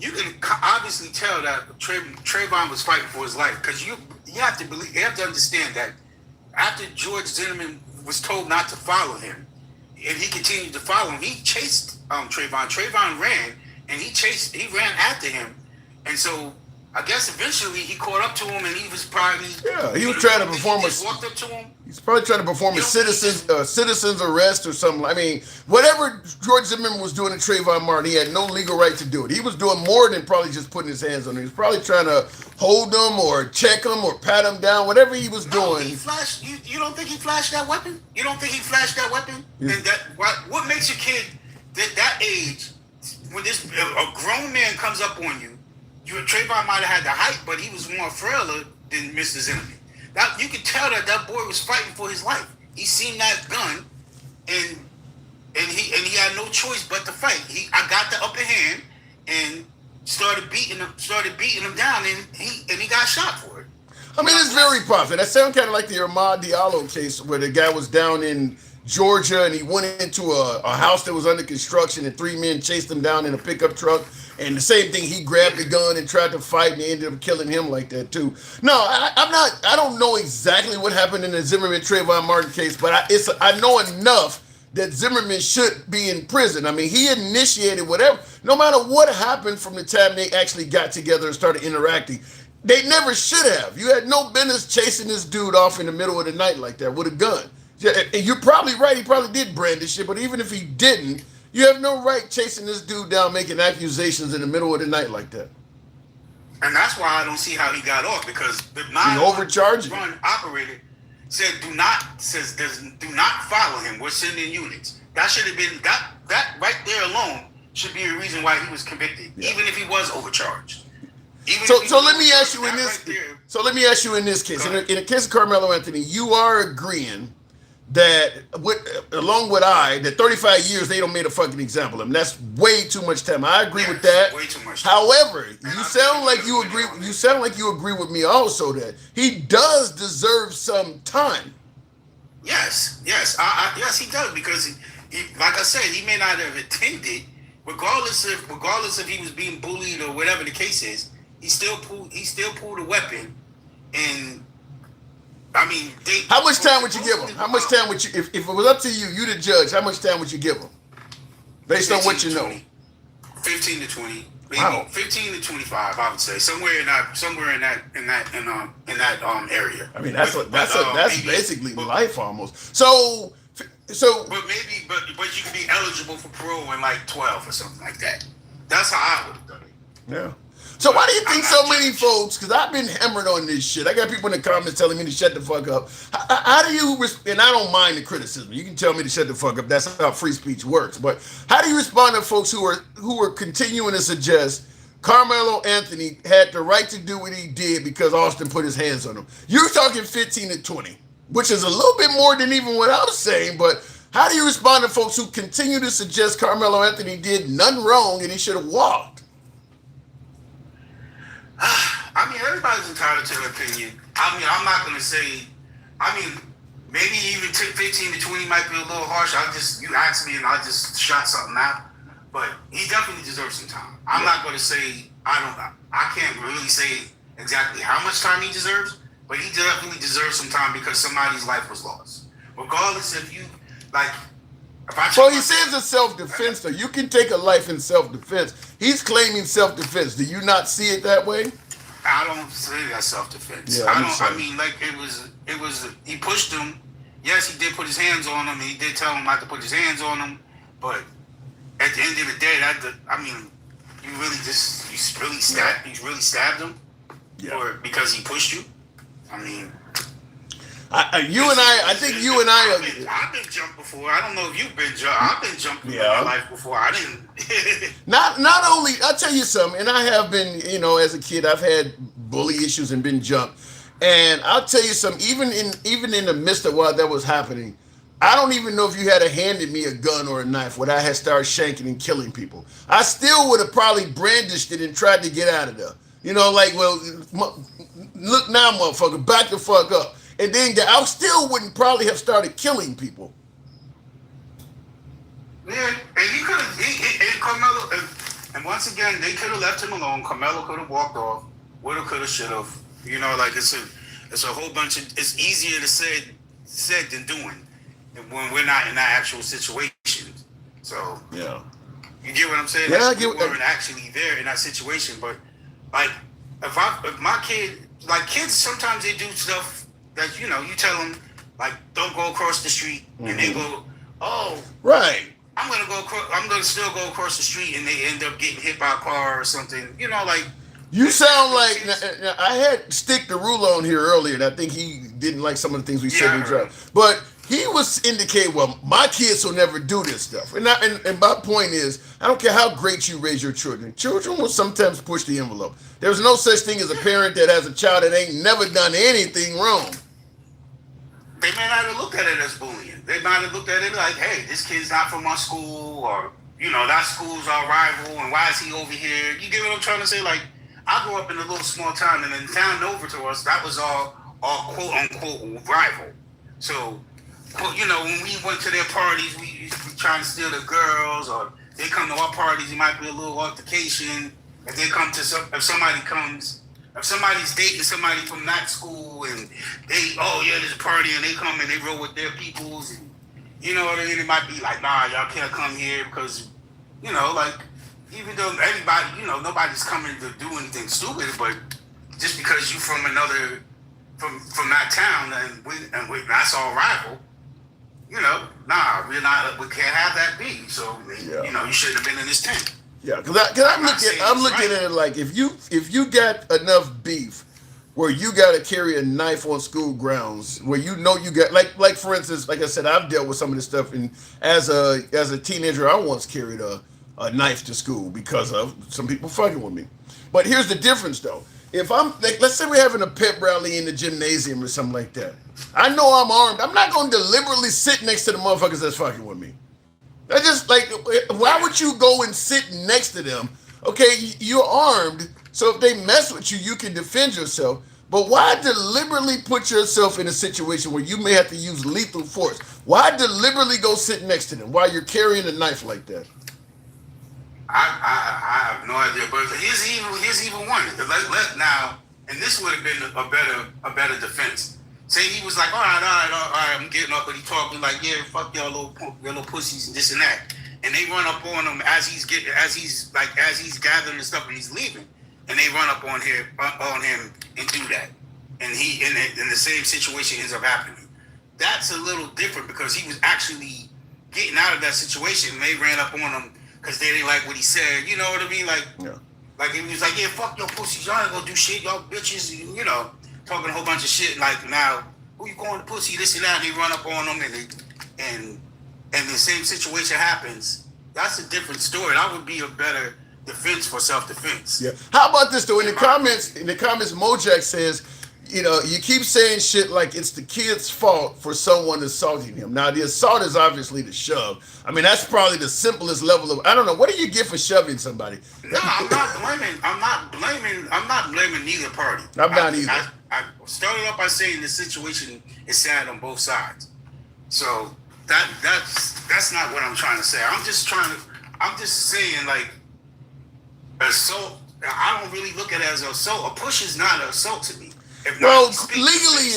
you can obviously tell that Trayvon was fighting for his life, because you have to understand that after George Zimmerman was told not to follow him, and he continued to follow him, he chased Trayvon. Trayvon ran, and he ran after him, and so I guess eventually he caught up to him, and he was probably he was trying to perform walked up to him. He's probably trying to perform a citizen's arrest or something. I mean, whatever George Zimmerman was doing to Trayvon Martin, he had no legal right to do it. He was doing more than probably just putting his hands on him. He was probably trying to hold him or check him or pat him down, whatever he was doing. He flashed. You don't think he flashed that weapon? You don't think he flashed that weapon? Yeah. And what makes a kid that age, when a grown man comes up on you? Trayvon might have had the height, but he was more frailer than Mr. Zimmerman. That you could tell that boy was fighting for his life. He seen that gun, and he had no choice but to fight. I got the upper hand and started beating him down, and he got shot for it. I mean, it's very possible. That sounds kind of like the Ahmad Diallo case, where the guy was down in Georgia and he went into a house that was under construction, and 3 men chased him down in a pickup truck. And the same thing, he grabbed the gun and tried to fight, and they ended up killing him like that too. No, I don't know exactly what happened in the Zimmerman Trayvon Martin case, but I know enough that Zimmerman should be in prison. I mean, he initiated whatever, no matter what happened from the time they actually got together and started interacting. They never should have. You had no business chasing this dude off in the middle of the night like that with a gun. And you're probably right, he probably did brandish shit, but even if he didn't, you have no right chasing this dude down, making accusations in the middle of the night like that. And that's why I don't see how he got off, because the 911 operator said do not follow him. We're sending units. That should have been that right there alone should be a reason why he was convicted, even if he was overcharged. So let me ask you in this case. In the case of Karmelo Anthony, you are agreeing that along with that 35 years they don't made a fucking example of him. That's way too much time. I agree with that. Way too much time. However, you sound like you agree. You sound like you agree with me also that he does deserve some time. Yes, yes, he does, because he, like I said, he may not have attended, regardless if he was being bullied or whatever the case is. He still pulled a weapon, and I mean, how much time would you give him? How much time would you, if it was up to you, you the judge, how much time would you give him? Based on what you know. 15 to 20. Maybe Wow. 15 to 25, I would say. Somewhere in that area. I mean, that's basically life almost. So But maybe you can be eligible for parole in like 12 or something like that. That's how I would have done it. yeah. So why do you think so many folks, because I've been hammered on this shit. I got people in the comments telling me to shut the fuck up. How do you, and I don't mind the criticism. You can tell me to shut the fuck up. That's how free speech works. But how do you respond to folks who are continuing to suggest Karmelo Anthony had the right to do what he did because Austin put his hands on him? You're talking 15 to 20, which is a little bit more than even what I was saying. But how do you respond to folks who continue to suggest Karmelo Anthony did nothing wrong and he should have walked? I mean, everybody's entitled to their opinion. I mean, I'm not going to say, maybe even 15 to 20 might be a little harsh. You asked me and I just shot something out. But he definitely deserves some time. I'm not going to say, I can't really say exactly how much time he deserves, but he definitely deserves some time because somebody's life was lost. Regardless if you, well, he says it's self-defense, though. You can take a life in self-defense. He's claiming self-defense. Do you not see it that way? I don't say that's self-defense. Yeah, It was, he pushed him. Yes, he did put his hands on him. He did tell him not to put his hands on him. But at the end of the day, you really stabbed him? Yeah. Or because he pushed you? I mean... I think you and I are... I've been jumped before. I don't know if you've been jumped. I've been jumped in my life before. I didn't... Not only... I'll tell you something, and I have been, as a kid, I've had bully issues and been jumped. And I'll tell you something, even in the midst of while that was happening, I don't even know if you had handed me a gun or a knife when I had started shanking and killing people. I still would have probably brandished it and tried to get out of there. Look now, motherfucker, back the fuck up. And then I still wouldn't probably have started killing people. Yeah, and he could have, and Karmelo, and once again, they could have left him alone. Karmelo could have walked off. Woulda, coulda, shoulda. It's a whole bunch of, it's easier to said than doing when we're not in that actual situation. So, yeah. You get what I'm saying? Yeah, I get we weren't actually there in that situation, but if my kid, kids sometimes they do stuff that, you tell them, don't go across the street, and they go, oh, right. I'm gonna still go across the street, and they end up getting hit by a car or something. You sound like I had Stick the Ruler on here earlier, and I think he didn't like some of the things we said. But he was indicating, well, my kids will never do this stuff. And my point is, I don't care how great you raise your children. Children will sometimes push the envelope. There's no such thing as a parent that has a child that ain't never done anything wrong. They may not have looked at it as bullying. They might have looked at it like, hey, this kid's not from my school, or, that school's our rival, and why is he over here? You get what I'm trying to say? I grew up in a little small town, and then town over to us, that was all quote-unquote rival. So, when we went to their parties, we used to be trying to steal the girls, or they come to our parties, it might be a little altercation. If somebody's dating somebody from that school, and there's a party, and they come and they roll with their peoples, and you know what I mean? It might be like, nah, y'all can't come here because, even though everybody, nobody's coming to do anything stupid, but just because you from from that town, and that's our rival, nah, we can't have that be. So, you shouldn't have been in this tent. Yeah, because I'm looking at it like if you got enough beef where you got to carry a knife on school grounds, where you got like for instance, like I said, I've dealt with some of this stuff, and as a teenager, I once carried a knife to school because of some people fucking with me. But here's the difference, though. If I'm let's say we're having a pep rally in the gymnasium or something like that, I know I'm armed. I'm not going to deliberately sit next to the motherfuckers that's fucking with me. I just why would you go and sit next to them? Okay, you're armed, so if they mess with you, you can defend yourself. But why deliberately put yourself in a situation where you may have to use lethal force? Why deliberately go sit next to them while you're carrying a knife like that? I have no idea, but here's even one. Now, and this would have been a better defense. Say he was like, all right, I'm getting up, but he talking like, yeah, fuck y'all little pussies and this and that, and they run up on him as he's gathering the stuff and he's leaving, and they run up on him and do that, and he in the same situation ends up happening. That's a little different because he was actually getting out of that situation, and they ran up on him because they didn't like what he said. You know what I mean? Like, yeah. Like he was like, yeah, fuck your pussies, y'all ain't gonna do shit, y'all bitches, you know. Talking a whole bunch of shit like, now who you calling pussy, this and that, and they run up on them and the same situation happens. That's a different story. That would be a better defense for self-defense. Yeah. How about this though? In the comments, Mojack says, you know, you keep saying shit like it's the kid's fault for someone assaulting him. Now the assault is obviously the shove. I mean, that's probably the simplest level of, I don't know, what do you get for shoving somebody? No, I'm not blaming neither party. I'm not either. I started off by saying the situation is sad on both sides. So that's not what I'm trying to say. I'm just saying, like, assault, I don't really look at it as an assault. A push is not an assault to me. Well, legally,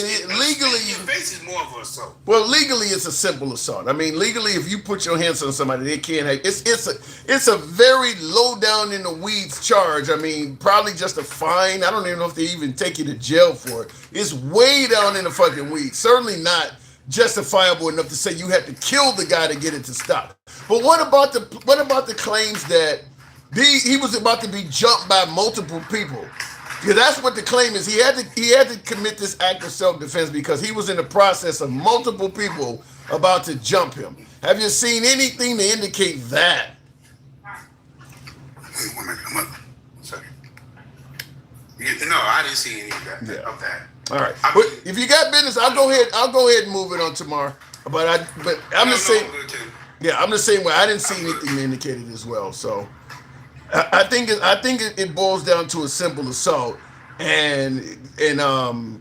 your face is more of an assault. Well, legally, it's a simple assault. I mean, legally, if you put your hands on somebody, they can't. It's a very low down in the weeds charge. I mean, probably just a fine. I don't even know if they even take you to jail for it. It's way down in the fucking weeds. Certainly not justifiable enough to say you had to kill the guy to get it to stop. But what about the claims that he was about to be jumped by multiple people? Because that's what the claim is. He had to commit this act of self-defense because he was in the process of multiple people about to jump him. Have you seen anything to indicate that? Wait 1 minute, I'm up. Sorry. No, I didn't see any of that. All right. But if you got business, I'll go ahead and move it on tomorrow. But I'm the same. Yeah, I'm the same way. I didn't see anything to indicate it as well. So I think it boils down to a simple assault, and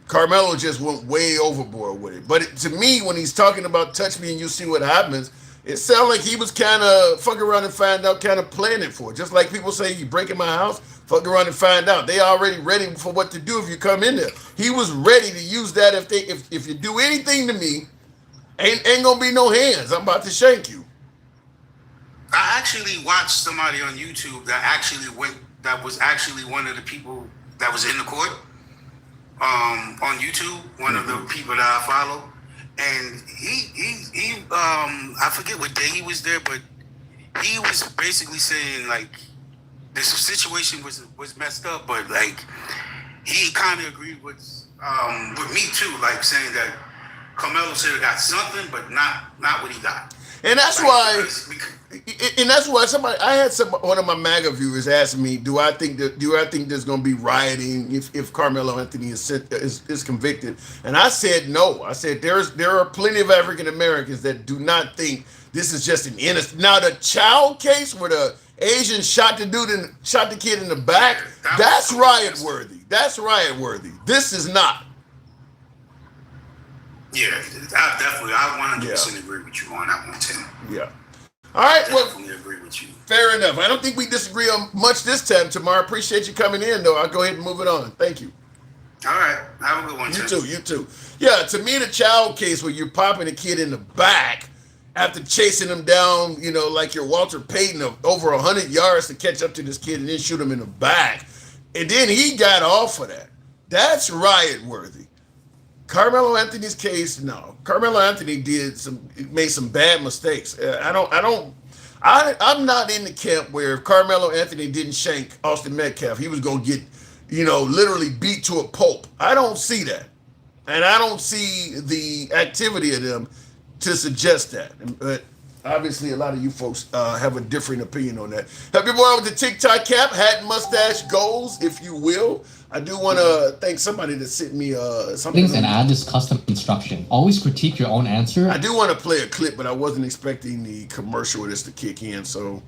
Karmelo just went way overboard with it. But to me, when he's talking about touch me and you see what happens, it sounds like he was kind of fuck around and find out, kind of planning it for. Just like people say, you break in my house, fuck around and find out. They already ready for what to do if you come in there. He was ready to use that if you do anything to me, ain't gonna be no hands. I'm about to shank you. I actually watched somebody on YouTube that was actually one of the people that was in the court on YouTube, one of the people that I follow, and he I forget what day he was there, but he was basically saying like this situation was messed up, but like he kind of agreed with me too, like saying that Karmelo should have got something, but not what he got. And that's why one of my MAGA viewers asked me, do I think there's going to be rioting if Karmelo Anthony is convicted? And I said no. I said there are plenty of African Americans that do not think this is just an innocent. Now the child case where the Asian shot the kid in the back, that's riot worthy. That's riot worthy. This is not. Yeah, I 100% agree with you on that one, Tim. Yeah. All right, well, definitely agree with you. Fair enough. I don't think we disagree on much this time, Tamar. Appreciate you coming in, though. I'll go ahead and move it on. Thank you. All right. Have a good one, Tim. You too. Yeah, to me, the child case where you're popping a kid in the back after chasing him down, you know, like you're Walter Payton of over 100 yards to catch up to this kid and then shoot him in the back. And then he got off of that. That's riot worthy. Karmelo Anthony's case, no. Karmelo Anthony made some bad mistakes. I'm not in the camp where if Karmelo Anthony didn't shank Austin Metcalf, he was gonna get, literally beat to a pulp. I don't see that, and I don't see the activity of them to suggest that. But obviously, a lot of you folks have a different opinion on that. Help your boy with the TikTok cap, hat, mustache, goals, if you will. I do want to thank somebody that sent me something. And add this custom instruction. Always critique your own answer. I do want to play a clip, but I wasn't expecting the commercial of this to kick in. So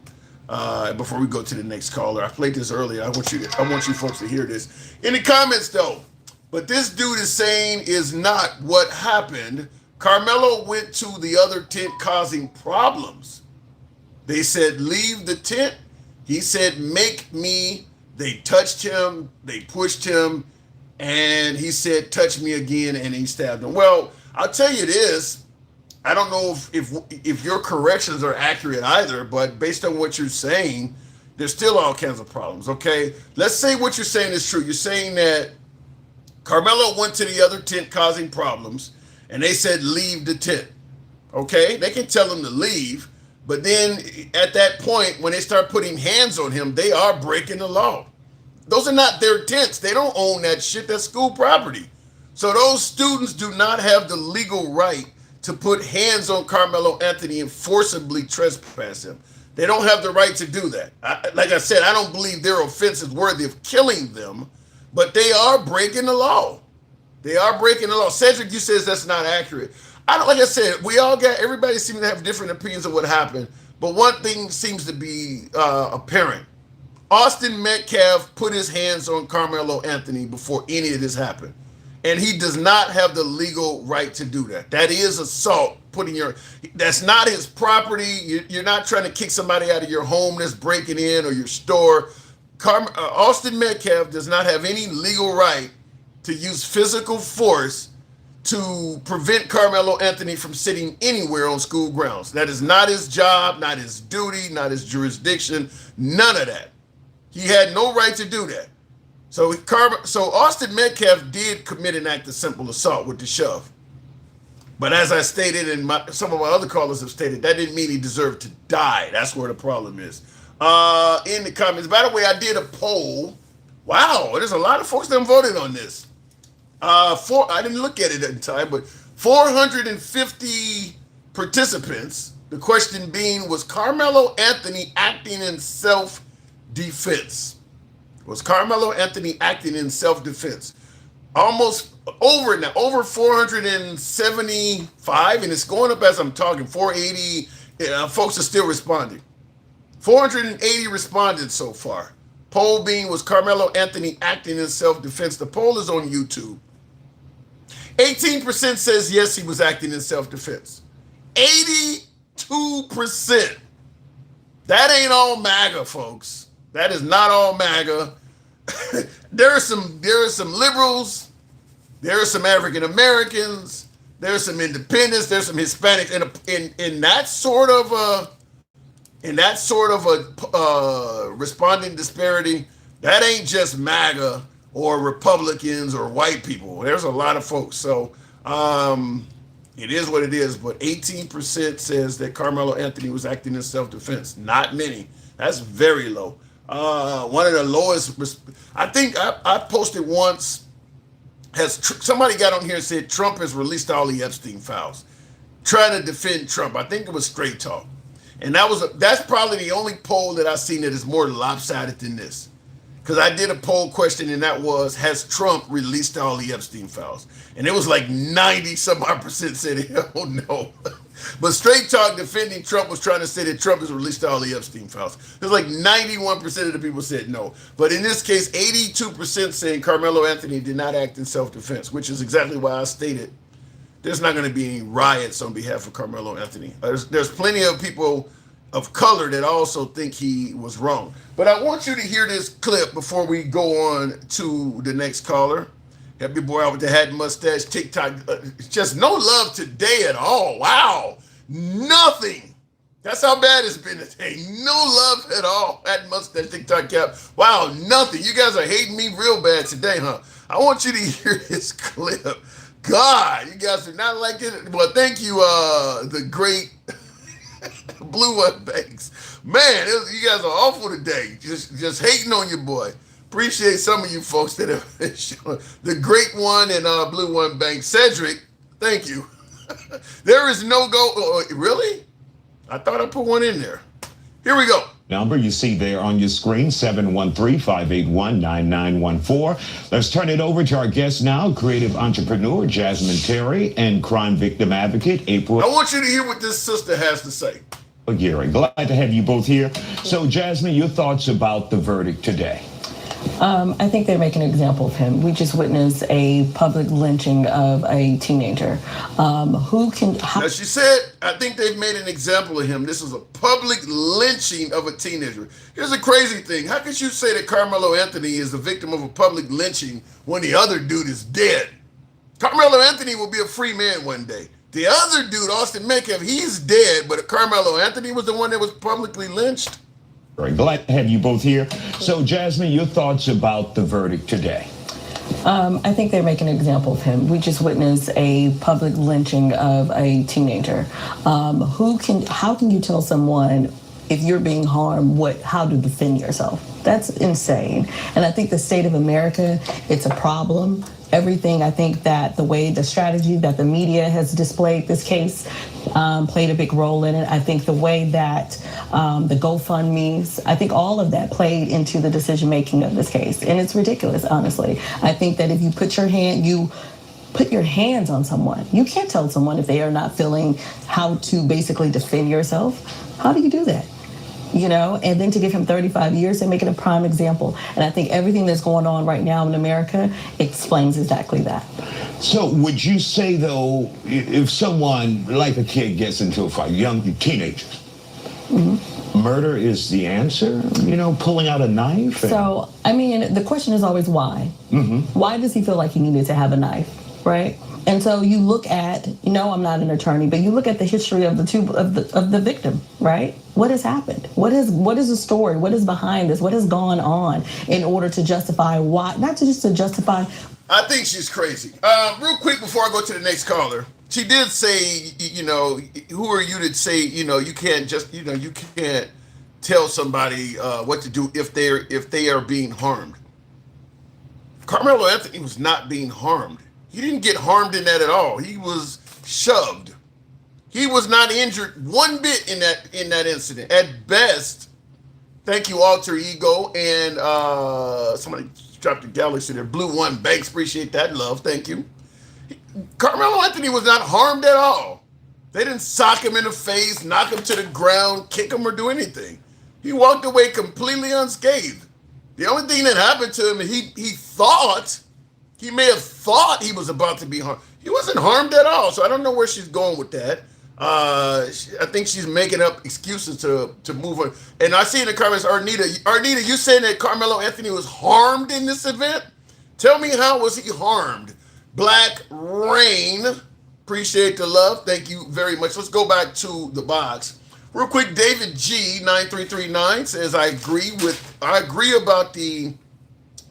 before we go to the next caller, I played this earlier. I want you folks to hear this in the comments, though. But this dude is saying is not what happened. Karmelo went to the other tent causing problems. They said, leave the tent. He said, make me. They touched him. They pushed him. and he said, touch me again, and he stabbed him. Well, I'll tell you this. I don't know if your corrections are accurate either, but based on what you're saying, there's still all kinds of problems, okay? Let's say what you're saying is true. You're saying that Karmelo went to the other tent causing problems, and they said, leave the tent, okay? They can tell him to leave, but then at that point, when they start putting hands on him, they are breaking the law. Those are not their tents. They don't own that shit. That's school property. So those students do not have the legal right to put hands on Karmelo Anthony and forcibly trespass him. They don't have the right to do that. Like I said, I don't believe their offense is worthy of killing them, but they are breaking the law. They are breaking the law. Cedric, you says that's not accurate. Like I said, everybody seems to have different opinions of what happened, but one thing seems to be apparent. Austin Metcalf put his hands on Karmelo Anthony before any of this happened. And he does not have the legal right to do that. That is assault. That's not his property. You're not trying to kick somebody out of your home that's breaking in or your store. Austin Metcalf does not have any legal right to use physical force to prevent Karmelo Anthony from sitting anywhere on school grounds. That is not his job, not his duty, not his jurisdiction, none of that. He had no right to do that. So Austin Metcalf did commit an act of simple assault with the shove. But as I stated, and some of my other callers have stated, that didn't mean he deserved to die. That's where the problem is. In the comments, by the way, I did a poll. Wow, there's a lot of folks that voted on this. I didn't look at it at the time, but 450 participants. The question being, was Karmelo Anthony acting in self-defense? Was Karmelo Anthony acting in self-defense? Almost over 475, and it's going up as I'm talking. 480 folks are still responding. 480 responded so far. Poll being, was Karmelo Anthony acting in self-defense? The poll is on YouTube. 18% says yes, he was acting in self-defense. 82%. That ain't all MAGA, folks. That is not all MAGA. There are some liberals, there are some African Americans, there's some independents, there's some Hispanics, and in that sort of a responding disparity, that ain't just MAGA or Republicans or white people. There's a lot of folks. So it is what it is. But 18% says that Karmelo Anthony was acting in self-defense. Not many. That's very low. One of the lowest. I think I posted once. Somebody got on here and said Trump has released all the Epstein files, trying to defend Trump. I think it was Straight Talk, and that's probably the only poll that I've seen that is more lopsided than this. Because I did a poll question, and that was, has Trump released all the Epstein files? And it was like 90-some-odd% said hell no. But Straight Talk defending Trump was trying to say that Trump has released all the Epstein files. There's like 91% of the people said no. But in this case, 82% saying Karmelo Anthony did not act in self-defense, which is exactly why I stated there's not going to be any riots on behalf of Karmelo Anthony. There's plenty of people of color that also think he was wrong. But I want you to hear this clip before we go on to the next caller. Have your boy out with the hat and mustache, TikTok. Just no love today at all. Wow. Nothing. That's how bad it's been today. No love at all. Hat and mustache, TikTok cap. Wow, nothing. You guys are hating me real bad today, huh? I want you to hear this clip. God, you guys are not liking it. Well, thank you, the great Blue One Banks. Man, you guys are awful today. Just hating on your boy. Appreciate some of you folks that have shown. The great one and Blue One Banks. Cedric, thank you. There is no go. Really? I thought I put one in there. Here we go. Number you see there on your screen, 713-581-9914. Let's turn it over to our guest now, creative entrepreneur Jasmine Terry and crime victim advocate April. I want you to hear what this sister has to say. Gary, glad to have you both here. So, Jasmine, your thoughts about the verdict today? I think they make an example of him. We just witnessed a public lynching of a teenager. Who can? Now she said, I think they've made an example of him. This is a public lynching of a teenager. Here's a crazy thing. How could you say that Karmelo Anthony is the victim of a public lynching when the other dude is dead? Karmelo Anthony will be a free man one day. The other dude, Austin Metcalf, he's dead, but Karmelo Anthony was the one that was publicly lynched. Right, glad to have you both here. So, Jasmine, your thoughts about the verdict today? I think they make an example of him. We just witnessed a public lynching of a teenager. How can you tell someone if you're being harmed how to defend yourself? That's insane. And I think the state of America, it's a problem. Everything, I think that the strategy that the media has displayed this case played a big role in it. I think the way that the GoFundMes, I think all of that played into the decision making of this case. And it's ridiculous, honestly. I think that if you put your hands on someone, you can't tell someone if they are not feeling how to basically defend yourself. How do you do that? And then to give him 35 years and make it a prime example. And I think everything that's going on right now in America explains exactly that. So would you say, though, if someone, like a kid, gets into a fight, young teenagers, murder is the answer? Pulling out a knife? So, the question is always why. Why does he feel like he needed to have a knife, right? And so you look at, I'm not an attorney, but you look at the history of the victim, right? What has happened? What is the story? What is behind this? What has gone on in order to justify why? Not just to justify. I think she's crazy. Real quick before I go to the next caller, she did say, who are you to say, you can't just, you can't tell somebody what to do if they are being harmed. Karmelo Anthony was not being harmed. He didn't get harmed in that at all. He was shoved. He was not injured one bit in that incident. At best, thank you, Alter Ego, and somebody dropped the galaxy there. Blue One Banks, appreciate that love. Thank you. Karmelo Anthony was not harmed at all. They didn't sock him in the face, knock him to the ground, kick him, or do anything. He walked away completely unscathed. The only thing that happened to him, he may have thought he was about to be harmed. He wasn't harmed at all, so I don't know where she's going with that. I think she's making up excuses to move on. And I see in the comments, Arnita, you saying that Karmelo Anthony was harmed in this event? Tell me, how was he harmed? Black Rain, appreciate the love. Thank you very much. Let's go back to the box. Real quick, David G, 9339 says, I agree about the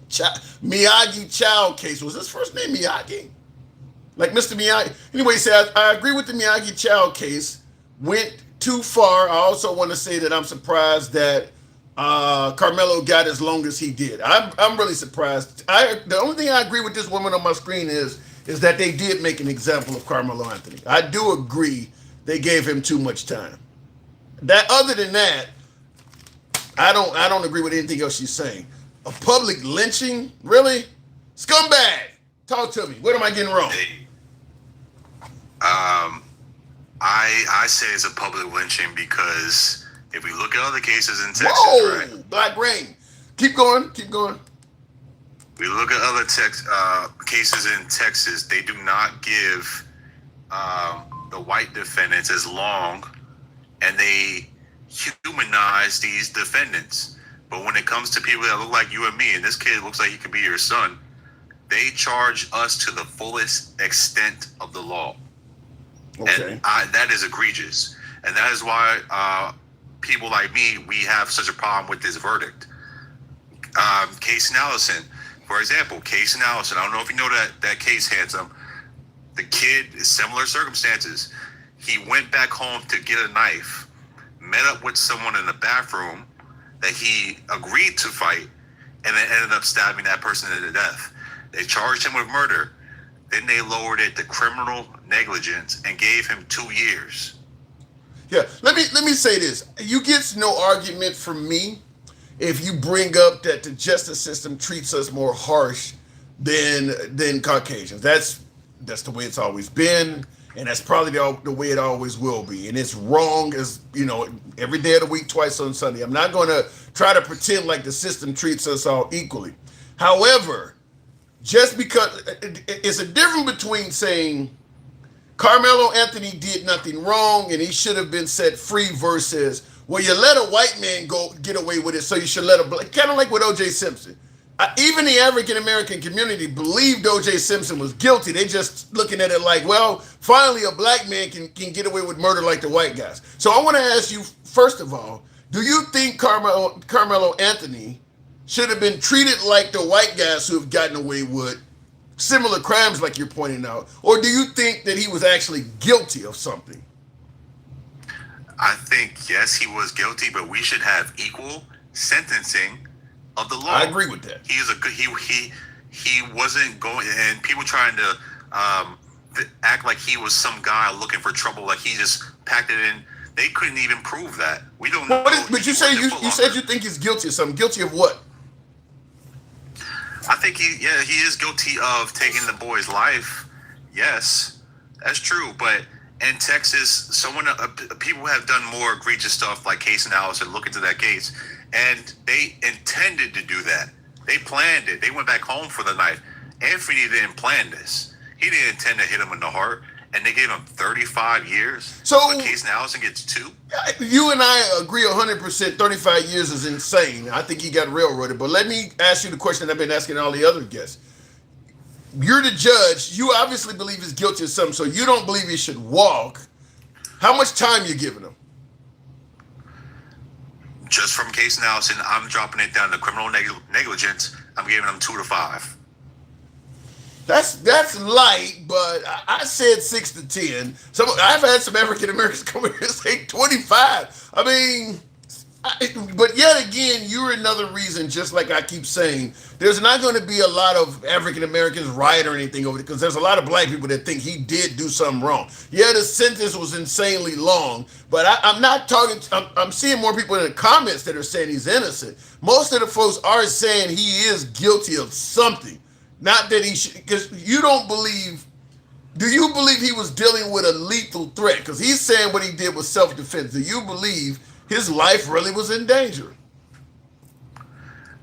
Miyagi Child case. Was his first name Miyagi? Like Mr. Miyagi. Anyway, he said, I agree with the Miyagi Child case. Went too far. I also want to say that I'm surprised that Karmelo got as long as he did. I'm really surprised. The only thing I agree with this woman on my screen is that they did make an example of Karmelo Anthony. I do agree they gave him too much time. Other than that, I don't agree with anything else she's saying. A public lynching? Really? Scumbag! Talk to me. What am I getting wrong? I say it's a public lynching because if we look at other cases in Texas, right? Black Rain. Keep going. We look at other cases in Texas, they do not give the white defendants as long, and they humanize these defendants. But when it comes to people that look like you and me, and this kid looks like he could be your son, they charge us to the fullest extent of the law. Okay. And that is egregious. And that is why people like me, we have such a problem with this verdict. Case Allison, for example, Case Allison, I don't know if you know that case, Handsome. The kid, similar circumstances. He went back home to get a knife, met up with someone in the bathroom that he agreed to fight, and then ended up stabbing that person to death. They charged him with murder. Then they lowered it to criminal negligence and gave him 2 years. Yeah, let me say this. You get no argument from me if you bring up that the justice system treats us more harsh than Caucasians. That's the way it's always been, and that's probably the way it always will be. And it's wrong as, every day of the week, twice on Sunday. I'm not going to try to pretend like the system treats us all equally. However, just because it's a difference between saying Karmelo Anthony did nothing wrong and he should have been set free versus, well, you let a white man go get away with it, so you should let a black, kind of like with O.J. Simpson. Even the African American community believed O.J. Simpson was guilty. They just looking at it like, well, finally a black man can get away with murder like the white guys. So I want to ask you, first of all, do you think Karmelo Anthony should have been treated like the white guys who have gotten away with similar crimes like you're pointing out? Or do you think that he was actually guilty of something? I think, yes, he was guilty, but we should have equal sentencing of the law. I agree with that. He is a good, he wasn't going, and people trying to act like he was some guy looking for trouble, like he just packed it in. They couldn't even prove that. We don't know. But you said you think he's guilty of something. Guilty of what? I think he is guilty of taking the boy's life. Yes, that's true. But in Texas, people have done more egregious stuff like case analysis, look into that case, and they intended to do that. They planned it. They went back home for the night. Anthony didn't plan this. He didn't intend to hit him in the heart, and they gave him 35 years. So case analysis gets 2. You and I agree 100%. 35 years is insane. I think he got railroaded. But let me ask you the question I've been asking all the other guests. You're the judge. You obviously believe he's guilty of something, so you don't believe he should walk. How much time you giving him? Just from case analysis, I'm dropping it down to criminal negligence. I'm giving him 2 to 5. That's light, but I said 6 to 10. I've had some African Americans come here and say 25. I mean, but yet again, you're another reason, just like I keep saying, there's not going to be a lot of African Americans riot or anything over it, because there's a lot of black people that think he did do something wrong. Yeah, the sentence was insanely long, but I'm not talking, I'm seeing more people in the comments that are saying he's innocent. Most of the folks are saying he is guilty of something. Not that he should, because you don't believe, do you believe he was dealing with a lethal threat? Because he's saying what he did was self-defense. Do you believe his life really was in danger?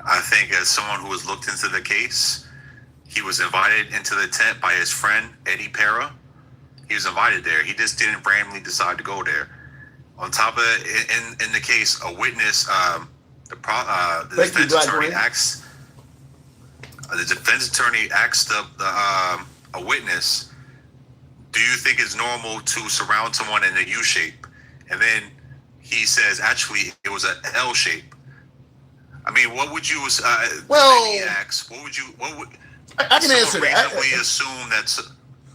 I think as someone who has looked into the case, he was invited into the tent by his friend, Eddie Pera. He was invited there. He just didn't randomly decide to go there. On top of it, in the case, a witness, the defense attorney asks, a witness, do you think it's normal to surround someone in a U shape? And then he says, actually, it was an L shape. I mean, what would you? He asks, what would? I can answer that. Reasonably assume that's.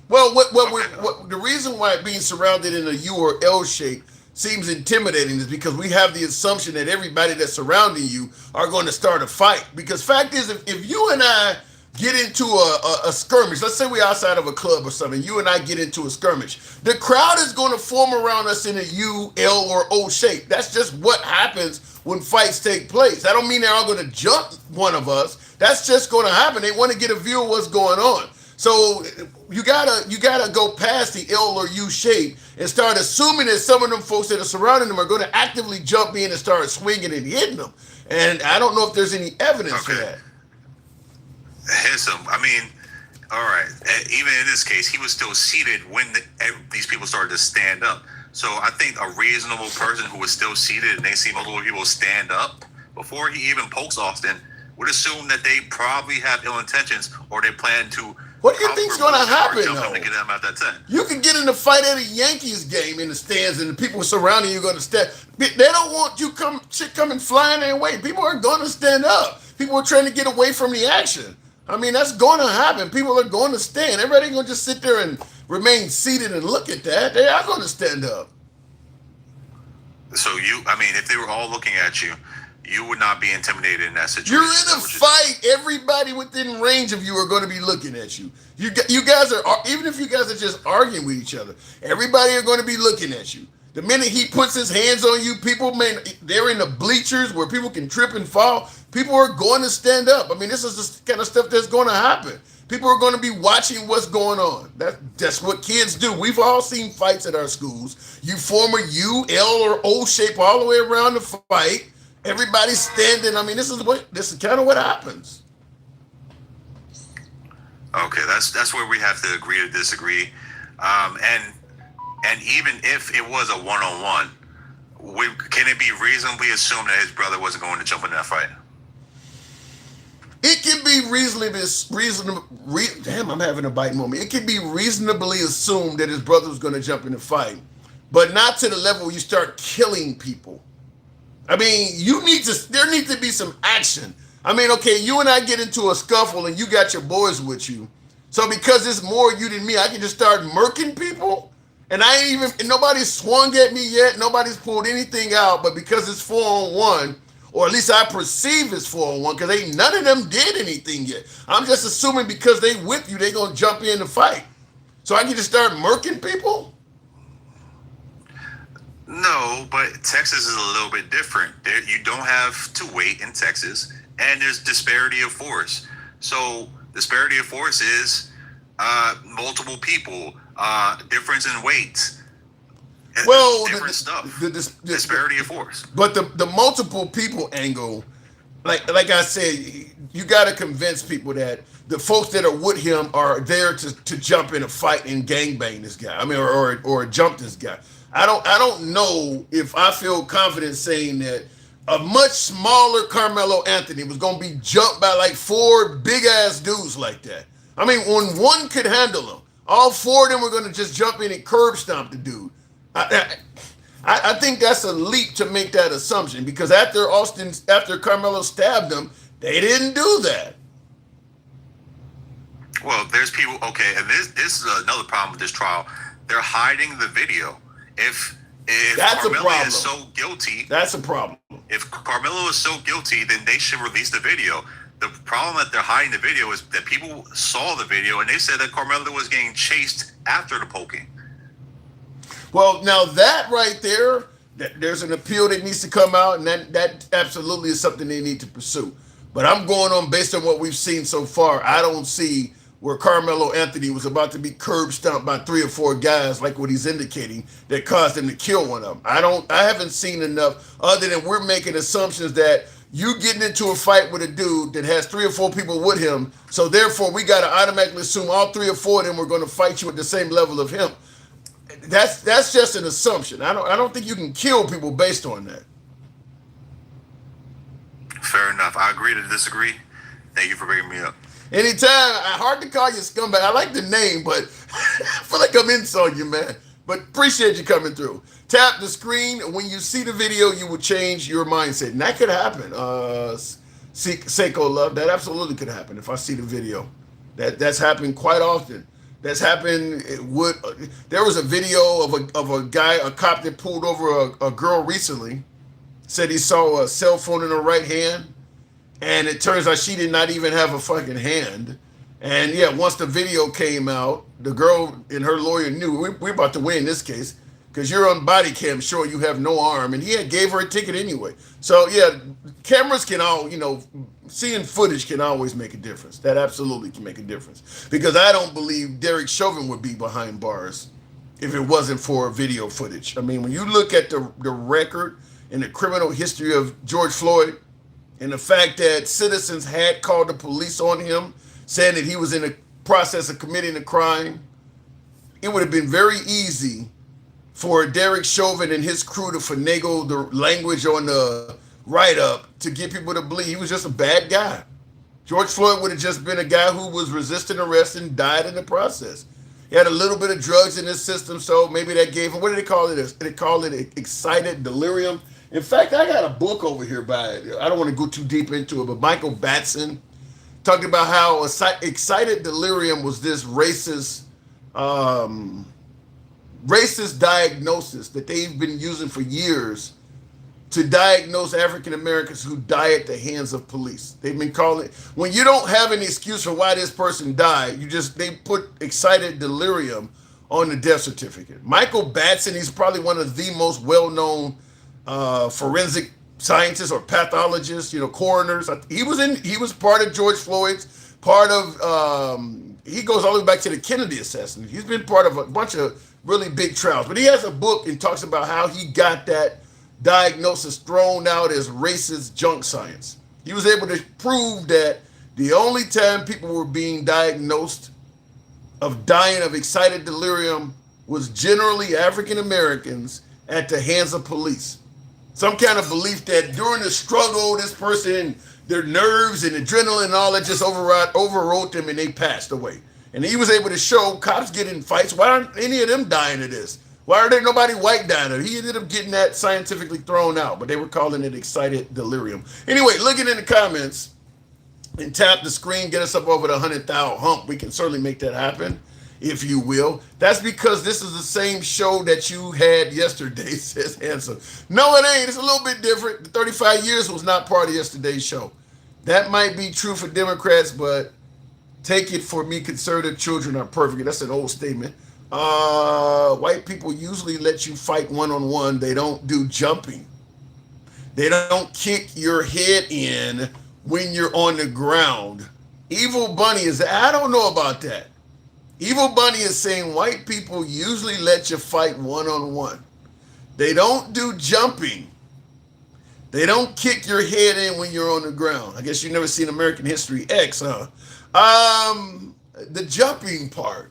Well, what the reason why being surrounded in a U or L shape seems intimidating is because we have the assumption that everybody that's surrounding you are going to start a fight. Because fact is, if you and I get into a skirmish, let's say we're outside of a club or something, you and I get into a skirmish, the crowd is going to form around us in a U, L, or O shape. That's just what happens when fights take place. I don't mean they're all going to jump one of us. That's just going to happen. They want to get a view of what's going on. So you gotta go past the L or U shape and start assuming that some of them folks that are surrounding them are going to actively jump in and start swinging and hitting them. And I don't know if there's any evidence for that. Here's some. I mean, all right. Even in this case, he was still seated when these people started to stand up. So I think a reasonable person who was still seated and they see multiple people stand up before he even pokes Austin would assume that they probably have ill intentions or they plan to. What do you think's going to happen, though? To get them out that tent. You can get in a fight at a Yankees game in the stands, and the people surrounding you are going to stand. They don't want you coming flying their way. People are going to stand up. People are trying to get away from the action. I mean, that's going to happen. People are going to stand. Everybody ain't going to just sit there and remain seated and look at that. They are going to stand up. So if they were all looking at you, you would not be intimidated in that situation. You're in a fight. Everybody within range of you are going to be looking at you. You guys are, even if you guys are just arguing with each other, everybody are going to be looking at you. The minute he puts his hands on you, they're in the bleachers where people can trip and fall. People are going to stand up. I mean, this is the kind of stuff that's going to happen. People are going to be watching what's going on. That's what kids do. We've all seen fights at our schools. You form a U, L, or O shape all the way around the fight. Everybody's standing. I mean, this is kind of what happens. Okay, that's where we have to agree to disagree. And even if it was a one-on-one, can it be reasonably assumed that his brother wasn't going to jump in that fight? It can be damn, I'm having a bite moment. It can be reasonably assumed that his brother was going to jump in the fight, but not to the level where you start killing people. I mean, there needs to be some action. I mean, okay, you and I get into a scuffle and you got your boys with you. So because it's more you than me, I can just start murking people? And nobody's swung at me yet. Nobody's pulled anything out, but because it's 4-on-1, or at least I perceive it's 4-on-1, because none of them did anything yet. I'm just assuming because they with you, they gonna jump in and fight. So I can just start murking people? No, but Texas is a little bit different. You don't have to wait in Texas, and there's disparity of force. So disparity of force is multiple people, difference in weights, Well, different stuff. Disparity of force. But the multiple people angle, like I said, you got to convince people that the folks that are with him are there to jump in a fight and gangbang this guy. I mean, or jump this guy. I don't know if I feel confident saying that a much smaller Karmelo Anthony was going to be jumped by like 4 big ass dudes like that. I mean, when one could handle him, all 4 of them were going to just jump in and curb stomp the dude. I think that's a leap to make that assumption, because after Karmelo stabbed him, they didn't do that. Well, there's people. Okay, and this is another problem with this trial. They're hiding the video. If That's a Karmelo problem. is so guilty, That's a problem. if Carmelo is so guilty, then they should release the video. The problem that they're hiding the video is that people saw the video and they said that Carmelo was getting chased after the poking. Well, now that right there, there's an appeal that needs to come out, and that absolutely is something they need to pursue. But I'm going on based on what we've seen so far. I don't see where Karmelo Anthony was about to be curb stomped by 3 or 4 guys, like what he's indicating, that caused him to kill one of them. I haven't seen enough, other than we're making assumptions that you getting into a fight with a dude that has 3 or 4 people with him, so therefore we got to automatically assume all 3 or 4 of them are going to fight you at the same level of him. That's just an assumption. I don't think you can kill people based on that. Fair enough. I agree to disagree. Thank you for bringing me up. Anytime. Hard to call you scumbag. I like the name, but I feel like I'm insulting you, man. But appreciate you coming through. Tap the screen. When you see the video, you will change your mindset. And that could happen. Seiko Love, that absolutely could happen if I see the video. That's happened quite often. That's happened. There was a video of a guy, a cop that pulled over a girl recently. Said he saw a cell phone in her right hand. And it turns out she did not even have a fucking hand. And yeah, once the video came out, the girl and her lawyer knew we're about to win this case, because you're on body cam showing you have no arm, and he gave her a ticket anyway. So yeah, cameras can seeing footage can always make a difference. That absolutely can make a difference, because I don't believe Derek Chauvin would be behind bars if it wasn't for video footage. I mean, when you look at the record and the criminal history of George Floyd, and the fact that citizens had called the police on him, saying that he was in the process of committing a crime, it would have been very easy for Derek Chauvin and his crew to finagle the language on the write-up to get people to believe he was just a bad guy. George Floyd would have just been a guy who was resisting arrest and died in the process. He had a little bit of drugs in his system, so maybe that gave him, what did they call it? They call it excited delirium. In fact, I got a book over here I don't want to go too deep into it, but Michael Batson talked about how excited delirium was this racist diagnosis that they've been using for years to diagnose African Americans who die at the hands of police. They've been calling it, when you don't have an excuse for why this person died, they put excited delirium on the death certificate. Michael Batson, he's probably one of the most well-known forensic scientists or pathologists, coroners. He was part of George Floyd's, he goes all the way back to the Kennedy assassination. He's been part of a bunch of really big trials, but he has a book and talks about how he got that diagnosis thrown out as racist junk science. He was able to prove that The only time people were being diagnosed of dying of excited delirium was generally African Americans at the hands of police. Some kind of belief that during the struggle, this person, their nerves and adrenaline and all that just overrode them and they passed away. And he was able to show cops get in fights. Why aren't any of them dying of this? Why are there nobody white dying of it? He ended up getting that scientifically thrown out, but they were calling it excited delirium. Anyway, looking in the comments and tap the screen, get us up over the 100,000 hump. We can certainly make that happen, if you will. That's because this is the same show that you had yesterday, says Handsome. No, it ain't. It's a little bit different. The 35 years was not part of yesterday's show. That might be true for Democrats, but take it for me, conservative children are perfect. That's an old statement. White people usually let you fight one-on-one. They don't do jumping. They don't kick your head in when you're on the ground. Evil Bunny is, I don't know about that. Evil Bunny is saying white people usually let you fight one-on-one. They don't do jumping. They don't kick your head in when you're on the ground. I guess you've never seen American History X, huh? The jumping part.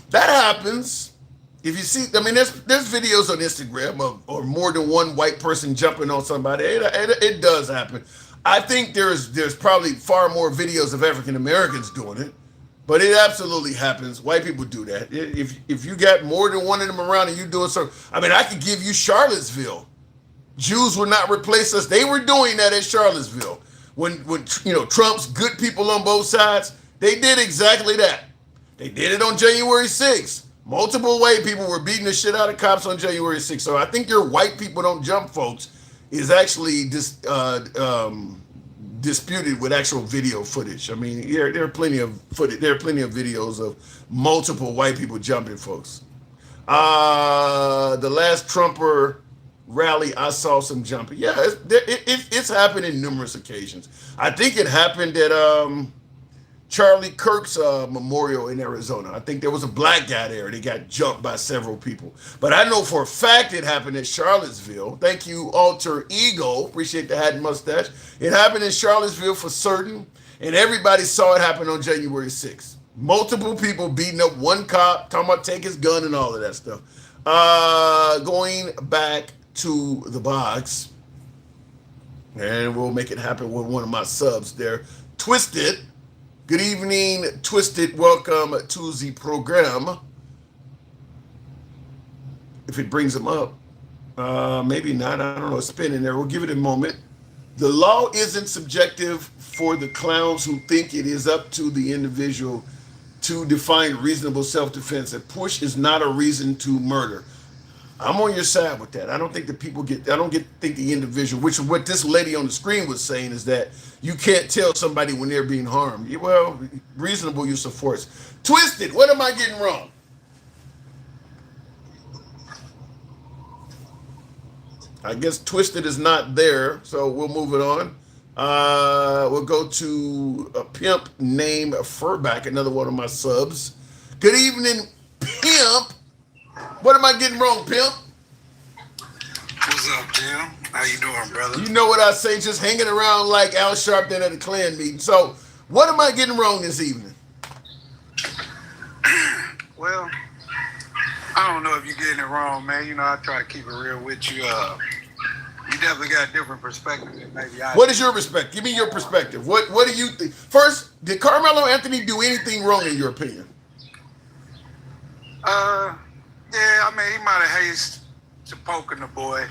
That happens. If you see, I mean, there's videos on Instagram of more than one white person jumping on somebody. It does happen. I think there's probably far more videos of African Americans doing it, but it absolutely happens. White people do that. If you got more than one of them around and you doing something, I mean, I could give you Charlottesville. Jews will not replace us. They were doing that at Charlottesville. When Trump's good people on both sides, they did exactly that. They did it on January 6th. Multiple white people were beating the shit out of cops on January 6th. So I think your white people don't jump, folks, is actually disputed with actual video footage. I mean, there are plenty of footage. There are plenty of videos of multiple white people jumping, folks. The last Trumper rally, I saw some jumping. Yeah, it's happened in numerous occasions. I think it happened at Charlie Kirk's memorial in Arizona. I think there was a black guy there. They got jumped by several people. But I know for a fact it happened in Charlottesville. Thank you, Alter Ego. Appreciate the hat and mustache. It happened in Charlottesville for certain, and everybody saw it happen on January 6th. Multiple people beating up one cop, talking about take his gun and all of that stuff. Going back to the box, and we'll make it happen with one of my subs there. Twisted. Good evening, Twisted. Welcome to the program. If it brings them up, maybe not. I don't know. It's spinning there. We'll give it a moment. The law isn't subjective for the clowns who think it is up to the individual to define reasonable self-defense. A push is not a reason to murder. I'm on your side with that. I don't think the people think the individual, which is what this lady on the screen was saying, is that you can't tell somebody when they're being harmed. Well, reasonable use of force. Twisted, what am I getting wrong? I guess Twisted is not there, so we'll move it on. We'll go to a pimp named Furback, another one of my subs. Good evening, Pimp. What am I getting wrong, Pimp? What's up, Tim? How you doing, brother? You know what I say, just hanging around like Al Sharpton at a Klan meeting. So, what am I getting wrong this evening? Well, I don't know if you're getting it wrong, man. You know, I try to keep it real with you. You definitely got a different perspective than maybe I do. What is your perspective? Give me your perspective. What do you think? First, did Karmelo Anthony do anything wrong in your opinion? Yeah, I mean, he might have hazed to poking the boy.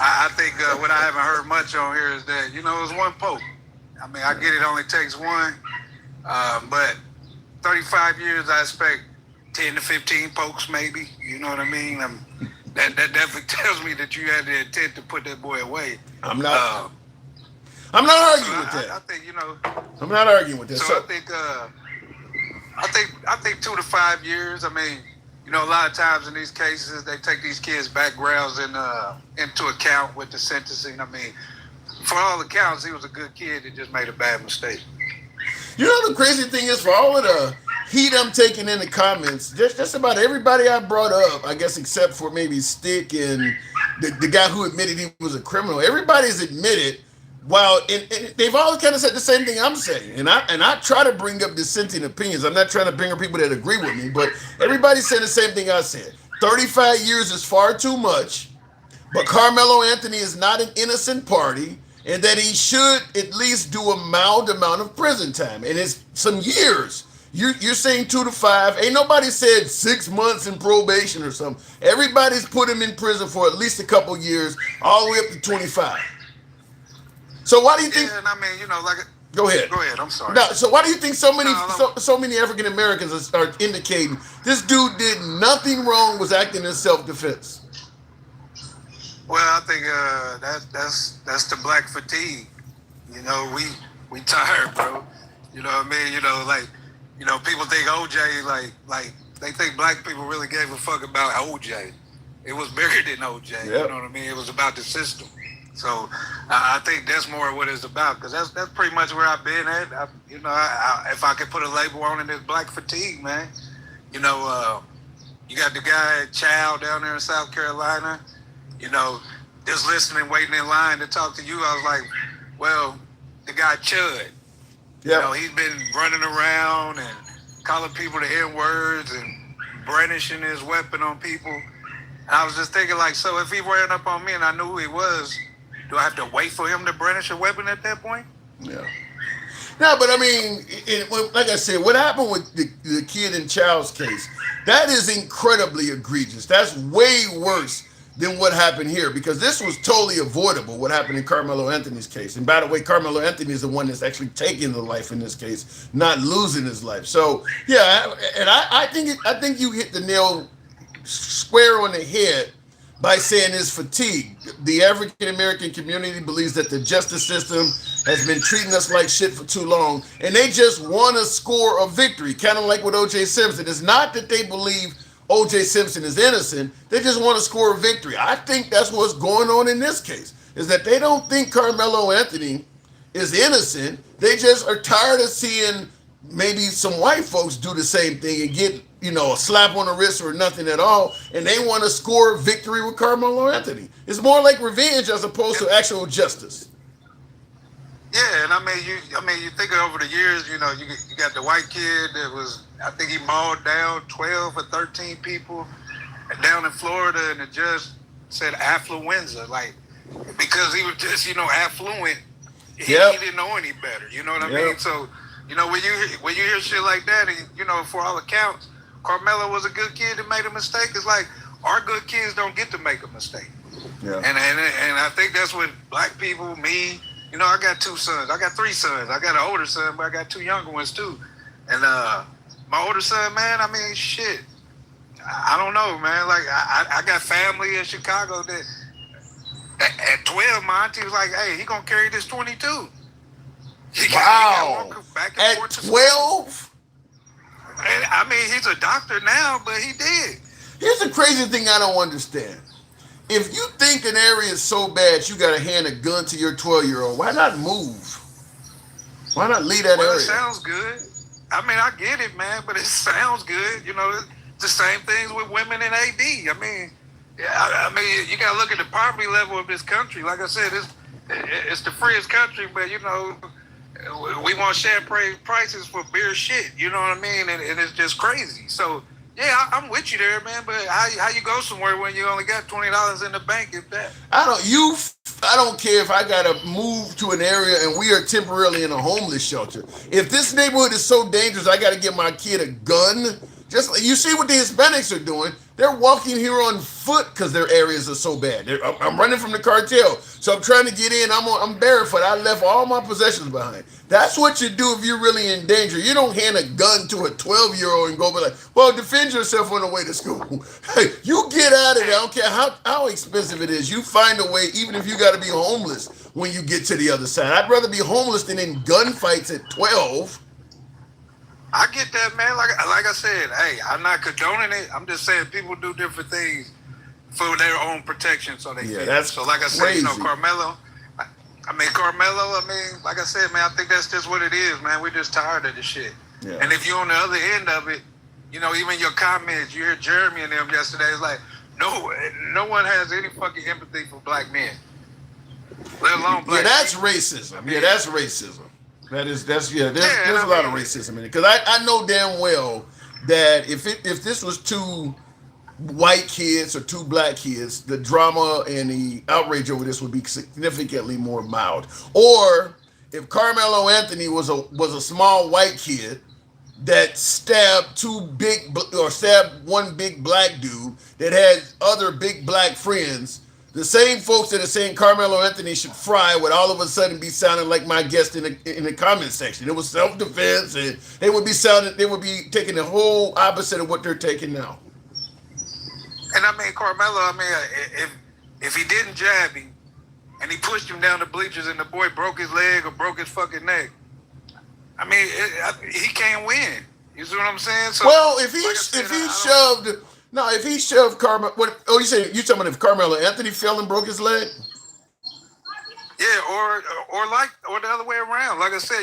I think what I haven't heard much on here is that, you know, it was one poke. I mean, I get it only takes one, but 35 years, I expect 10 to 15 pokes maybe. You know what I mean? That definitely tells me that you had the intent to put that boy away. I'm not arguing with that. I think, you know. I'm not arguing with that. So I think 2 to 5 years. I mean, you know, a lot of times in these cases, they take these kids' backgrounds into account with the sentencing. I mean, for all accounts, he was a good kid that just made a bad mistake. You know, the crazy thing is, for all of the heat I'm taking in the comments, just about everybody I brought up, I guess except for maybe Stick and the guy who admitted he was a criminal, everybody's admitted Well, and they've all kind of said the same thing I'm saying, and I try to bring up dissenting opinions. I'm not trying to bring up people that agree with me, but everybody said the same thing I said. 35 years is far too much, but Carmelo Anthony is not an innocent party, and that he should at least do a mild amount of prison time, and it's some years. You're saying 2 to 5. Ain't nobody said 6 months in probation or something. Everybody's put him in prison for at least a couple years, all the way up to 25. So why do you think? Yeah, and I mean, Go ahead. Go ahead. I'm sorry. No, so why do you think so many African Americans are indicating this dude did nothing wrong, was acting in self-defense? Well, I think that's the black fatigue. We tired, bro. You know what I mean? People think OJ like they think black people really gave a fuck about OJ. It was bigger than OJ. Yep. You know what I mean? It was about the system. So I think that's more what it's about, because that's pretty much where I've been at. If I could put a label on it, it's black fatigue, man. You got the guy Child down there in South Carolina. Just listening, waiting in line to talk to you. I was like, well, the guy Chud. Yeah. He's been running around and calling people the N-words and brandishing his weapon on people. And I was just thinking, so if he ran up on me and I knew who he was, do I have to wait for him to brandish a weapon at that point? Yeah. No, but I mean, like I said, what happened with the kid in Child's case, that is incredibly egregious. That's way worse than what happened here, because this was totally avoidable, what happened in Carmelo Anthony's case. And by the way, Carmelo Anthony is the one that's actually taking the life in this case, not losing his life. So, yeah, and I think you hit the nail square on the head by saying it's fatigue. The African American community believes that the justice system has been treating us like shit for too long, and they just want to score a victory, kind of like with O.J. Simpson. It's not that they believe O.J. Simpson is innocent, they just want to score a victory. I think that's what's going on in this case, is that they don't think Carmelo Anthony is innocent. They just are tired of seeing maybe some white folks do the same thing and get a slap on the wrist or nothing at all, and they want to score victory with Carmelo Anthony. It's more like revenge as opposed to actual justice. Yeah, and I mean, you think over the years, you got the white kid that was, I think he mauled down 12 or 13 people down in Florida, and the judge said affluenza, because he was just, affluent. He didn't know any better. You know what I mean? So, when you hear shit like that, and for all accounts, Carmelo was a good kid that made a mistake. It's like, our good kids don't get to make a mistake. Yeah. And I think that's what black people, me, I got 2 sons. I got 3 sons. I got an older son, but I got 2 younger ones too. And my older son, man, I mean, shit. I don't know, man. I got family in Chicago that at 12, my auntie was like, hey, he gonna carry this 22. Wow. At 12? And, I mean, he's a doctor now, but he did. Here's the crazy thing I don't understand. If you think an area is so bad you got to hand a gun to your 12-year-old, why not move? Why not leave that area? It sounds good. I mean, I get it, man, but it sounds good. It's the same things with women in AD. I mean, you got to look at the poverty level of this country. Like I said, it's the freest country, but, we want champagne prices for beer shit. You know what I mean? And it's just crazy. So, yeah, I'm with you there, man. But how you go somewhere when you only got $20 in the bank, if that? I don't care if I gotta move to an area and we are temporarily in a homeless shelter. If this neighborhood is so dangerous, I gotta get my kid a gun. Just like you see what the Hispanics are doing. They're walking here on foot because their areas are so bad. I'm running from the cartel, so I'm trying to get in. I'm barefoot. I left all my possessions behind. That's what you do if you're really in danger. You don't hand a gun to a 12-year-old and go be like, well, defend yourself on the way to school. Hey, you get out of there. I don't care how expensive it is. You find a way, even if you got to be homeless when you get to the other side. I'd rather be homeless than in gunfights at 12. I get that, man. Like I said, hey, I'm not condoning it. I'm just saying people do different things for their own protection, so they feel. That's so. Like I said, Carmelo. Carmelo. Like I said, man, I think that's just what it is, man. We're just tired of this shit. Yeah. And if you're on the other end of it, even your comments, you hear Jeremy and them yesterday. It's like no one has any fucking empathy for black men. Let alone black. Yeah, that's racism. Yeah, that's racism. There's a lot of racism in it. Because I know damn well that if this was two white kids or two black kids, the drama and the outrage over this would be significantly more mild. Or if Karmelo Anthony was a small white kid that stabbed stabbed one big black dude that had other big black friends, the same folks that are saying Karmelo Anthony should fry would all of a sudden be sounding like my guest in the comment section. It was self-defense, and they would be taking the whole opposite of what they're taking now. And I mean, Karmelo, if he didn't jab him and he pushed him down the bleachers and the boy broke his leg or broke his fucking neck, I mean, he can't win. You see what I'm saying? So, well, if he shoved Karmelo, you talking about if Karmelo Anthony fell and broke his leg? Yeah, or the other way around. Like I said,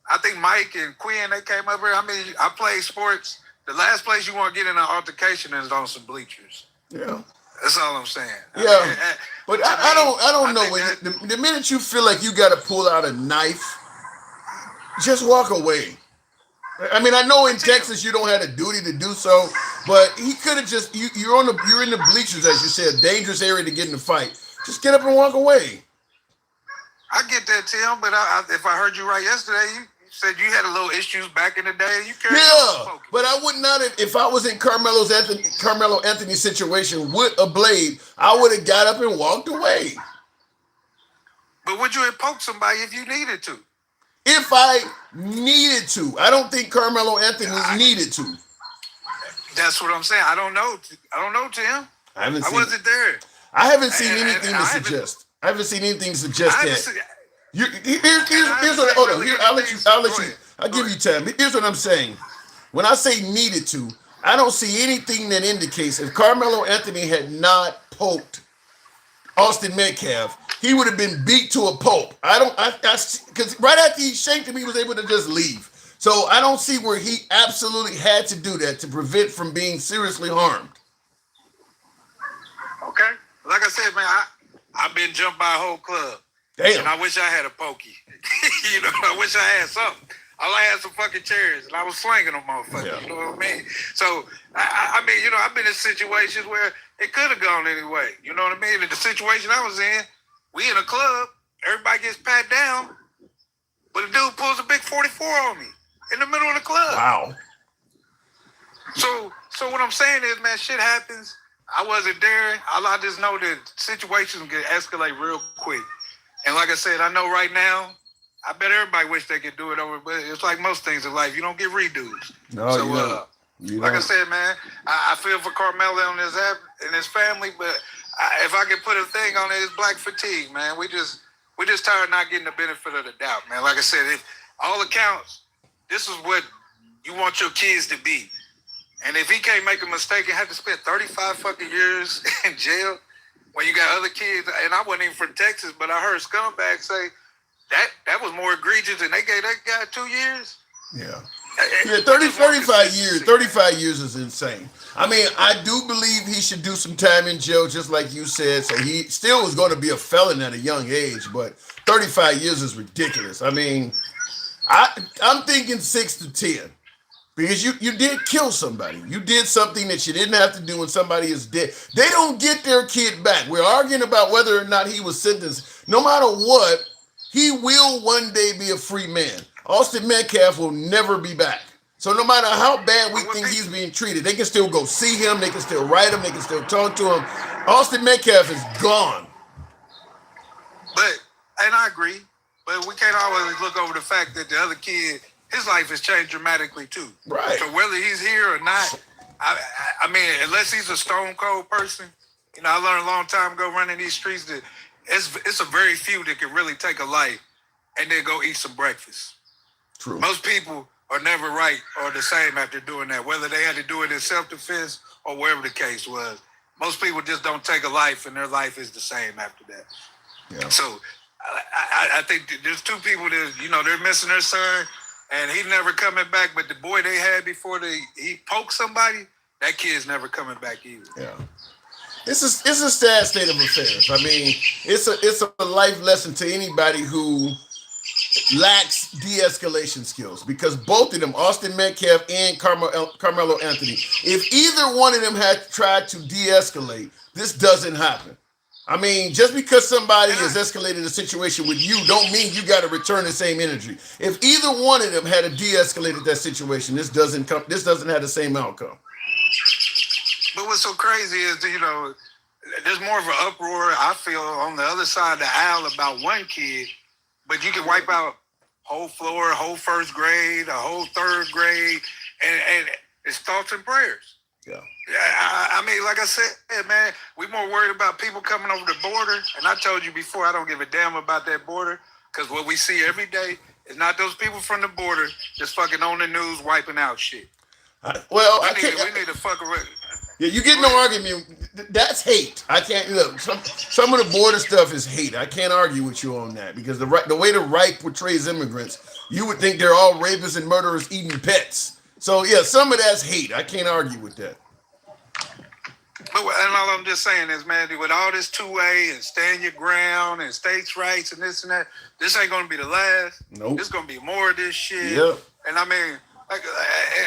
I think Mike and Quinn, they came up here. I mean, I played sports. The last place you want to get in an altercation is on some bleachers. Yeah. That's all I'm saying. Yeah. But I don't know. The minute you feel like you got to pull out a knife, just walk away. I mean, I know in Texas you don't have a duty to do so, but he could have just you're in the bleachers, as you said, dangerous area to get in the fight. Just get up and walk away. I get that, Tim, but if I heard you right yesterday, you said you had a little issues back in the day. But I would not have, if I was in Carmelo Anthony's situation with a blade, I would have got up and walked away. But would you have poked somebody if you needed to? If I needed to. I don't think Karmelo Anthony needed to. That's what I'm saying. I don't know, Tim. I wasn't there. I haven't seen anything to suggest. I haven't seen anything to suggest that. Here's what. Hold on. I'll give you time. Here's what I'm saying. When I say needed to, I don't see anything that indicates if Karmelo Anthony had not poked Austin Metcalf, he would have been beat to a pulp. Because right after he shanked him, he was able to just leave. So I don't see where he absolutely had to do that to prevent from being seriously harmed. Okay. Like I said, man, I've been jumped by a whole club. Damn. And I wish I had a pokey. I wish I had something. All I had some fucking chairs, and I was slinging them motherfuckers. Yeah. You know what I mean? So, I mean, I've been in situations where it could have gone anyway. You know what I mean? In the situation I was in, we in a club, everybody gets pat down, but the dude pulls a big 44 on me in the middle of the club. Wow. So what I'm saying is, man, shit happens. I wasn't there. I just know that situations can escalate real quick. And like I said, I know right now, I bet everybody wish they could do it over, but it's like most things in life. You don't get redos. No, so, like I said, man, I feel for Karmelo and his app and his family, but if I could put a thing on it, it's black fatigue, man. We just tired of not getting the benefit of the doubt, man. Like I said, if all accounts, this is what you want your kids to be. And if he can't make a mistake and have to spend 35 fucking years in jail when you got other kids, and I wasn't even from Texas, but I heard scumbags say that was more egregious and they gave that guy 2 years. Yeah. Yeah, 35 years is insane. I mean, I do believe he should do some time in jail, just like you said. So he still was going to be a felon at a young age, but 35 years is ridiculous. I mean, I'm thinking 6 to 10. Because you did kill somebody. You did something that you didn't have to do when somebody is dead. They don't get their kid back. We're arguing about whether or not he was sentenced. No matter what, he will one day be a free man. Austin Metcalf will never be back. So no matter how bad we think he's being treated, they can still go see him. They can still write him. They can still talk to him. Austin Metcalf is gone. And I agree. But we can't always look over the fact that the other kid, his life has changed dramatically too. Right. So whether he's here or not, I mean, unless he's a stone cold person, I learned a long time ago running these streets that it's a very few that can really take a life and then go eat some breakfast. True. Most people are never right or the same after doing that, whether they had to do it in self-defense or whatever the case was. Most people just don't take a life and their life is the same after that. Yeah. So I think there's two people that, they're missing their son and he's never coming back, but the boy they had before he poked somebody, that kid's never coming back either. Yeah. it's a sad state of affairs. I mean, it's a life lesson to anybody who lacks de-escalation skills, because both of them, Austin Metcalf and Carmelo Anthony, if either one of them had tried to de-escalate, this doesn't happen. I mean, just because somebody has escalated a situation with you don't mean you got to return the same energy. If either one of them had de-escalated that situation, this doesn't have the same outcome. But what's so crazy is, there's more of an uproar, I feel, on the other side of the aisle about one kid, but you can wipe out whole floor, whole first grade, a whole third grade, and it's thoughts and prayers. Yeah. I mean, like I said, man, we're more worried about people coming over the border. And I told you before, I don't give a damn about that border, because what we see every day is not those people from the border just fucking on the news wiping out shit. We need to fuck around. Yeah, you get no argument. That's hate. I can't look. Some of the border stuff is hate. I can't argue with you on that, because the way the right portrays immigrants, you would think they're all rapists and murderers eating pets. So yeah, some of that's hate. I can't argue with that. But and all I'm just saying is, man, with all this two-way and stand your ground and states' rights and this and that, this ain't gonna be the last. Nope. There's gonna be more of this shit. Yep. And I mean,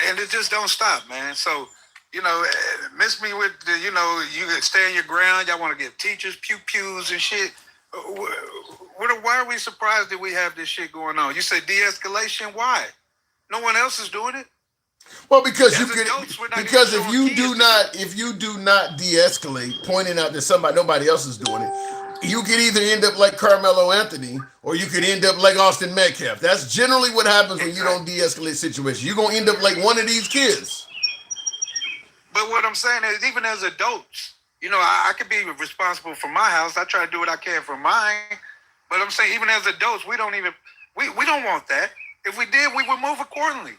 and it just don't stop, man. So, miss me with the, you can stand your ground. Y'all want to give teachers pew-pews and shit. Why are we surprised that we have this shit going on? You say de-escalation. Why? No one else is doing it. Well, because if you do not de-escalate, pointing out that nobody else is doing it, you could either end up like Carmelo Anthony or you could end up like Austin Metcalf. That's generally what happens when you don't de-escalate situations. You're gonna end up like one of these kids. But what I'm saying is, even as adults, I could be responsible for my house. I try to do what I can for mine. But I'm saying, even as adults, we don't want that. If we did, we would move accordingly.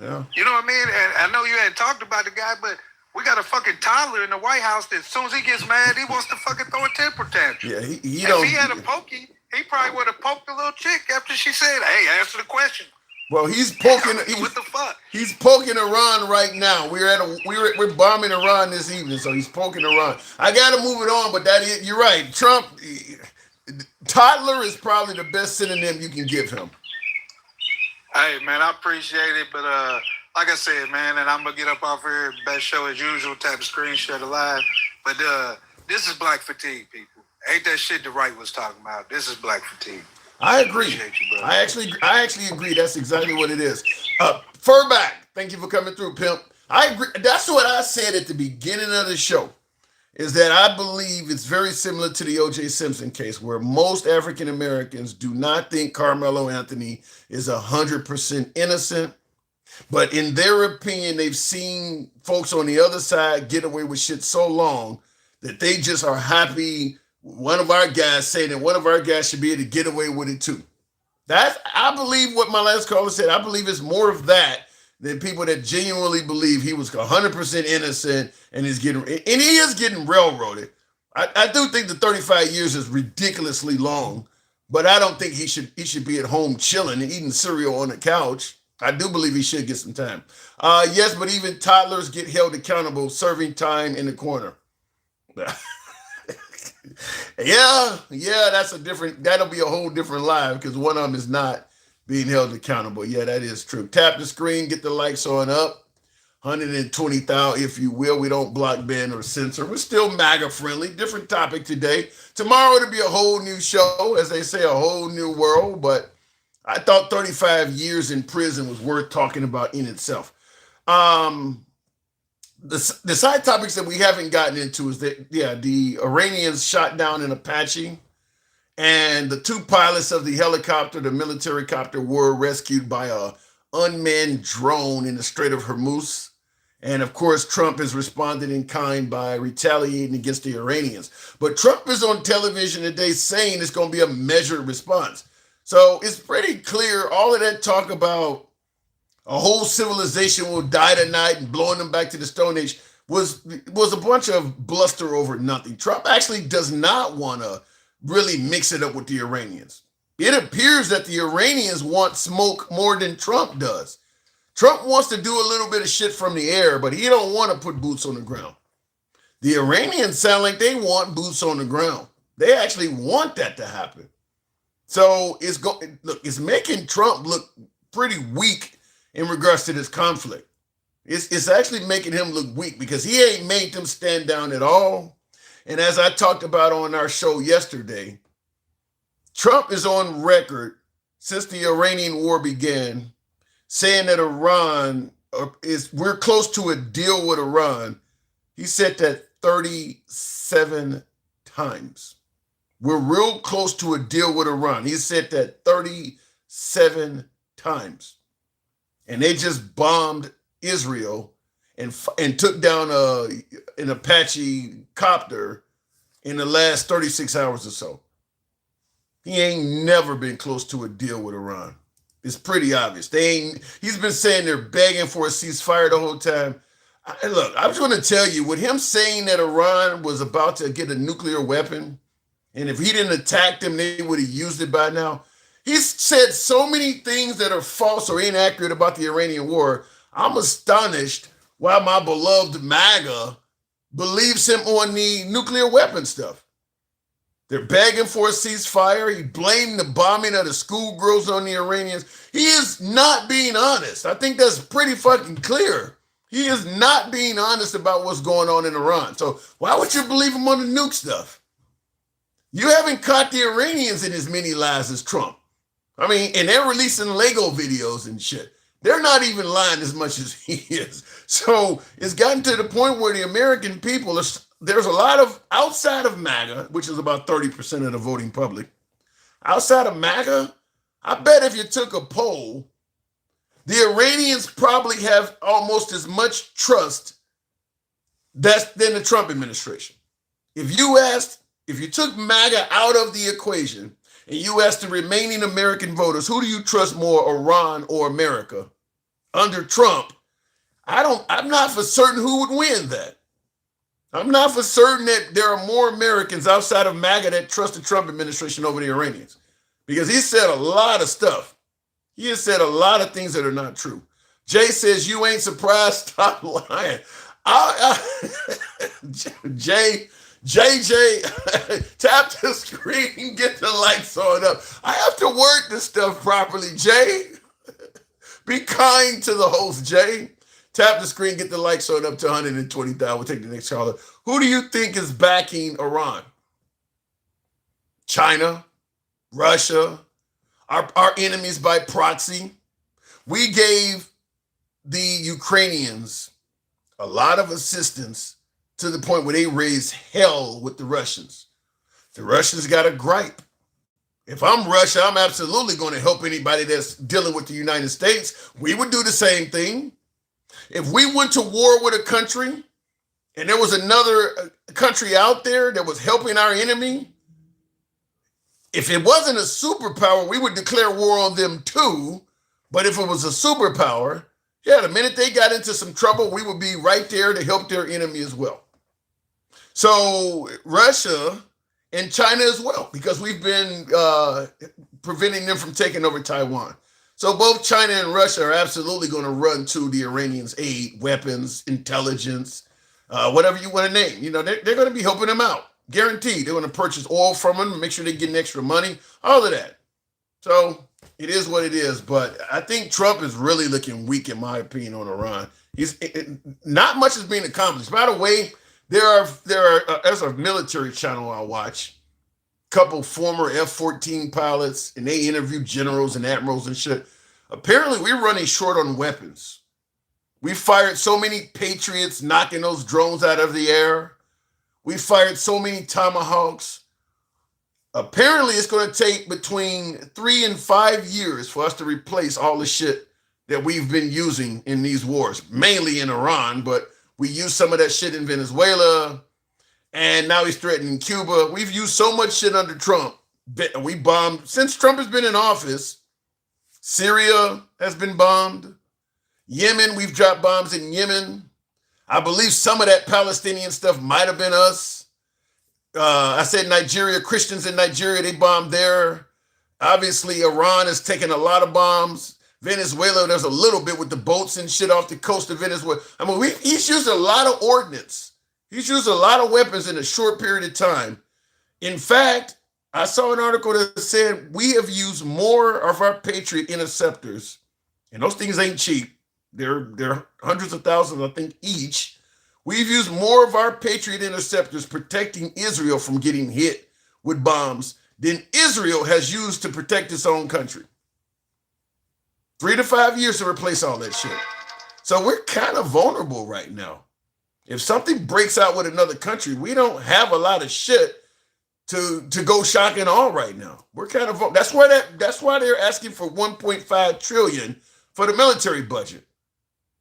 Yeah. You know what I mean? And I know you hadn't talked about the guy, but we got a fucking toddler in the White House that as soon as he gets mad, he wants to fucking throw a temper tantrum. Yeah, if he had a pokey, he probably would have poked the little chick after she said, "Hey, answer the question." Well, he's poking. What the fuck? He's poking Iran right now. We're bombing Iran this evening, so he's poking Iran. I gotta move it on, but you're right. Trump, toddler is probably the best synonym you can give him. Hey, man, I appreciate it, but like I said, man, and I'm gonna get up off here, best show as usual, tap the screen, share the live. But this is black fatigue, people. Ain't that shit the right was talking about? This is black fatigue. I agree. You, I actually agree. That's exactly what it is. Furback, thank you for coming through, pimp. I agree. That's what I said at the beginning of the show, is that I believe it's very similar to the O.J. Simpson case, where most African Americans do not think Carmelo Anthony is 100% innocent. But in their opinion, they've seen folks on the other side get away with shit so long that they just are happy. One of our guys saying that one of our guys should be able to get away with it too. I believe what my last caller said. I believe it's more of that than people that genuinely believe he was 100% innocent and he is getting railroaded. I do think the 35 years is ridiculously long, but I don't think he should be at home chilling and eating cereal on the couch. I do believe he should get some time. Yes, but even toddlers get held accountable, serving time in the corner. Yeah, that'll be a whole different live, because one of them is not being held accountable. Yeah, that is true. Tap the screen, get the likes on up. 120,000, if you will. We don't block, ban, or censor. We're still MAGA friendly. Different topic today. Tomorrow it'll be a whole new show, as they say, a whole new world. But I thought 35 years in prison was worth talking about in itself. The side topics that we haven't gotten into is that, the Iranians shot down an Apache, and the two pilots of the helicopter, the military copter, were rescued by a unmanned drone in the Strait of Hormuz. And of course, Trump has responded in kind by retaliating against the Iranians. But Trump is on television today saying it's going to be a measured response. So it's pretty clear all of that talk about a whole civilization will die tonight and blowing them back to the Stone Age was a bunch of bluster over nothing. Trump actually does not want to really mix it up with the Iranians. It appears that the Iranians want smoke more than Trump does. Trump wants to do a little bit of shit from the air, but he don't want to put boots on the ground. The Iranians sound like they want boots on the ground. They actually want that to happen. So it's making Trump look pretty weak in regards to this conflict. It's actually making him look weak because he ain't made them stand down at all. And as I talked about on our show yesterday, Trump is on record since the Iranian war began saying that we're close to a deal with Iran. He said that 37 times. We're real close to a deal with Iran. He said that 37 times. And they just bombed Israel and took down an Apache copter in the last 36 hours or so. He ain't never been close to a deal with Iran. It's pretty obvious. He's been saying they're begging for a ceasefire the whole time. Look, I was going to tell you, with him saying that Iran was about to get a nuclear weapon, and if he didn't attack them, they would have used it by now. He's said so many things that are false or inaccurate about the Iranian war. I'm astonished why my beloved MAGA believes him on the nuclear weapon stuff. They're begging for a ceasefire. He blamed the bombing of the schoolgirls on the Iranians. He is not being honest. I think that's pretty fucking clear. He is not being honest about what's going on in Iran. So why would you believe him on the nuke stuff? You haven't caught the Iranians in as many lies as Trump. I mean, and they're releasing Lego videos and shit. They're not even lying as much as he is. So it's gotten to the point where the American people, there's a lot of, outside of MAGA, which is about 30% of the voting public, outside of MAGA, I bet if you took a poll, the Iranians probably have almost as much trust than the Trump administration. If you took MAGA out of the equation and you asked the remaining American voters, who do you trust more, Iran or America? Under Trump, I'm not for certain who would win that. I'm not for certain that there are more Americans outside of MAGA that trust the Trump administration over the Iranians, because he said a lot of stuff. He has said a lot of things that are not true. Jay says, you ain't surprised, stop lying. JJ, tap the screen, get the lights on up. I have to work this stuff properly, Jay. Be kind to the host, Jay. Tap the screen, get the lights on up to 120,000. We'll take the next caller. Who do you think is backing Iran? China, Russia, our enemies by proxy. We gave the Ukrainians a lot of assistance to the point where they raised hell with the Russians. The Russians got a gripe. If I'm Russia, I'm absolutely going to help anybody that's dealing with the United States. We would do the same thing. If we went to war with a country and there was another country out there that was helping our enemy, if it wasn't a superpower, we would declare war on them too. But if it was a superpower, yeah, the minute they got into some trouble, we would be right there to help their enemy as well. So Russia and China as well, because we've been preventing them from taking over Taiwan. So both China and Russia are absolutely going to run to the Iranians' aid, weapons, intelligence, whatever you want to name. You know, they're going to be helping them out. Guaranteed. They're going to purchase oil from them, make sure they get extra money, all of that. So it is what it is. But I think Trump is really looking weak, in my opinion, on Iran. Not much is being accomplished. By the way, there are as a military channel I watch, a couple former F-14 pilots, and they interview generals and admirals and shit. Apparently, we're running short on weapons. We fired so many Patriots, knocking those drones out of the air. We fired so many Tomahawks. Apparently, it's going to take between 3 and 5 years for us to replace all the shit that we've been using in these wars, mainly in Iran, but we used some of that shit in Venezuela, and now he's threatening Cuba. We've used so much shit under Trump. We bombed, since Trump has been in office, Syria has been bombed. Yemen, we've dropped bombs in Yemen. I believe some of that Palestinian stuff might have been us. I said Nigeria, Christians in Nigeria, they bombed there. Obviously, Iran has taken a lot of bombs. Venezuela, there's a little bit with the boats and shit off the coast of Venezuela. I mean, he's used a lot of ordnance He's used a lot of weapons in a short period of time. In fact, I saw an article that said we have used more of our Patriot interceptors, and those things ain't cheap. They're hundreds of thousands, I think, each. We've used more of our Patriot interceptors protecting Israel from getting hit with bombs than Israel has used to protect its own country. 3 to 5 years to replace all that shit. So we're kind of vulnerable right now. If something breaks out with another country, we don't have a lot of shit to go shock and awe right now. We're kind of that's why they're asking for 1.5 trillion for the military budget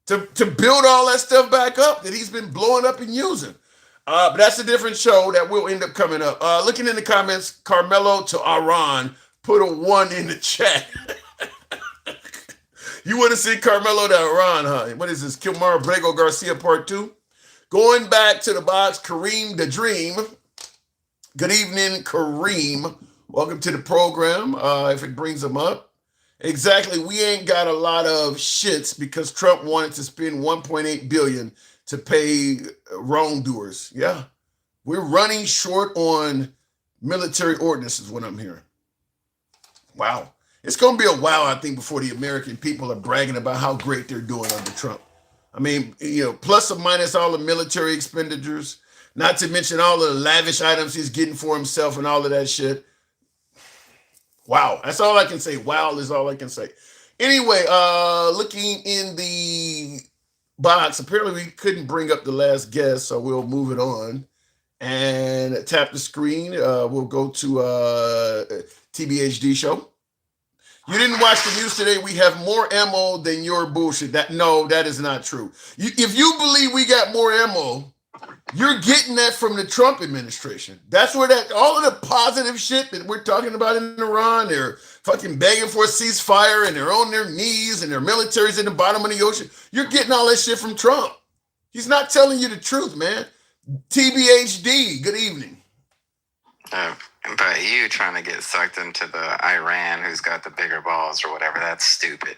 to build all that stuff back up that he's been blowing up and using. But that's a different show that will end up coming up. Looking in the comments, Karmelo to Iran put a 1 in the chat. You want to see Karmelo to Iran, huh? What is this? Kilmar Brego Garcia part 2? Going back to the box, Kareem the Dream. Good evening, Kareem. Welcome to the program, if it brings them up. Exactly, we ain't got a lot of shits because Trump wanted to spend $1.8 billion to pay wrongdoers. Yeah, we're running short on military ordnance is what I'm hearing. Wow. It's going to be a while, I think, before the American people are bragging about how great they're doing under Trump. I mean, plus or minus all the military expenditures, not to mention all the lavish items he's getting for himself and all of that shit. Wow. That's all I can say. Wow is all I can say. Anyway, looking in the box, apparently we couldn't bring up the last guest, so we'll move it on and tap the screen. We'll go to TBHD show. You didn't watch the news today. We have more ammo than your bullshit. That is not true. If you believe we got more ammo, you're getting that from the Trump administration. That's where all of the positive shit that we're talking about in Iran, they're fucking begging for a ceasefire and they're on their knees and their military's in the bottom of the ocean. You're getting all that shit from Trump. He's not telling you the truth, man. TBHD, good evening. But you trying to get sucked into the Iran who's got the bigger balls or whatever, that's stupid.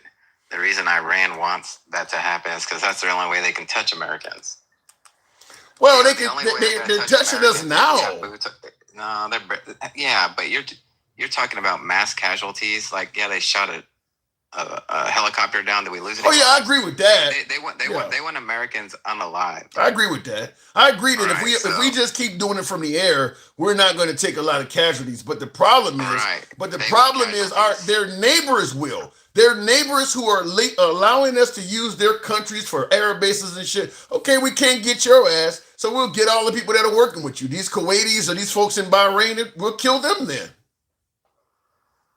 The reason Iran wants that to happen is because that's the only way they can touch Americans. Well, they're touching us now. No, but you're talking about mass casualties. Like, yeah, they shot a helicopter down. Did we lose it? Oh yeah, I agree with that. They want Americans unalived. I agree with that. I agree that if we just keep doing it from the air, we're not going to take a lot of casualties. But the problem is, their neighbors will. Their neighbors who are allowing us to use their countries for air bases and shit. Okay, we can't get your ass, so we'll get all the people that are working with you. These Kuwaitis or these folks in Bahrain, we'll kill them then.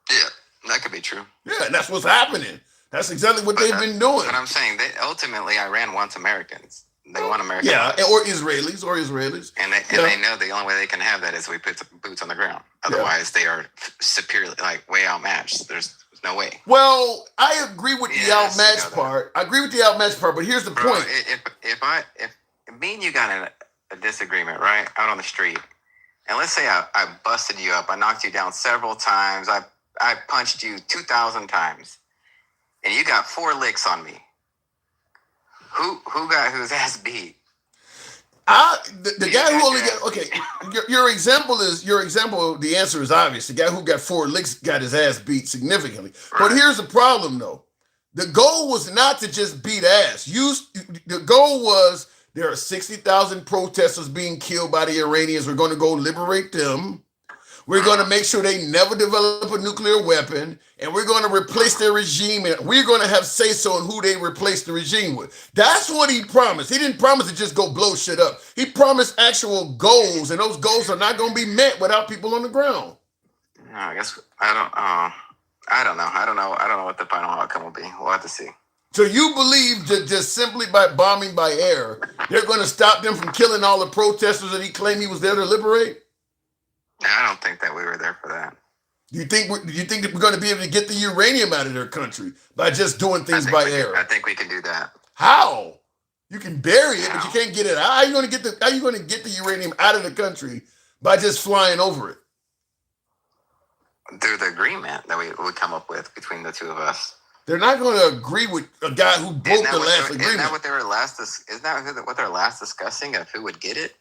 Yeah, that could be true. Yeah, and that's what's happening. That's exactly what they've been doing. But I'm saying that ultimately Iran wants Americans. They want Americans. Yeah, or Israelis. And they know the only way they can have that is we put boots on the ground. Otherwise, they are superior, like way outmatched. There's no way. Well, I agree with the outmatched part. But here's the point. If me and you got a disagreement, right, out on the street, and let's say I busted you up, I knocked you down several times, I punched you 2,000 times, and you got 4 licks on me. Who got whose ass beat? The guy who only got, okay, your example, the answer is obvious. The guy who got 4 licks got his ass beat significantly. Right. But here's the problem, though. The goal was not to just beat ass. The goal was there are 60,000 protesters being killed by the Iranians. We're going to go liberate them. We're going to make sure they never develop a nuclear weapon, and we're going to replace their regime, and we're going to have say-so in who they replace the regime with. That's what he promised. He didn't promise to just go blow shit up. He promised actual goals, and those goals are not going to be met without people on the ground. I guess I don't know. I don't know what the final outcome will be. We'll have to see. So you believe that just simply by bombing by air, they're going to stop them from killing all the protesters that he claimed he was there to liberate? I don't think that we were there for that. Do you think that we're going to be able to get the uranium out of their country by just doing things by air? I think we can do that. How? You can bury it, but you can't get it out. How are you going to get the uranium out of the country by just flying over it? Through the agreement that we would come up with between the two of us. They're not going to agree with a guy who broke the last agreement. Isn't that what they were last discussing of who would get it?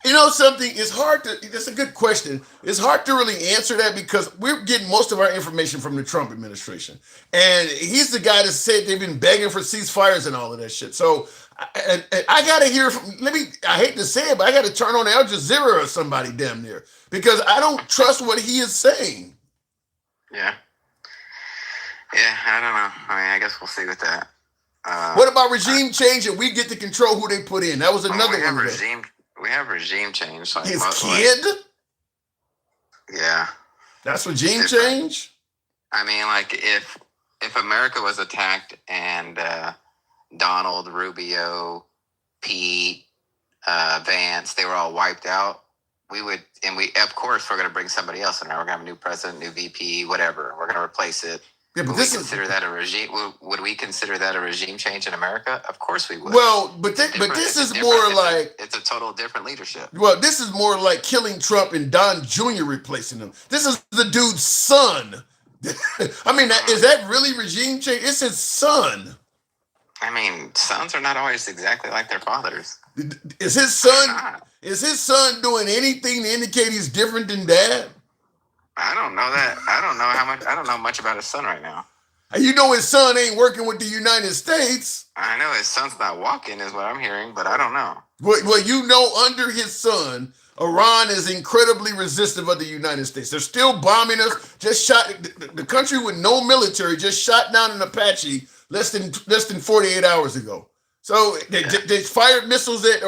You know something? It's a good question. It's hard to really answer that because we're getting most of our information from the Trump administration. And he's the guy that said they've been begging for ceasefires and all of that shit. So I got to hear from, I hate to say it, but I got to turn on Al Jazeera or somebody damn near because I don't trust what he is saying. Yeah. Yeah, I don't know. I mean, I guess we'll see with that. What about regime change and we get to control who they put in? That was another one. We have regime change. Like his kid? Yeah. That's regime change? I mean, like, if America was attacked and Donald, Rubio, Pete, Vance, they were all wiped out, of course, we're going to bring somebody else in. We're going to have a new president, new VP, whatever. We're going to replace it. Yeah, but would we consider that a regime? Would we consider that a regime change in America? Of course we would. Well, but this is more like it's a total different leadership. Well, this is more like killing Trump and Don Jr. replacing him. This is the dude's son. I mean, is that really regime change? It's his son. I mean, sons are not always exactly like their fathers. Is his son doing anything to indicate he's different than dad? I don't know that. I don't know much about his son right now. You know his son ain't working with the United States. I know his son's not walking is what I'm hearing, but I don't know. Well, you know under his son, Iran is incredibly resistant of the United States. They're still bombing us. Just shot the country with no military, just shot down an Apache less than 48 hours ago. So they fired missiles at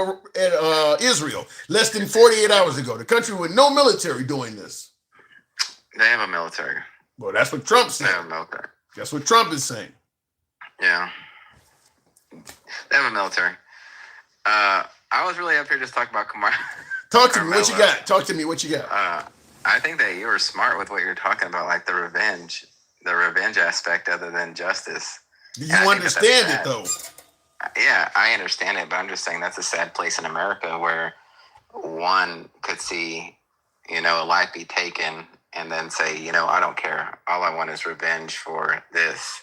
Israel less than 48 hours ago. The country with no military doing this. They have a military. Well, that's what Trump said. They have a military. That's what Trump is saying. Yeah. They have a military. I was really up here just talking about Karmelo. Talk to me. What you got? Talk to me. What you got? I think that you were smart with what you're talking about, like the revenge aspect other than justice. Do you understand it, though? Yeah, I understand it, but I'm just saying that's a sad place in America where one could see, a life be taken and then say, I don't care. All I want is revenge for this.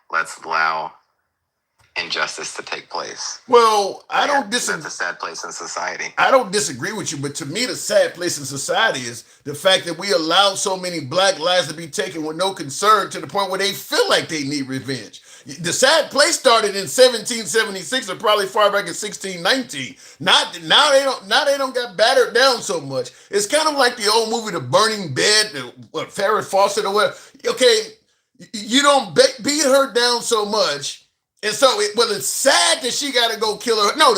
Let's allow injustice to take place. Well, I don't disagree. That's a sad place in society. I don't disagree with you, but to me, the sad place in society is the fact that we allow so many black lives to be taken with no concern to the point where they feel like they need revenge. The sad place started in 1776 or probably far back in 1619. Now they don't got battered down so much. It's kind of like the old movie The Burning Bed, Farrah Fawcett or whatever. Okay, you don't beat her down so much. And so, it's sad that she got to go kill her. No,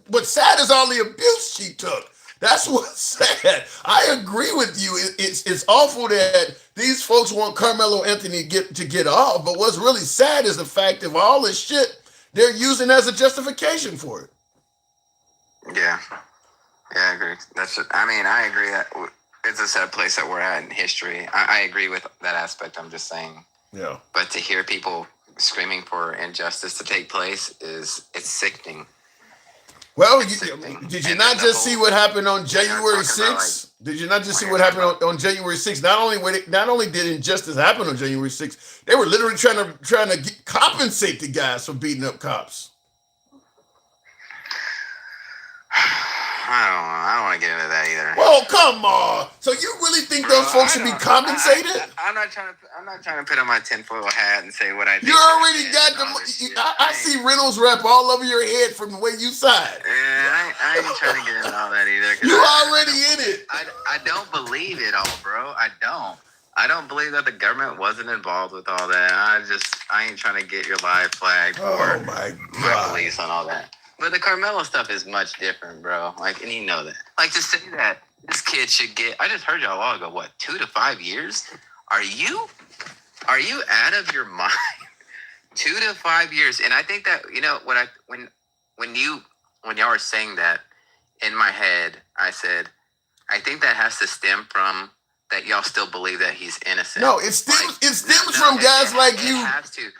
what's sad is all the abuse she took. That's what's sad. I agree with you. It's awful that these folks want Karmelo Anthony to get off. But what's really sad is the fact of all this shit they're using as a justification for it. Yeah, I agree. I agree that it's a sad place that we're at in history. I agree with that aspect. I'm just saying. Yeah. But to hear people screaming for injustice to take place it's sickening. Well, did you not just see what happened on January 6th? Did you not just see what happened on January 6th? Not only did injustice happen on January 6th, they were literally trying to compensate the guys for beating up cops. I don't want to get into that either. Well, come on. So you really think those folks should be compensated? I'm not trying to put on my tinfoil hat and say what I did. You already got I see Reynolds wrap all over your head from the way you side. Yeah, I ain't trying to get into all that either. You already in it. I don't believe it all, bro. I don't believe that the government wasn't involved with all that. I ain't trying to get your live flagged or my police on all that. But the Karmelo stuff is much different, bro. Like, and you know that. Like, to say that this kid should get, I just heard y'all a while ago, 2 to 5 years? Are you out of your mind? 2 to 5 years. And I think that, when y'all were saying that, in my head, I said, I think that has to stem from that y'all still believe that he's innocent. No, it stems from guys like you. It has to.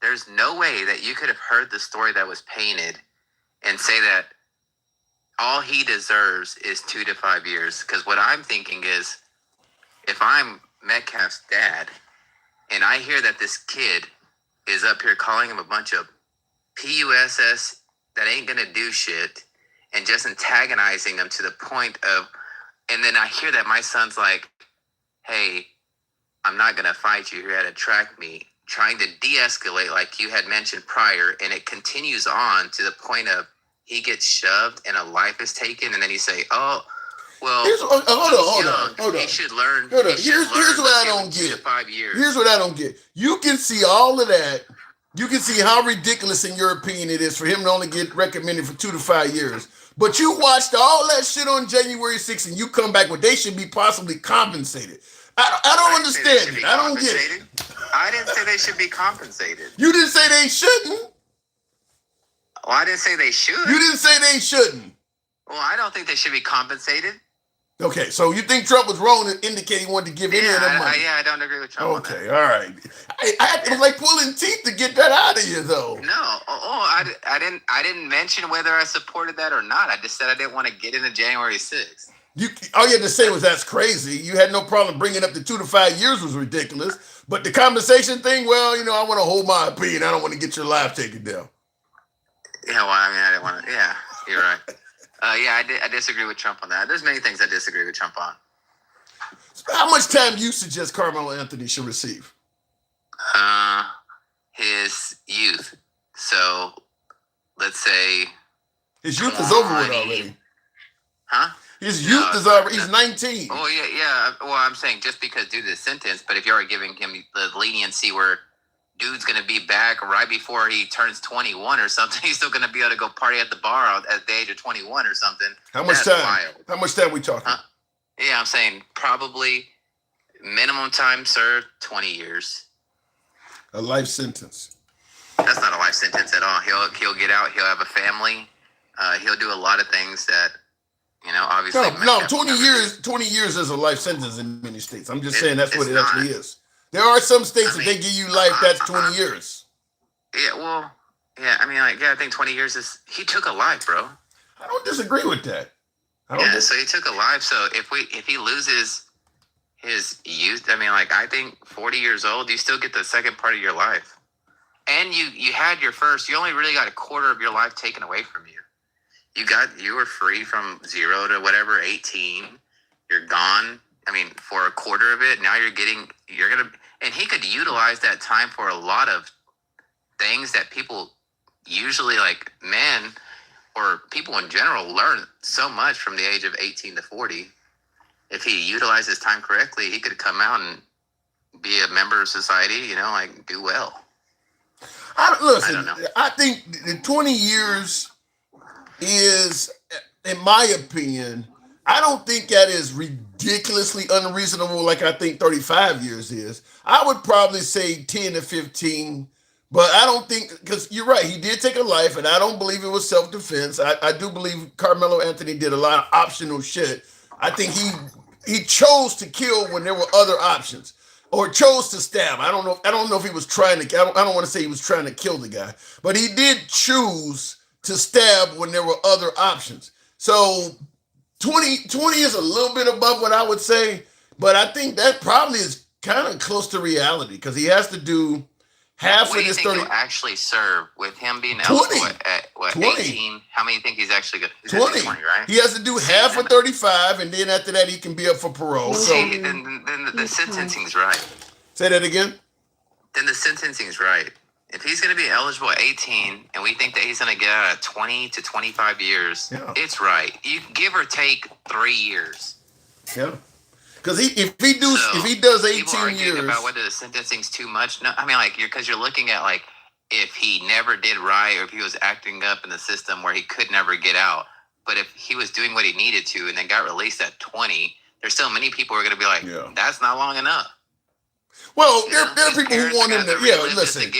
There's no way that you could have heard the story that was painted and say that all he deserves is 2 to 5 years. Because what I'm thinking is, if I'm Metcalf's dad and I hear that this kid is up here calling him a bunch of PUSS that ain't going to do shit, and just antagonizing them to the point of, and then I hear that my son's like, hey, I'm not going to fight you here at a track meet, trying to de-escalate like you had mentioned prior, and it continues on to the point of he gets shoved and a life is taken, and then you say, oh, well, hold on. He should learn. Here's what I don't get. 5 years. Here's what I don't get. You can see all of that. You can see how ridiculous, in your opinion, it is for him to only get recommended for 2 to 5 years. But you watched all that shit on January 6th, and you come back with they should be possibly compensated. I don't understand it. I don't get it. I didn't say they should be compensated. You didn't say they shouldn't. Well, I didn't say they should. You didn't say they shouldn't. Well, I don't think they should be compensated. Okay, so you think Trump was wrong to indicate he wanted to give any of them money? I don't agree with Trump. Okay, all right. It was like pulling teeth to get that out of you, though. No, I didn't mention whether I supported that or not. I just said I didn't want to get into January 6th. All you had to say was that's crazy. You had no problem bringing up the 2 to 5 years was ridiculous. But the compensation thing, well, I want to hold my opinion. I don't want to get your life taken down. Yeah, well, I didn't want to. Yeah, you're right. I disagree with Trump on that. There's many things I disagree with Trump on. How much time do you suggest Karmelo Anthony should receive? His youth. So, let's say... His youth is over with already. Huh? His youth is over. He's 19. Oh, yeah. Well, I'm saying just because due to the sentence, but if you are giving him the leniency where dude's going to be back right before he turns 21 or something, he's still going to be able to go party at the bar at the age of 21 or something. How much time? Wild. How much time we talking? Huh? Yeah, I'm saying probably minimum time served, 20 years. A life sentence. That's not a life sentence at all. He'll get out. He'll have a family. He'll do a lot of things that, obviously. No, 20 years. 20 years is a life sentence in many states. I'm just saying that's what it actually is. There are some states that they give you life. That's 20 years. Yeah, well, yeah. I think 20 years is. He took a life, bro. I don't disagree with that. So he took a life. So if he loses his youth, I think 40 years old, you still get the second part of your life, and you had your first. You only really got a quarter of your life taken away from you. You were free from 0 to whatever 18. You're gone. For a quarter of it, now and he could utilize that time for a lot of things that people usually, like men or people in general, learn so much from the age of 18 to 40. If he utilized his time correctly, he could come out and be a member of society, do well. I don't know. I think the 20 years is, in my opinion, I don't think that is ridiculously unreasonable like I think 35 years is. I would probably say 10 to 15, but I don't think, because you're right, he did take a life, and I don't believe it was self-defense. I do believe Karmelo Anthony did a lot of optional shit. I think he chose to kill when there were other options, or chose to stab. I don't know if he was trying to, I don't want to say he was trying to kill the guy, but he did choose to stab when there were other options. So 20 is a little bit above what I would say, but I think that probably is kind of close to reality because he has to do half of this 30. What do you think he'll actually serve with him being eligible at 18? How many think he's actually good? 20, 20, right? He has to do half of 35, and then after that he can be up for parole. See, then the sentencing's right. Say that again? Then the sentencing's right. If he's going to be eligible at 18, and we think that he's going to get out of 20 to 25 years, it's right. You give or take 3 years. Yeah, because if he does 18 years, about whether the sentencing's too much. No, because you're looking at if he never did right, or if he was acting up in the system where he could never get out. But if he was doing what he needed to and then got released at 20, there's still many people who are going to be like, that's not long enough. Well, there are people who want him to. Yeah, listen.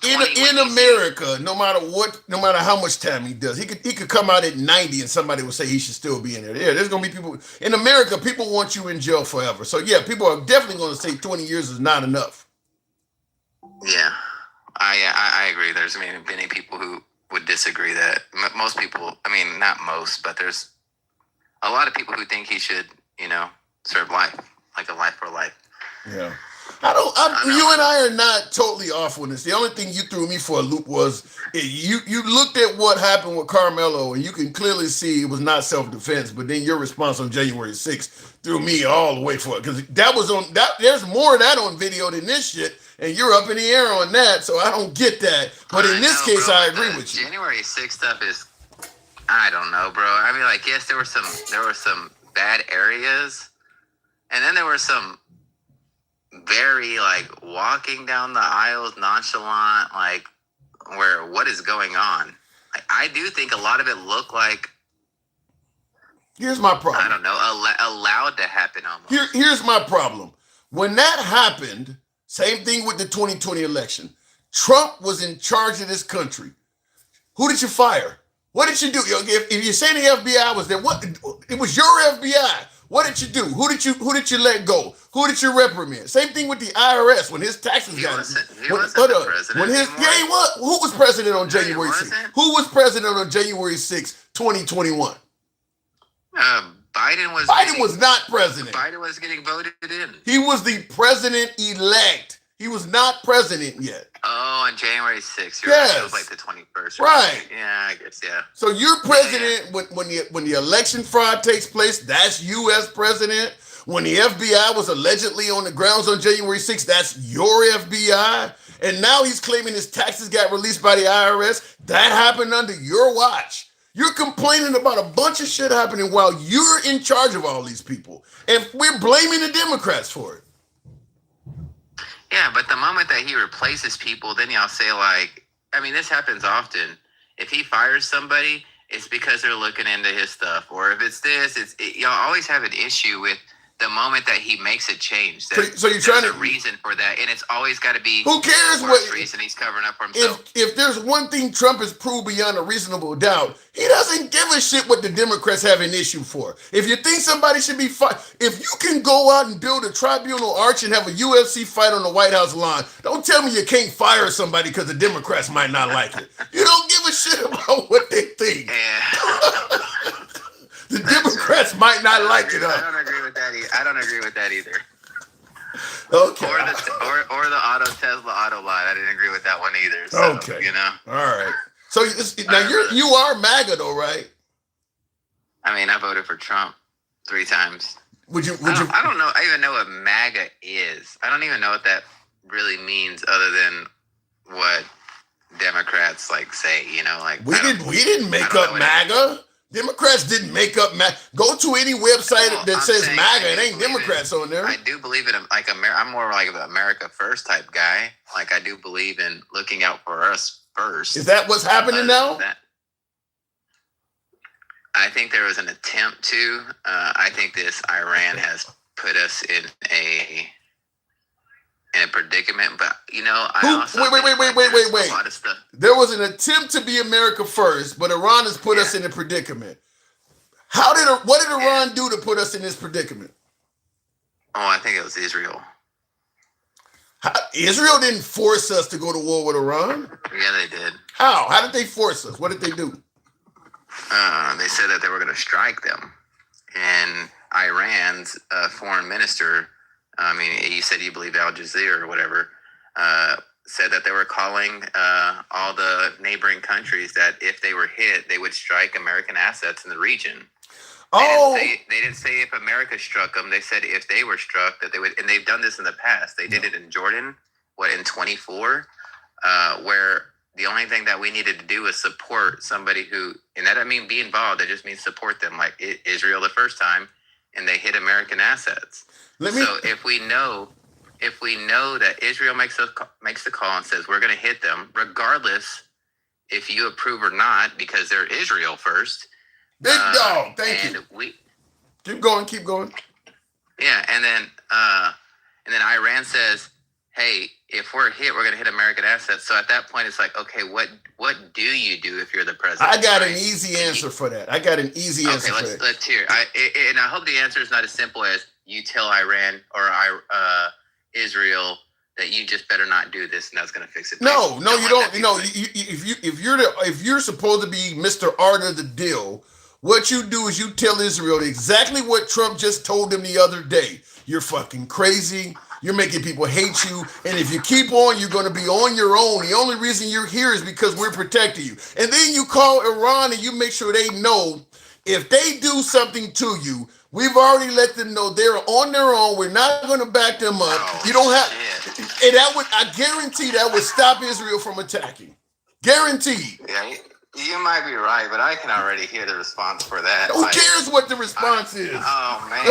In America, no matter how much time he does, he could come out at 90 and somebody will say he should still be in there. Yeah, there's gonna be people in America. People want you in jail forever. So yeah, people are definitely going to say 20 years is not enough. Yeah, I agree. There's many people who would disagree that. Most people, not most, but there's a lot of people who think he should, serve life, like a life for life. Yeah. You and I are not totally off on this. The only thing you threw me for a loop was you looked at what happened with Karmelo, and you can clearly see it was not self-defense. But then your response on January 6th threw me all the way for it because that was on that. There's more of that on video than this shit, and you're up in the air on that. So I don't get that. But in this case, I agree with you. January 6th stuff is, I don't know, bro. I mean, like, yes, there were some bad areas, and then there were some very, like, walking down the aisles nonchalant, like, where what is going on? Like, I do think a lot of it looked like, here's my problem. I don't know, allowed to happen almost. Here's my problem. When that happened, same thing with the 2020 election. Trump was in charge of this country. Who did you fire? What did you do? If you say the FBI was there, what? It was your FBI. What did you do? Who did you let go? Who did you reprimand? Same thing with the IRS when his taxes got. He wasn't the president. He was. Who was president on January 6th? Who was president on January 6th, 2021? Biden was not president. Biden was getting voted in. He was the president-elect. He was not president yet. Oh, on January 6th. Yes. Right. It was like the 21st. Right. Yeah, I guess, yeah. So you're president when the election fraud takes place, that's you as president. When the FBI was allegedly on the grounds on January 6th, that's your FBI. And now he's claiming his taxes got released by the IRS. That happened under your watch. You're complaining about a bunch of shit happening while you're in charge of all these people. And we're blaming the Democrats for it. Yeah, but the moment that he replaces people, then y'all say, like, I mean, this happens often. If he fires somebody, it's because they're looking into his stuff. Or if it's this, y'all always have an issue with the moment that he makes a change. So you're trying to... There's a reason for that, and it's always got to be... Who cares what reason he's covering up for himself. If there's one thing Trump has proved beyond a reasonable doubt, he doesn't give a shit what the Democrats have an issue for. If you think somebody should be fired, if you can go out and build a tribunal arch and have a UFC fight on the White House lawn, don't tell me you can't fire somebody because the Democrats might not like it. You don't give a shit about what they think. Yeah. The Democrats might not like it. I don't agree with that either. I don't agree with that either. Okay. Or the Tesla auto line. I didn't agree with that one either. So, okay. You know. All right. So now you are MAGA though, right? I mean, I voted for Trump 3 times. Would you? I don't know. I even know what MAGA is. I don't even know what that really means, other than what Democrats like say. You know, like we didn't make up MAGA. Democrats didn't make up MAGA. Go to any website that says MAGA. It ain't Democrats on there. I do believe in I'm more like an America First type guy. Like, I do believe in looking out for us first. Is that what's happening now? I think there was an attempt to. I think this Iran has put us in a predicament, but you know, wait. A lot of stuff. There was an attempt to be America First, but Iran has put us in a predicament. What did Iran do to put us in this predicament? Oh, I think it was Israel. Israel didn't force us to go to war with Iran. Yeah, they did. How? How did they force us? What did they do? They said that they were going to strike them, and Iran's foreign minister. I mean, he said he believed Al Jazeera or whatever, said that they were calling all the neighboring countries that if they were hit, they would strike American assets in the region. They didn't say if America struck them. They said if they were struck, that they would, and they've done this in the past. They did it in Jordan, in 24, where the only thing that we needed to do was support somebody who, and that doesn't mean be involved, that just means support them, like Israel the first time, and they hit American assets. So if we know that Israel makes the call and says we're going to hit them, regardless if you approve or not, because they're Israel first. Big dog, thank you. Keep going. Yeah, and then Iran says, "Hey, if we're hit, we're going to hit American assets." So at that point, it's like, okay, what do you do if you're the president? I got an easy answer for that. Okay, let's hear. And I hope the answer is not as simple as you tell Iran or Israel that you just better not do this, and that's going to fix it. No, you don't. You know, if you're supposed to be Mr. Art of the deal, what you do is you tell Israel exactly what Trump just told them the other day. You're fucking crazy. You're making people hate you. And if you keep on, you're going to be on your own. The only reason you're here is because we're protecting you. And then you call Iran and you make sure they know if they do something to you, we've already let them know they're on their own. We're not going to back them up. You don't have, and that would, I guarantee that would stop Israel from attacking. Guaranteed. Yeah, you might be right, but I can already hear the response for that. Who cares what the response is? Oh man,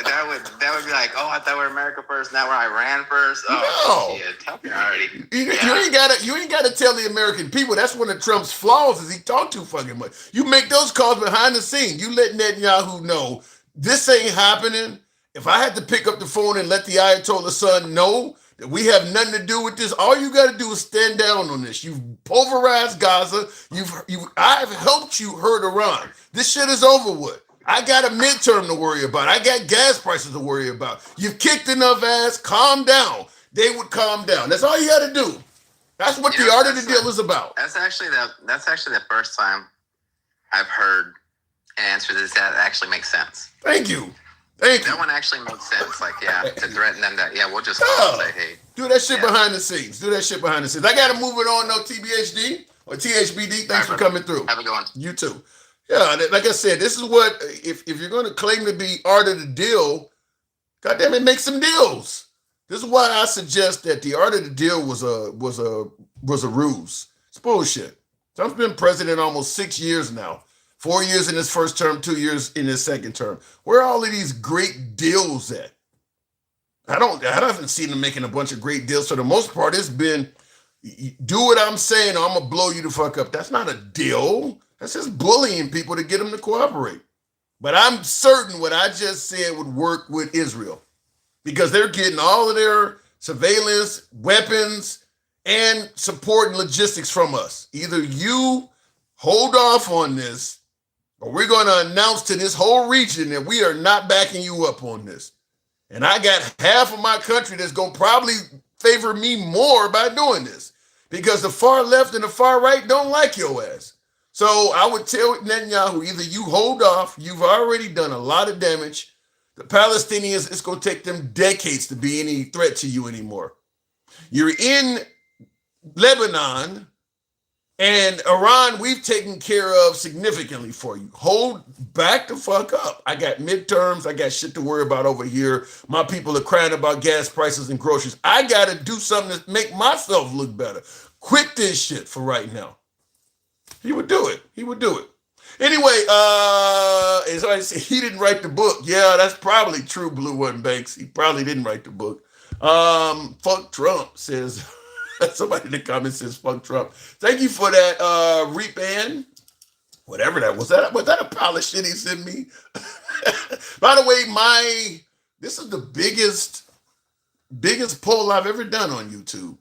that would be like, oh, I thought we were America first, now we're Iran first. Oh, no. shit, talking already. You ain't gotta tell the American people. That's one of Trump's flaws is he talk too fucking much. You make those calls behind the scenes. You let Netanyahu know this ain't happening. If I had to pick up the phone and let the Ayatollah son know that we have nothing to do with this, all you got to do is stand down on this. You've pulverized Gaza. I've helped you hurt Iran. This shit is over with. I got a midterm to worry about. I got gas prices to worry about. You've kicked enough ass. Calm down. They would calm down. That's all you got to do. That's what the art of the deal is about. That's actually the first time I've heard an answer that actually makes sense. Thank you. That one actually makes sense. Like, yeah, to threaten them that, yeah, we'll just call and say, hey. Do that shit behind the scenes. Do that shit behind the scenes. I got to move it on, though, TBHD or THBD. Thanks for coming through. Have a good one. You too. Yeah, like I said, this is what, if you're going to claim to be art of the deal, goddamn it, make some deals. This is why I suggest that the art of the deal was a ruse. It's bullshit. Trump's been president almost 6 years now. 4 years in his first term, 2 years in his second term. Where are all of these great deals at? I haven't seen him making a bunch of great deals. For the most part, it's been, do what I'm saying or I'm going to blow you the fuck up. That's not a deal. That's just bullying people to get them to cooperate. But I'm certain what I just said would work with Israel because they're getting all of their surveillance, weapons, and support and logistics from us. Either you hold off on this, or we're going to announce to this whole region that we are not backing you up on this. And I got half of my country that's going to probably favor me more by doing this because the far left and the far right don't like your ass. So I would tell Netanyahu, either you hold off, you've already done a lot of damage. The Palestinians, it's going to take them decades to be any threat to you anymore. You're in Lebanon, and Iran, we've taken care of significantly for you. Hold back the fuck up. I got midterms. I got shit to worry about over here. My people are crying about gas prices and groceries. I got to do something to make myself look better. Quit this shit for right now. He would do it. He would do it. Anyway, as I said, he didn't write the book. Yeah, that's probably true, Blue One Banks. He probably didn't write the book. Fuck Trump, says... Somebody in the comments says, fuck Trump. Thank you for that, Repan. Whatever that was. Was that a pile of shit he sent me? By the way, this is the biggest poll I've ever done on YouTube.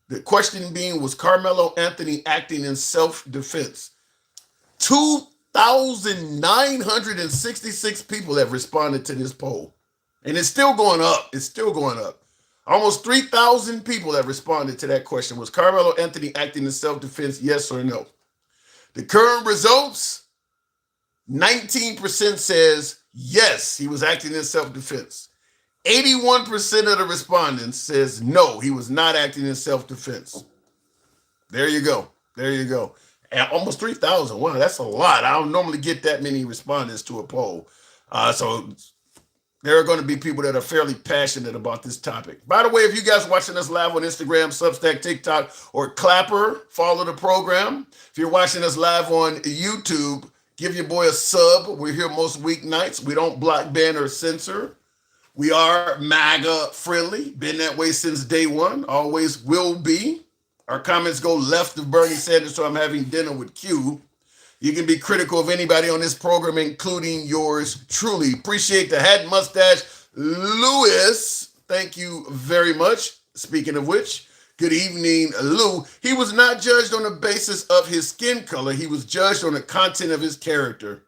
The question being, was Karmelo Anthony acting in self-defense? 2,966 people have responded to this poll. And it's still going up. It's still going up. Almost 3,000 people have responded to that question. Was Karmelo Anthony acting in self-defense, yes or no? The current results, 19% says yes, he was acting in self-defense. 81% of the respondents says no, he was not acting in self-defense. There you go. There you go. And almost 3,000. Wow, that's a lot. I don't normally get that many respondents to a poll. So there are going to be people that are fairly passionate about this topic. By the way, if you guys are watching us live on Instagram, Substack, TikTok, or Clapper, follow the program. If you're watching us live on YouTube, give your boy a sub. We're here most weeknights. We don't block, ban, or censor. We are MAGA friendly. Been that way since day one. Always will be. Our comments go left of Bernie Sanders, so I'm having dinner with Q. You can be critical of anybody on this program, including yours truly. Appreciate the hat mustache, Lewis. Thank you very much. Speaking of which, good evening, Lou. He was not judged on the basis of his skin color. He was judged on the content of his character.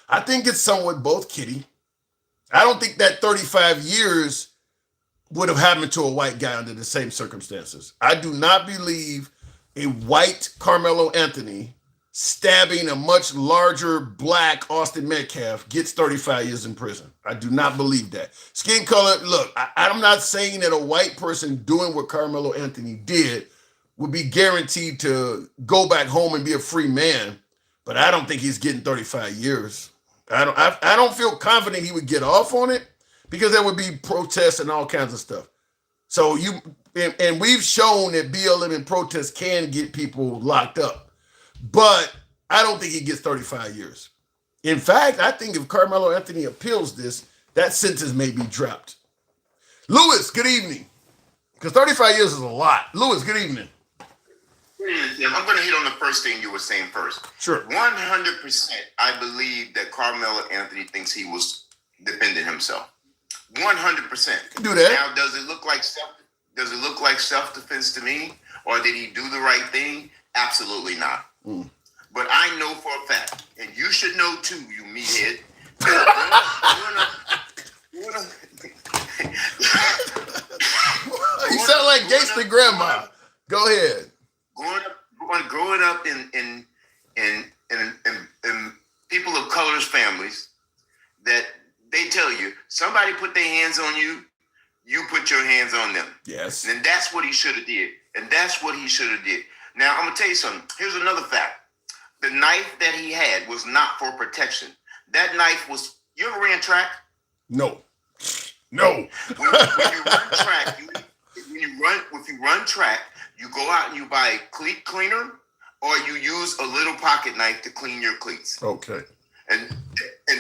I think it's somewhat both, Kitty. I don't think that 35 years would have happened to a white guy under the same circumstances. I do not believe a white Karmelo Anthony stabbing a much larger black Austin Metcalf gets 35 years in prison. I do not believe that. Skin color, look, I'm not saying that a white person doing what Karmelo Anthony did would be guaranteed to go back home and be a free man, but I don't think he's getting 35 years. I don't feel confident he would get off on it because there would be protests and all kinds of stuff. So and we've shown that BLM and protests can get people locked up, but I don't think he gets 35 years. In fact, I think if Karmelo Anthony appeals this, that sentence may be dropped. Lewis, good evening. Because 35 years is a lot. Lewis, good evening. I'm going to hit on the first thing you were saying first. Sure. 100%, I believe that Karmelo Anthony thinks he was defending himself. 100%. Do that. Now, does it look like self-defense to me, or did he do the right thing? Absolutely not. But I know for a fact, and you should know too, you meathead. You sound like gangster grandma. Go ahead. Growing up in people of color's families, that they tell you somebody put their hands on you, you put your hands on them. Yes. And that's what he should have did. Now I'm gonna tell you something. Here's another fact. The knife that he had was not for protection. That knife was. You ever ran track? No. When you run track, if you run track, you go out and you buy a cleat cleaner, or you use a little pocket knife to clean your cleats. Okay. And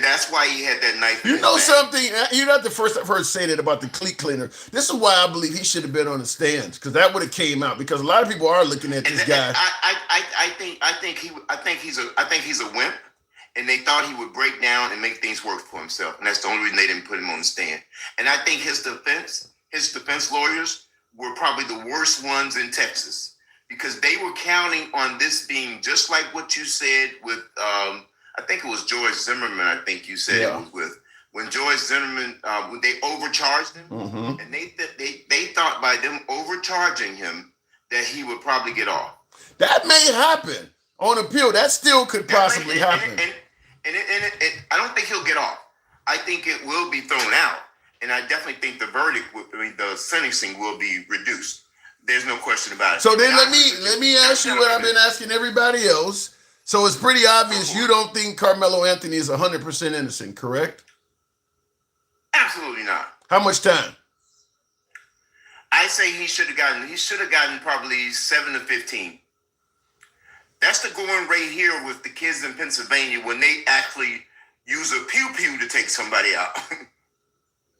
that's why he had that knife. You know something? You're not the first I've heard say that about the cleat cleaner. This is why I believe he should have been on the stands, because that would have came out. Because a lot of people are looking at this guy. I think he's a wimp, and they thought he would break down and make things work for himself, and that's the only reason they didn't put him on the stand. And I think his defense lawyers were probably the worst ones in Texas, because they were counting on this being just like what you said with I think it was George Zimmerman. I think you said it was with when George Zimmerman when they overcharged him, and they thought by them overcharging him that he would probably get off. That may happen on appeal. That still could possibly happen. And I don't think he'll get off. I think it will be thrown out, and I definitely think the sentencing will be reduced. There's no question about it. So then let me ask you what I've been asking everybody else. So it's pretty obvious you don't think Karmelo Anthony is 100% innocent, correct? Absolutely not. How much time? I say he should have gotten probably 7 to 15. That's the going rate here with the kids in Pennsylvania when they actually use a pew-pew to take somebody out.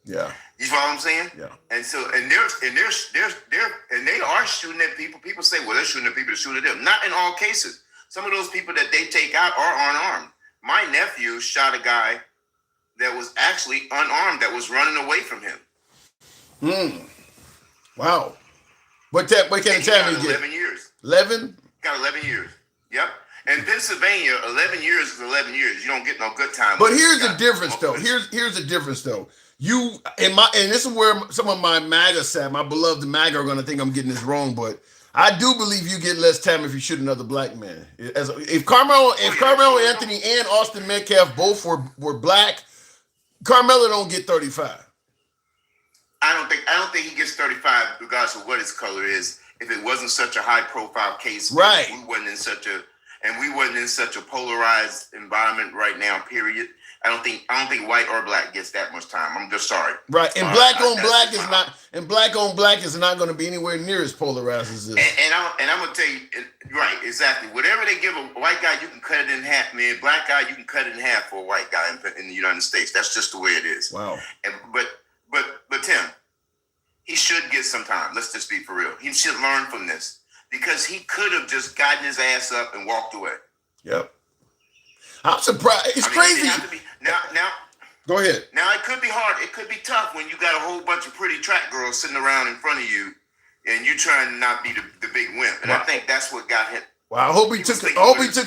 Yeah. You follow what I'm saying? Yeah. And so they are shooting at people. People say, well, they're shooting at people to shoot at them. Not in all cases. Some of those people that they take out are unarmed. My nephew shot a guy that was actually unarmed that was running away from him. Wow. What kind of time he get? 11 years. 11? Got 11 years. Yep. In Pennsylvania, 11 years is 11 years. You don't get no good time. But here's the difference, though. Here's the difference, though. And this is where some of my MAGA sat, my beloved MAGA are going to think I'm getting this wrong, but I do believe you get less time if you shoot another black man. If Karmelo Anthony and Austin Metcalf both were black, Karmelo don't get 35. I don't think he gets 35 regardless of what his color is. If it wasn't such a high profile case, right? We wasn't in such a polarized environment right now. Period. I don't think white or black gets that much time. I'm just sorry. Right, and black on black is not going to be anywhere near as polarized as this. And I'm gonna tell you, right, exactly. Whatever they give a white guy, you can cut it in half. Man, black guy, you can cut it in half for a white guy in the United States. That's just the way it is. Wow. But Tim, he should get some time. Let's just be for real. He should learn from this because he could have just gotten his ass up and walked away. Yep. I'm surprised. It's crazy. Now, go ahead. Now, it could be hard. It could be tough when you got a whole bunch of pretty track girls sitting around in front of you and you trying to not be the big wimp. And I think that's what got him. Well, I hope he took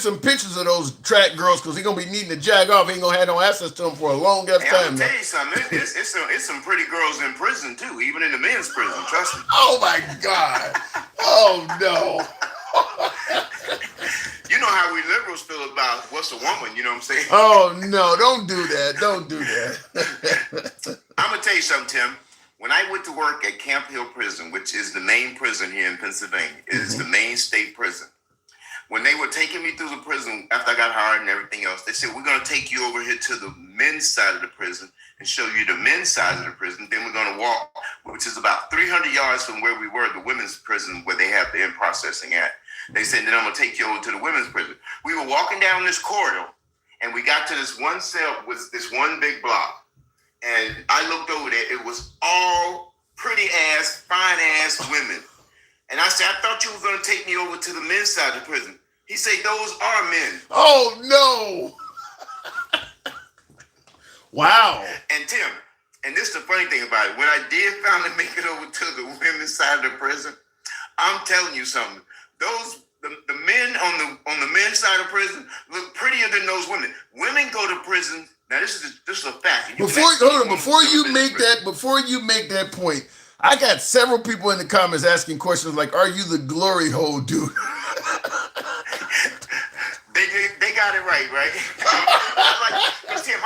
some pictures of those track girls because he's going to be needing to jag off. He ain't going to have no access to them for a long ass time. I'm going to tell you something. It's some pretty girls in prison, too, even in the men's prison. Trust me. Oh, my God. Oh, no. You know how we liberals feel about what's a woman. You know what I'm saying? Oh no! Don't do that! Don't do that. I'm gonna tell you something, Tim. When I went to work at Camp Hill Prison, which is the main prison here in Pennsylvania, it is the main state prison. When they were taking me through the prison after I got hired and everything else, they said, we're going to take you over here to the men's side of the prison and show you the men's side of the prison. Then we're going to walk, which is about 300 yards from where we were, the women's prison, where they have the in processing at. They said, then I'm going to take you over to the women's prison. We were walking down this corridor, and we got to this one cell with this one big block. And I looked over there. It was all pretty-ass, fine-ass women. And I said, I thought you were going to take me over to the men's side of the prison. He said, those are men. Oh, no. Wow. And Tim, and this is the funny thing about it. When I did finally make it over to the women's side of the prison, I'm telling you something. The men on the men's side of prison look prettier than those women. Women go to prison. Now, this is a fact. Before you make that point, I got several people in the comments asking questions like, "Are you the glory hole dude?" They got it right? Tim,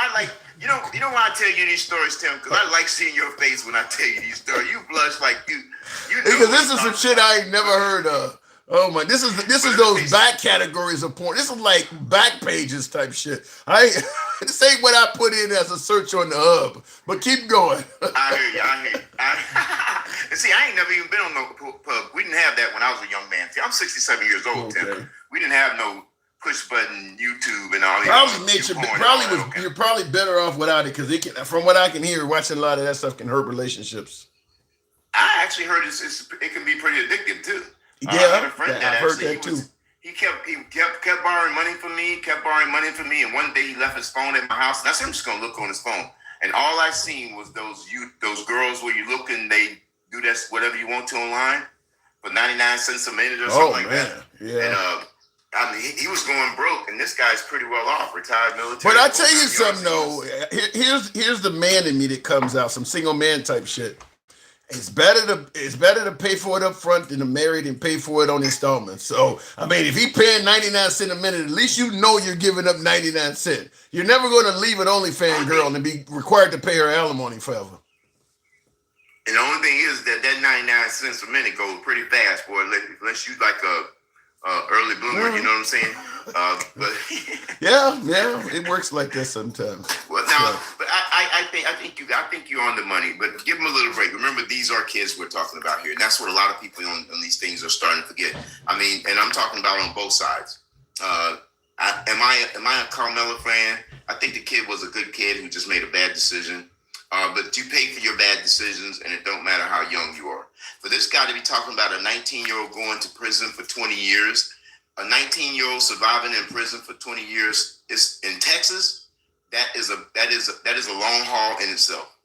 you know why I tell you these stories, Tim? Because I like seeing your face when I tell you these stories. You blush like you know. Because this is some shit I ain't never heard of. Oh my! This is those back categories of porn. This is like back pages type shit. This ain't what I put in as a search on the hub. But keep going. I hear you. And see, I ain't never even been on no pub. We didn't have that when I was a young man. See, I'm 67 years old, okay. Tim. We didn't have no push button YouTube and all that. You're probably better off without it because from what I can hear, watching a lot of that stuff can hurt relationships. I actually heard it can be pretty addictive too. Yeah, I had a friend I've heard that too. He kept borrowing money from me, and one day he left his phone at my house, and I said, I'm just gonna look on his phone. And all I seen was those girls where you look and they do that whatever you want to online for 99 cents a minute or something that. Yeah. And he was going broke, and this guy's pretty well off, retired military. But I tell you something though, here's the man in me that comes out, some single man type shit. It's better to pay for it up front than to marry and pay for it on installments. So, I mean, if he paying 99 cents a minute, at least you know you're giving up 99 cents. You're never going to leave an OnlyFans girl and be required to pay her alimony forever. And the only thing is that 99 cents a minute goes pretty fast, boy, unless you like a early bloomer, you know what I'm saying? But yeah, it works like that sometimes. Well, now, but I think you're on the money. But give them a little break. Remember, these are kids we're talking about here, and that's what a lot of people on these things are starting to forget. I mean, and I'm talking about on both sides. Am I a Karmelo fan? I think the kid was a good kid who just made a bad decision. But you pay for your bad decisions, and it don't matter how young you are. For this guy to be talking about a 19-year-old going to prison for 20 years, a 19-year-old surviving in prison for 20 years is in Texas. That is a long haul in itself.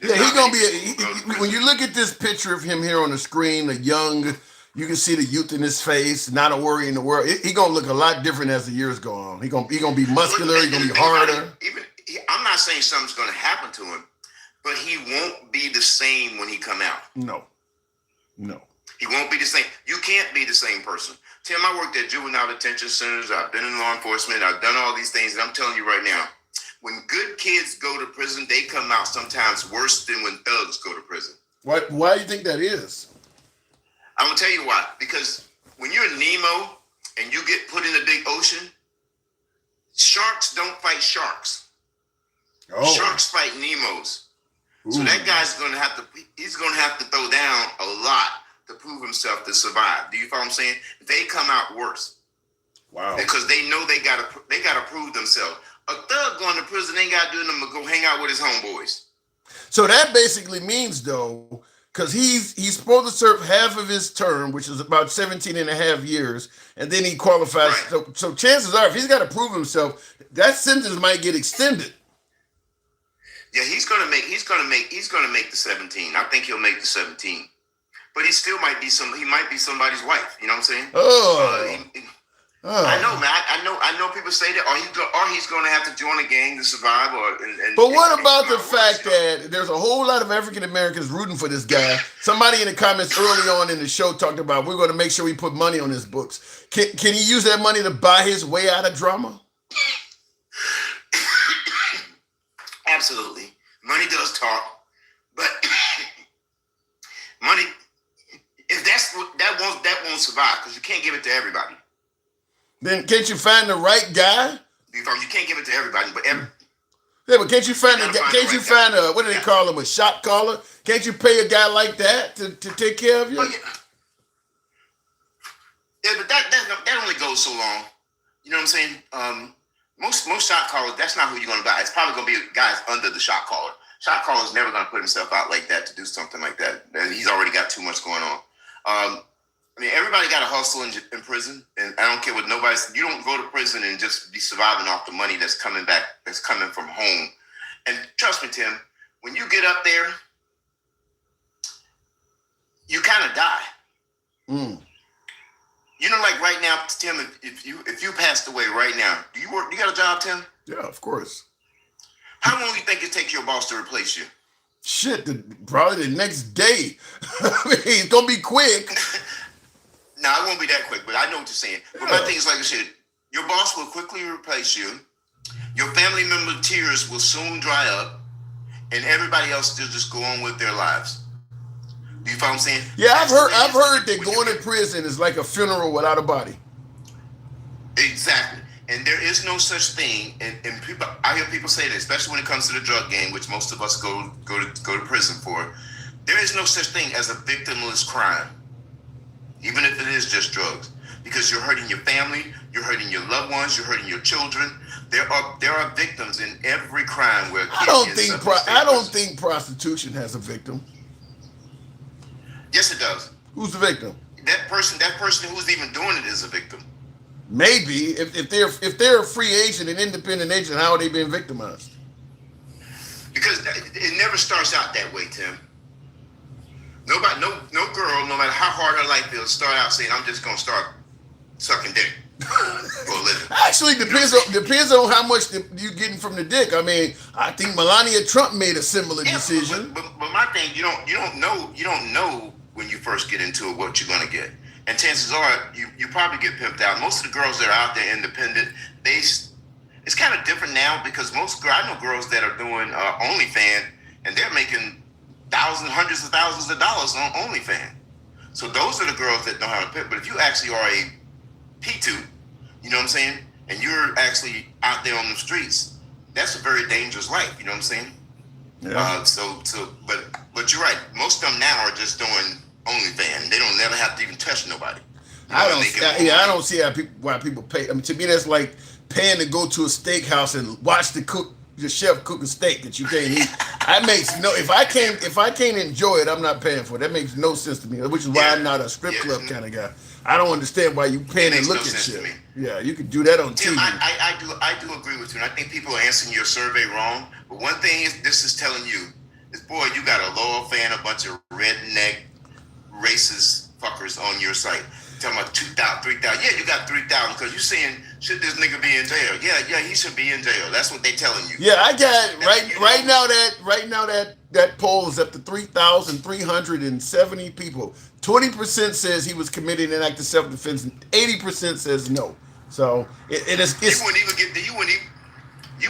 Yeah, he's gonna be. When you look at this picture of him here on the screen, a young, you can see the youth in his face, not a worry in the world. He gonna look a lot different as the years go on. He gonna be muscular. He gonna be harder. I'm not saying something's gonna happen to him, but he won't be the same when he come out. No. He won't be the same. You can't be the same person. Tim, I worked at juvenile detention centers. I've been in law enforcement. I've done all these things. And I'm telling you right now, when good kids go to prison, they come out sometimes worse than when thugs go to prison. Why do you think that is? I'm going to tell you why. Because when you're Nemo and you get put in a big ocean, sharks don't fight sharks. Oh. Sharks fight Nemos. Ooh. So that guy's going to have to throw down a lot to prove himself to survive. Do you follow what I'm saying? They come out worse. Wow. Because they know they gotta prove themselves. A thug going to prison ain't got to do nothing but go hang out with his homeboys. So that basically means, though, because he's supposed to serve half of his term, which is about 17 and a half years, and then he qualifies. Right. So chances are, if he's got to prove himself, that sentence might get extended. Yeah, he's gonna make the 17. I think he'll make the 17. But he still might be somebody's wife. You know what I'm saying? Oh. I know, man. I know people say that, or he's going to have to join a gang to survive, But what about the fact that there's a whole lot of African Americans rooting for this guy? Somebody in the comments early on in the show talked about we're going to make sure we put money on his books. Can he use that money to buy his way out of drama? Absolutely, money does talk, but money, if that won't survive because you can't give it to everybody. Then can't you find the right guy? You can't give it to everybody, but yeah, but can't you find a what do they call him, a shot caller? Can't you pay a guy like that to take care of you? Oh, yeah, but that only goes so long. You know what I'm saying? Most shot callers, that's not who you're gonna buy. It's probably gonna be guys under the shot caller. Shot caller's never gonna put himself out like that to do something like that. He's already got too much going on. I mean, everybody got to hustle in prison, and I don't care what nobody's. You don't go to prison and just be surviving off the money that's coming back, that's coming from home. And trust me, Tim, when you get up there, you kind of die. You know, like right now, Tim, if you passed away right now, do you work? You got a job, Tim? Yeah, of course. How long do you think it takes your boss to replace you? Shit, probably the next day. I mean, it's gonna be quick. No, it won't be that quick, but I know what you're saying. But my thing is, like I said, your boss will quickly replace you. Your family member tears will soon dry up, and everybody else will just go on with their lives. Do you follow what I'm saying? Yeah, I've heard that going to prison is like a funeral without a body. Exactly. And there is no such thing, and people, I hear people say that, especially when it comes to the drug game, which most of us go to prison for. There is no such thing as a victimless crime, even if it is just drugs, because you're hurting your family, you're hurting your loved ones, you're hurting your children. There are victims in every crime where I don't think prostitution has a victim. Yes, it does. Who's the victim? That person who's even doing it is a victim. Maybe if they're a free agent, an independent agent, how are they being victimized? Because it never starts out that way, Tim. No girl, no matter how hard her life is, start out saying, "I'm just gonna start sucking dick for a living." Actually, depends on how much you getting from the dick. I mean, I think Melania Trump made a similar decision. But my thing, you don't know when you first get into it what you're gonna get. And chances are, you probably get pimped out. Most of the girls that are out there independent, it's kind of different now because I know girls that are doing OnlyFans, and they're making hundreds of thousands of dollars on OnlyFans. So those are the girls that know how to pimp. But if you actually are a P2, you know what I'm saying, and you're actually out there on the streets, that's a very dangerous life. You know what I'm saying? Yeah. But you're right. Most of them now are just doing OnlyFans. They don't never have to even touch nobody. I don't see why people pay. I mean, to me, that's like paying to go to a steakhouse and watch the chef cook a steak that you can't eat. That makes no. If I can't enjoy it, I'm not paying for it. That makes no sense to me. Which is why I'm not a strip club kind of guy. I don't understand why you paying to look at shit. Yeah, you could do that on Tim, TV. I do agree with you, and I think people are answering your survey wrong. But one thing this is telling you is, boy, you got a loyal fan, a bunch of redneck, racist fuckers on your site. Talking about 2,000, 3,000. Yeah, you got 3,000 because you're saying, should this nigga be in jail? Yeah, he should be in jail. That's what they telling you. Yeah, I got right now that poll is up to 3,370 people. 20% says he was committing an act of self-defense, and 80% says no. So it's you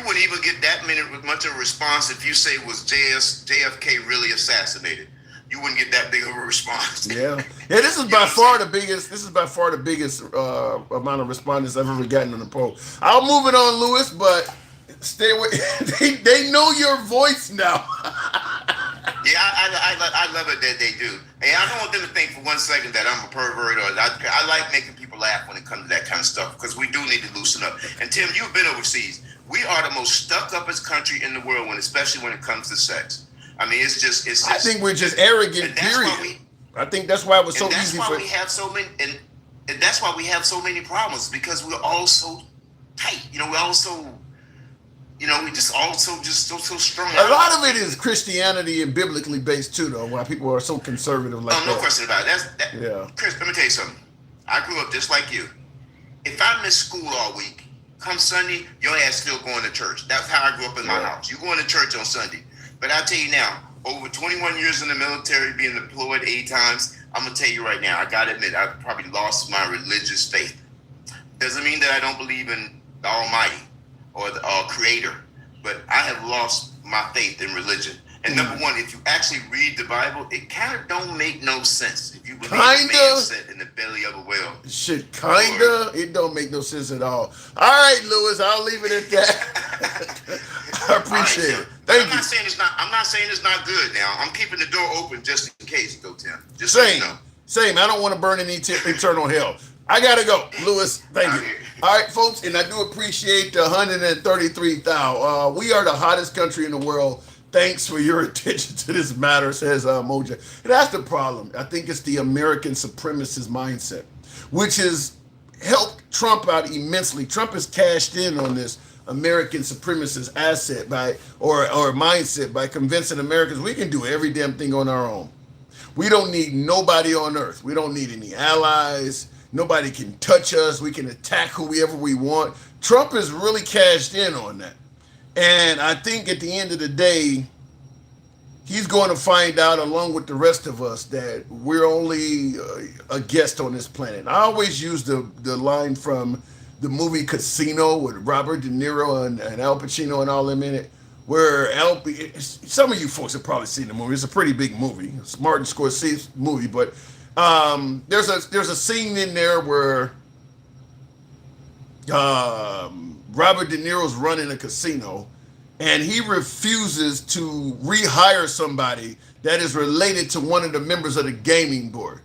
wouldn't even get that much of a response if you say was JFK really assassinated. You wouldn't get that big of a response. Yeah. This is by far the biggest. This is by far the biggest amount of respondents I've ever gotten on the poll. I'll move it on, Lewis, but stay away. They know your voice now. Yeah, I love it that they do. Hey, I don't want them to think for 1 second that I'm a pervert or I like making people laugh when it comes to that kind of stuff because we do need to loosen up. And Tim, you've been overseas. We are the most stuck-uppest country in the world, especially when it comes to sex. I mean, it's just. I think we're just arrogant. Period. I think that's why it was so easy for. We have so many, and that's why we have so many problems because we're all so tight. We're all so. We just also so strong. A lot of it is Christianity and biblically based too, though. Why people are so conservative like that. No question about it. Yeah. Chris, let me tell you something. I grew up just like you. If I miss school all week, come Sunday, your ass still going to church. That's how I grew up in my house. You going to church on Sunday. But I tell you now, over 21 years in the military, being deployed 8 times, I'm going to tell you right now, I got to admit, I've probably lost my religious faith. Doesn't mean that I don't believe in the Almighty or the Creator, but I have lost my faith in religion. And number one, if you actually read the Bible, it kind of don't make no sense. If you believe a man set in the belly of a whale. Shit, kinda. It don't make no sense at all. All right, Lewis, I'll leave it at that. I appreciate it. Thank you. I'm not saying it's not good now. I'm keeping the door open just in case, though, Tim. Just Same. So you know. Same. I don't want to burn any eternal hell. I gotta go, Lewis. Thank you. All right, folks, and I do appreciate the 133,000. We are the hottest country in the world. Thanks for your attention to this matter, says Moja. And that's the problem. I think it's the American supremacist mindset, which has helped Trump out immensely. Trump has cashed in on this American supremacist asset or mindset by convincing Americans we can do every damn thing on our own. We don't need nobody on earth. We don't need any allies. Nobody can touch us. We can attack whoever we want. Trump has really cashed in on that. And I think at the end of the day, he's going to find out, along with the rest of us, that we're only a guest on this planet. I always use the line from the movie Casino with Robert De Niro and Al Pacino and all them in it, where some of you folks have probably seen the movie. It's a pretty big movie. It's Martin Scorsese's movie, but there's a scene in there where Robert De Niro's running a casino, and he refuses to rehire somebody that is related to one of the members of the gaming board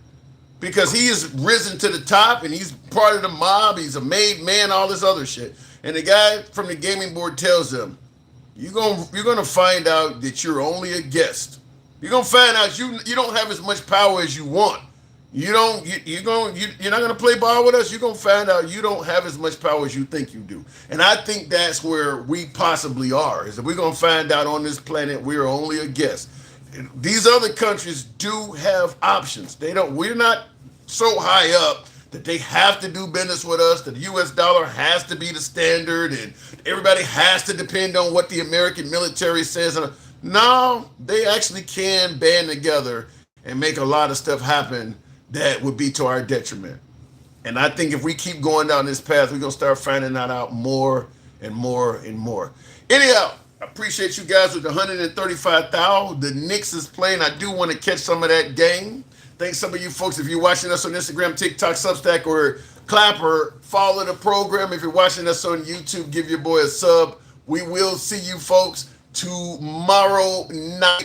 because he has risen to the top and he's part of the mob. He's a made man, all this other shit. And the guy from the gaming board tells him, you're gonna find out that you're only a guest. You're gonna find out you don't have as much power as you want. You're not gonna play ball with us. You're gonna find out you don't have as much power as you think you do. And I think that's where we possibly are, is that we're gonna find out on this planet we're only a guest. These other countries do have options. We're not so high up that they have to do business with us, that the US dollar has to be the standard and everybody has to depend on what the American military says. No, they actually can band together and make a lot of stuff happen that would be to our detriment. And I think if we keep going down this path, we're going to start finding that out more and more and more. Anyhow, I appreciate you guys with the 135,000. The Knicks is playing. I do want to catch some of that game. Thanks some of you folks. If you're watching us on Instagram, TikTok, Substack, or Clapper, follow the program. If you're watching us on YouTube, give your boy a sub. We will see you folks tomorrow night.